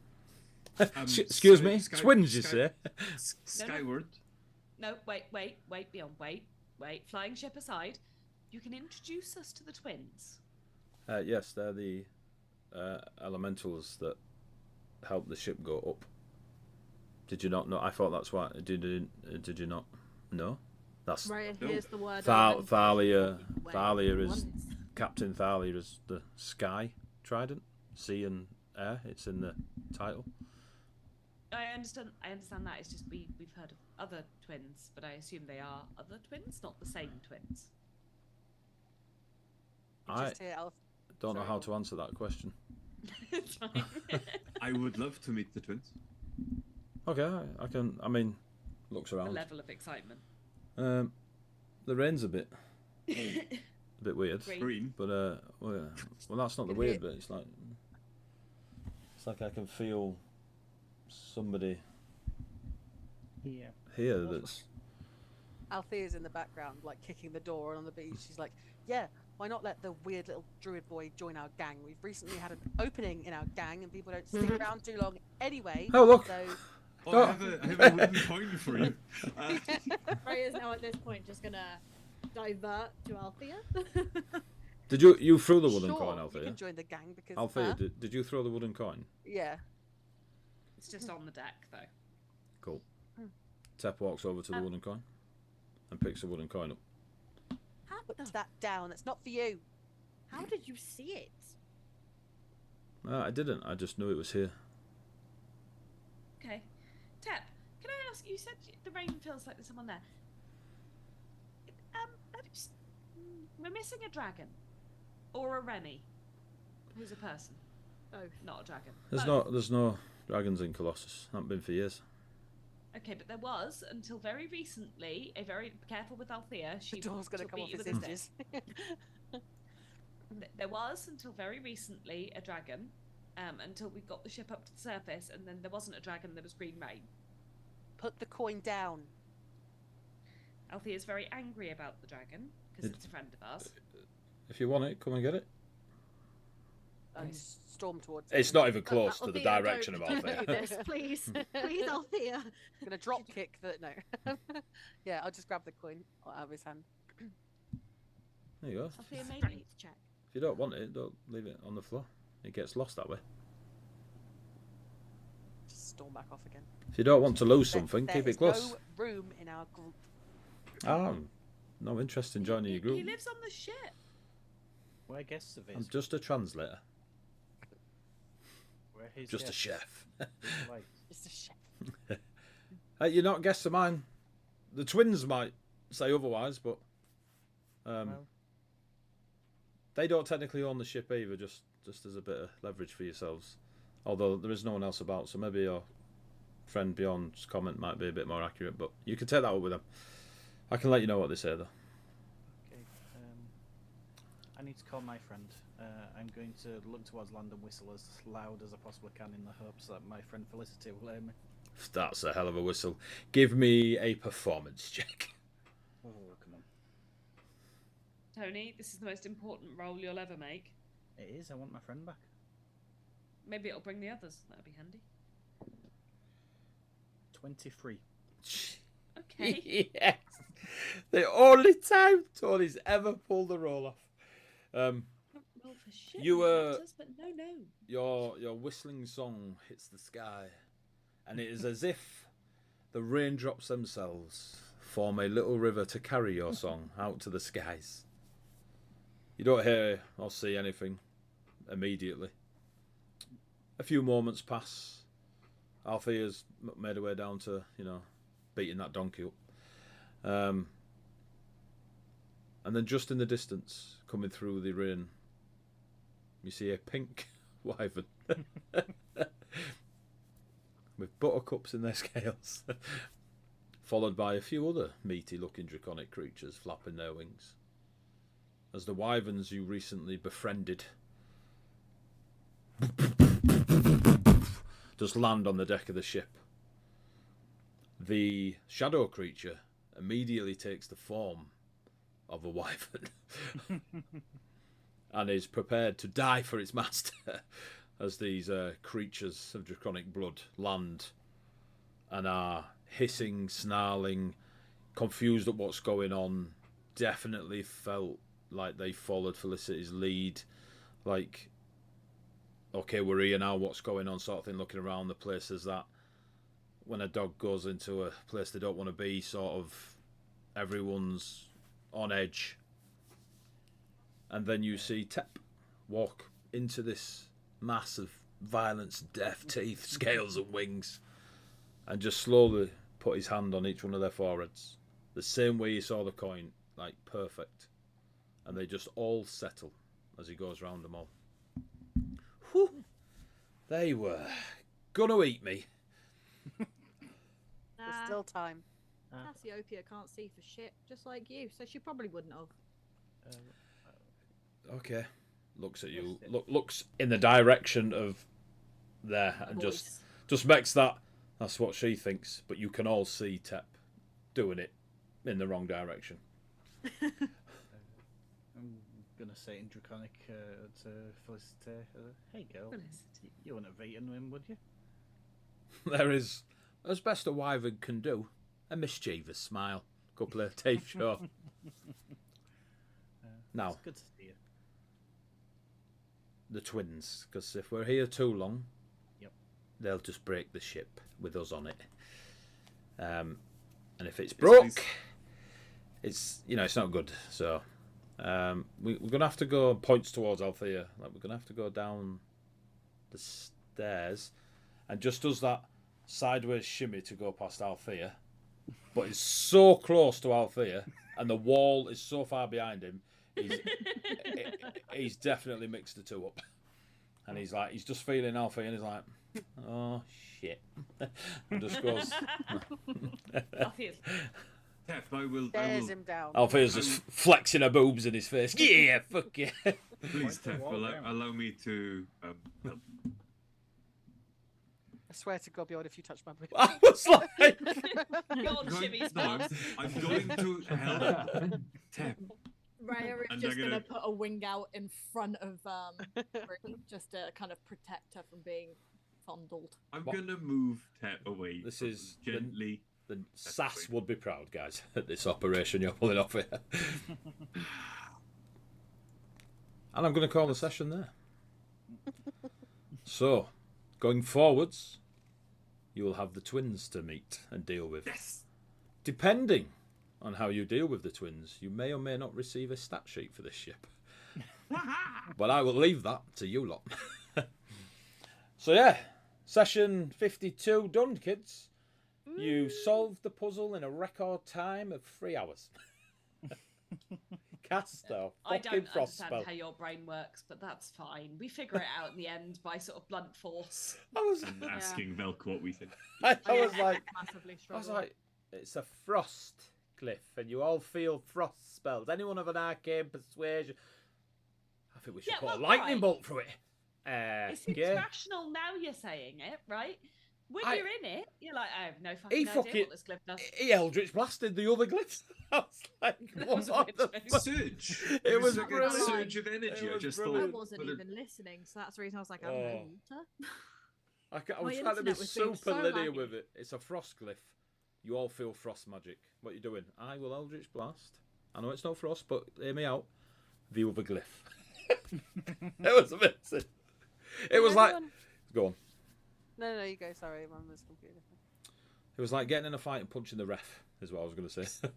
Excuse me, twins, you say? Skyward. No, wait, Beyond, wait. Flying ship aside, you can introduce us to the twins. Yes, they're the elementals that help the ship go up. Did you not know? I thought that's why. Did you not know? That's Right, No. here's the word. Thalia. Wait, Thalia is once. Captain Thalia is the sky trident, sea and air. It's in the title. I understand that. It's just we've heard of other twins, but I assume they are other twins, not the same twins. I Just hear Alf. don't know Sorry, how go to answer that question. It's fine. I would love to meet the twins. Okay, I can. I mean, looks The around. level of excitement. The rain's a bit weird, Green. Green. but well, that's not the Can weird hear- bit. It's like I can feel somebody Yeah. here that's. Althea's in the background, like kicking the door on the beach. She's like, "Yeah, why not let the weird little druid boy join our gang? We've recently had an opening in our gang, and people don't stick around too long anyway. Oh, look. So Oh, Oh. I have a wooden coin for you. Freya's now at this point just gonna divert to Althea. Did you threw the wooden sure, coin, you Althea? can join the gang because Althea, did you throw the wooden coin? yeah, It's just on the deck, though. Cool. Hmm. Tep walks over to the wooden coin and picks the wooden coin up. How, put that down. That's not for you. how did you see it? I didn't. I just knew it was here. Okay. Tep, can I ask? You said the rain feels like there's someone there. We're missing a dragon, or a Remy, who's a person, Both. not a dragon. There's no dragons in Colossus. Haven't been for years. Okay, but there was until very recently. A very careful with Althea. The She door's gonna she'll come beat off you his with this stick. hinges. There was until very recently a dragon, until we got the ship up to the surface, and then there wasn't a dragon. There was green rain. Put the coin down. Althea is very angry about the dragon because it's a friend of ours. If you want it, come and get it. And storm towards. It's him. not even close to the Althea, direction of don't do Althea. this, please, please, Althea. Gonna drop kick the no. Yeah, I'll just grab the coin out of his hand. There you go. Althea, maybe. Strength check. If you don't want it, don't leave it on the floor. It gets lost that way. Just storm back off again. If you don't want to lose There- something, there keep it is close. No room in our group. No interest in joining your group. He lives on the ship. Where guests of I'm his? just a translator. Where his Just a guests? chef. Who's like- Just a chef. You're not guests of mine. The twins might say otherwise, but Well, they don't technically own the ship either, just as a bit of leverage for yourselves. Although there is no one else about, so maybe your friend Bjorn's comment might be a bit more accurate, but you can take that up with them. I can let you know what they say, though. okay. I need to call my friend. I'm going to look towards land and whistle as loud as I possibly can in the hopes that my friend Felicity will hear me. That's a hell of a whistle. Give me a performance check. Oh, come on. Tony, this is the most important role you'll ever make. It is. I want my friend back. Maybe it'll bring the others. That'll be handy. 23. Okay. Yes. The only time Tony's ever pulled a roll off. Roll for shit. You, matters, but no. Your whistling song hits the sky, and it is as if the raindrops themselves form a little river to carry your song out to the skies. You don't hear or see anything immediately. A few moments pass. Althea's made her way down to, beating that donkey up. And then just in the distance, coming through the rain, you see a pink wyvern with buttercups in their scales, followed by a few other meaty-looking draconic creatures flapping their wings. As the wyverns you recently befriended just land on the deck of the ship, the shadow creature immediately takes the form of a wyvern and is prepared to die for its master as these creatures of draconic blood land and are hissing, snarling, confused at what's going on. Definitely felt like they followed Felicity's lead, like, okay, we're here now, what's going on, sort of thing, looking around the places that when a dog goes into a place they don't want to be, sort of everyone's on edge. And then you see Tep walk into this mass of violence, death, teeth, scales and wings, and just slowly put his hand on each one of their foreheads, the same way you saw the coin, like perfect. And they just all settle as he goes round them all. Whew. They were gonna eat me. There's still time. Cassiopeia can't see for shit, just like you, so she probably wouldn't have. Okay. Looks at you. Looks in the direction of there and Voice. just makes that. That's what she thinks. But you can all see Tep doing it in the wrong direction. I'm gonna say in Draconic to Felicity, hey girl, you wouldn't have eaten him, would you? There is, as best a wyvern can do, a mischievous smile. Couple of teeth show. Now, It's good to see you. the twins, because if we're here too long, Yep. they'll just break the ship with us on it. And if it's Yes, broke, please. it's it's not good. So we're gonna have to go points towards Althea. Like we're gonna have to go down the stairs, and just does that sideways shimmy to go past Althea, but it's so close to Althea, and the wall is so far behind him. He's definitely mixed the two up, and he's just feeling Althea, and he's like, oh shit, and just goes. Althea's Tep, I will. Bears him down. Althea's just flexing her boobs in his face. Yeah, fuck yeah. Please, Point the Tep, wall down. allow me to help. I swear to God, Bjorn, if you touch my boob. I was like, Go on, Shimmy No, Spot. I'm going to help Tep. Raya is And just they're gonna gonna- put a wing out in front of Bree, just to kind of protect her from being fondled. I'm What? gonna move Tep away. This from is them gently. the Sass would be proud, guys, at this operation you're pulling off here. And I'm going to call the session there. So, going forwards, you will have the twins to meet and deal with. Yes. Depending on how you deal with the twins, you may or may not receive a stat sheet for this ship. But I will leave that to you lot. So yeah, session 52 done, kids. You solved the puzzle in a record time of 3 hours. Cast a I fucking don't frost understand spell. how your brain works, but that's fine. We figure it out in the end by sort of blunt force. I was, And asking Velk what we think. I was like, Massively I was struggle. like, it's a frost cliff, and you all feel frost spells. Anyone have an arcane persuasion? I think we should Yeah, put well, a lightning right. bolt through it. It seems Yeah. rational now you're saying it, right? When I- you're in it, you're like, I have no fucking He idea fucking- what this glyph does. He Eldritch blasted the other glyphs. I was like, was a what bit the strange. fuck? Surge. It was like a brilliant. surge of energy. It I was just I brilliant. thought. wasn't put a- even listening, so that's the reason I was like, I'm Oh. no water. I was My trying to be internet was being super so linear laggy. with it. It's a frost glyph. You all feel frost magic. What you doing? I will Eldritch blast. I know it's not frost, but hear me out. The other glyph. It was amazing. It was like, Anyone- go on. No, you go. Sorry, mine was completely different. It was like getting in a fight and punching the ref, is what I was going to say.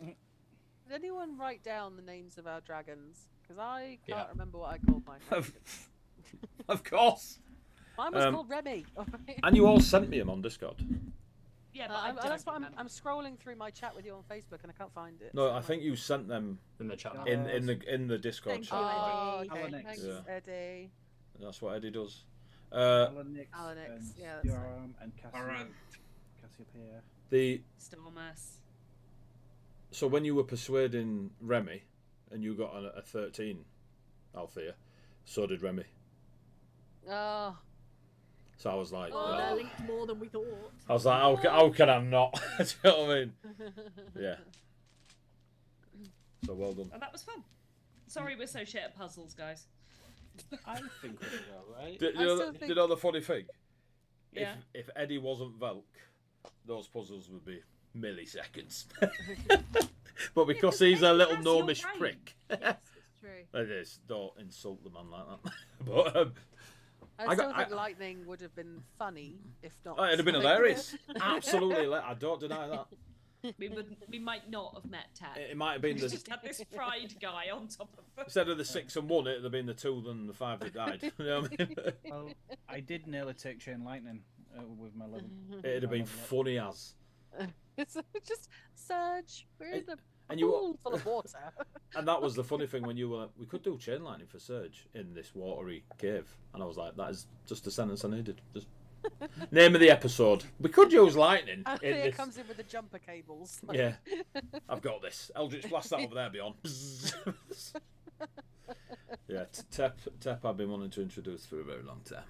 Did anyone write down the names of our dragons? Because I can't Yeah. remember what I called mine. Of course. Mine was Um, called Remy. alright? And you all sent me them on Discord. Yeah, but I don't that's what remember. I'm scrolling through my chat with you on Facebook and I can't find it. No, so I think you sent them in the chat. in the Discord Thank chat. you, Oh, Eddie. okay. Alex. Thanks, Yeah. Eddie. That's what Eddie does. Alanix, Alanix, and yeah, that's right. Stjoram and Alright. Cassiopeia. The Stormus. So when you were persuading Remy, and you got a 13, Althea, so did Remy. Oh, So I was like, Oh, they're oh. linked more than we thought. I was like, how can I not? Do you know what I mean? Yeah. So well done. Oh, that was fun. Sorry we're so shit at puzzles, guys. I think we'll be alright. Do you know the funny thing? Yeah. If Eddie wasn't Velk, those puzzles would be milliseconds. But because he's a little that's your gnomish brain. prick. Yes, it's true. It is. Don't insult the man like that. But I still think lightning would have been funny if not. it'd have been something hilarious. Absolutely. I don't deny that. We might not have met Ted. It might have been We the just had this fried guy on top of us. instead of the 6 and 1, it'd have been the 2 and the 5 that died. You know what I mean? Well, I did nearly take chain lightning with my level. It'd have been funny as. It's just Surge. We're in a And you pool full of water. and that was the funny thing when you were like, we could do chain lightning for Surge in this watery cave, and I was like, that is just the sentence I needed. Just name of the episode. We could use lightning. And In it this. comes in with the jumper cables. Yeah, I've got this. Eldritch blast that over there, beyond. Yeah, Tep I've been wanting to introduce for a very long time.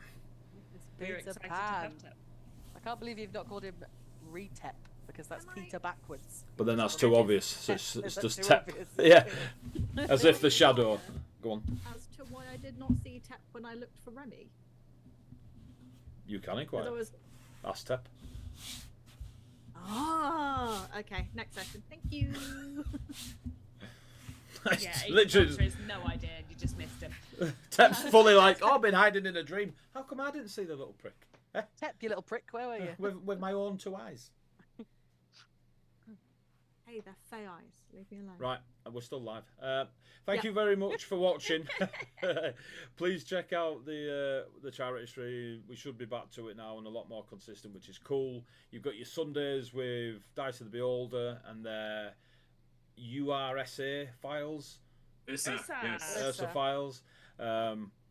It's We're Peter excited to Pan. have Ted. I can't believe you've not called him Retep because that's Peter backwards. But then that's Or too Retep. obvious. So it's Is that just too Tep. obvious? Yeah, as if the shadow. Go on. As to why I did not see Tep when I looked for Remy. You can inquire. There was. Ask Tep. Ah, okay. Next session. Thank you. Yeah, Literally, answer is no idea. You just missed him. Tep's fully like, oh, I've been hiding in a dream. How come I didn't see the little prick? Tep, you little prick, where were you? With my own 2 eyes. Hey, they're fey eyes. Leave me alone. Right, and we're still live. Thank Yeah. you very much for watching. Please check out the charity stream. We should be back to it now and a lot more consistent, which is cool. You've got your Sundays with Dice of the Beholder and their URSA files. Issa. Yes. Ursa files.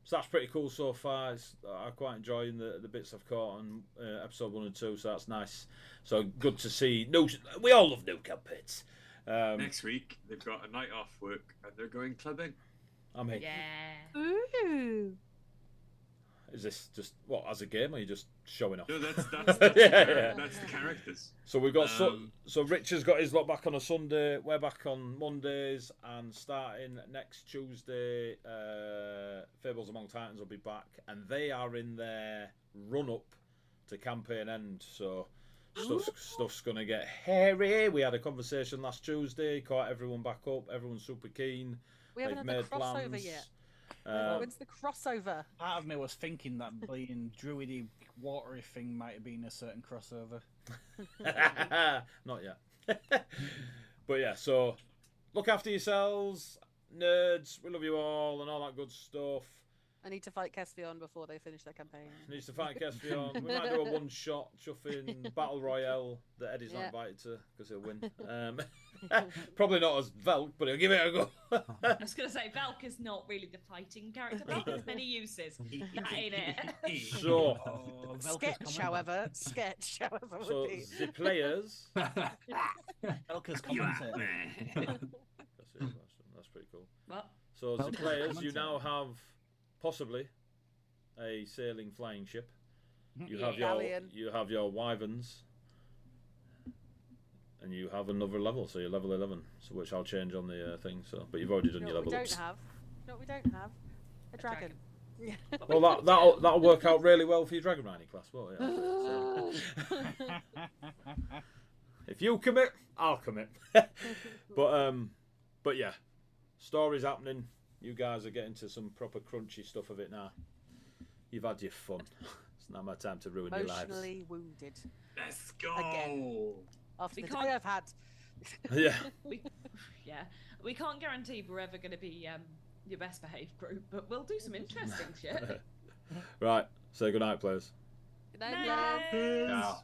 So that's pretty cool so far. I'm quite enjoying the bits I've caught on episode 1 and 2, so that's nice. So good to see. We all love new campaigns. Next week they've got a night off work and they're going clubbing. I mean, Yeah. Ooh. is this just what as a game? Or are you just showing off? No, that's Yeah. that's the characters. So we've got so Richard's got his lot back on a Sunday. We're back on Mondays, and starting next Tuesday, Fables Among Titans will be back, and they are in their run up to campaign end. So stuff's gonna get hairy. We had a conversation last Tuesday, caught everyone back up. Everyone's super keen. We haven't They've had the made crossover plans. yet. Um, When's the crossover? Part of me was thinking that being druidy watery thing might have been a certain crossover. Not yet. But yeah, so look after yourselves, nerds. We love you all and all that good stuff. I need to fight Caspian before they finish their campaign. Needs to fight Caspian. We might do a one-shot chuffing battle royale that Eddie's not Yeah. invited to because he'll win. Probably not as Velk, but he'll give it a go. I was going to say, Valk is not really the fighting character. Valk has many uses. That ain't it. So, Oh, Velka's Sketch, however, would so be. the players. Velka's commentator. That's pretty cool. What? So the Velka's players, you commentator. now have possibly a sailing flying ship. You have Galleon. your wyverns, and you have another level. So you're level 11, so which I'll change on the thing. So, but you've already done No, your we level don't ups. have. No, we don't have. A dragon. Yeah. Well, that'll work out really well for your dragon riding class, won't it? So, if you commit, I'll commit. But yeah, story's happening. You guys are getting to some proper crunchy stuff of it now. You've had your fun. It's not my time to ruin your lives. Emotionally wounded. Let's go. Again. After We the can't- day I've had. Yeah. We can't guarantee we're ever going to be your best behaved group, but we'll do some interesting shit. Right. Say goodnight, players. Good night, love. Nice. Ciao.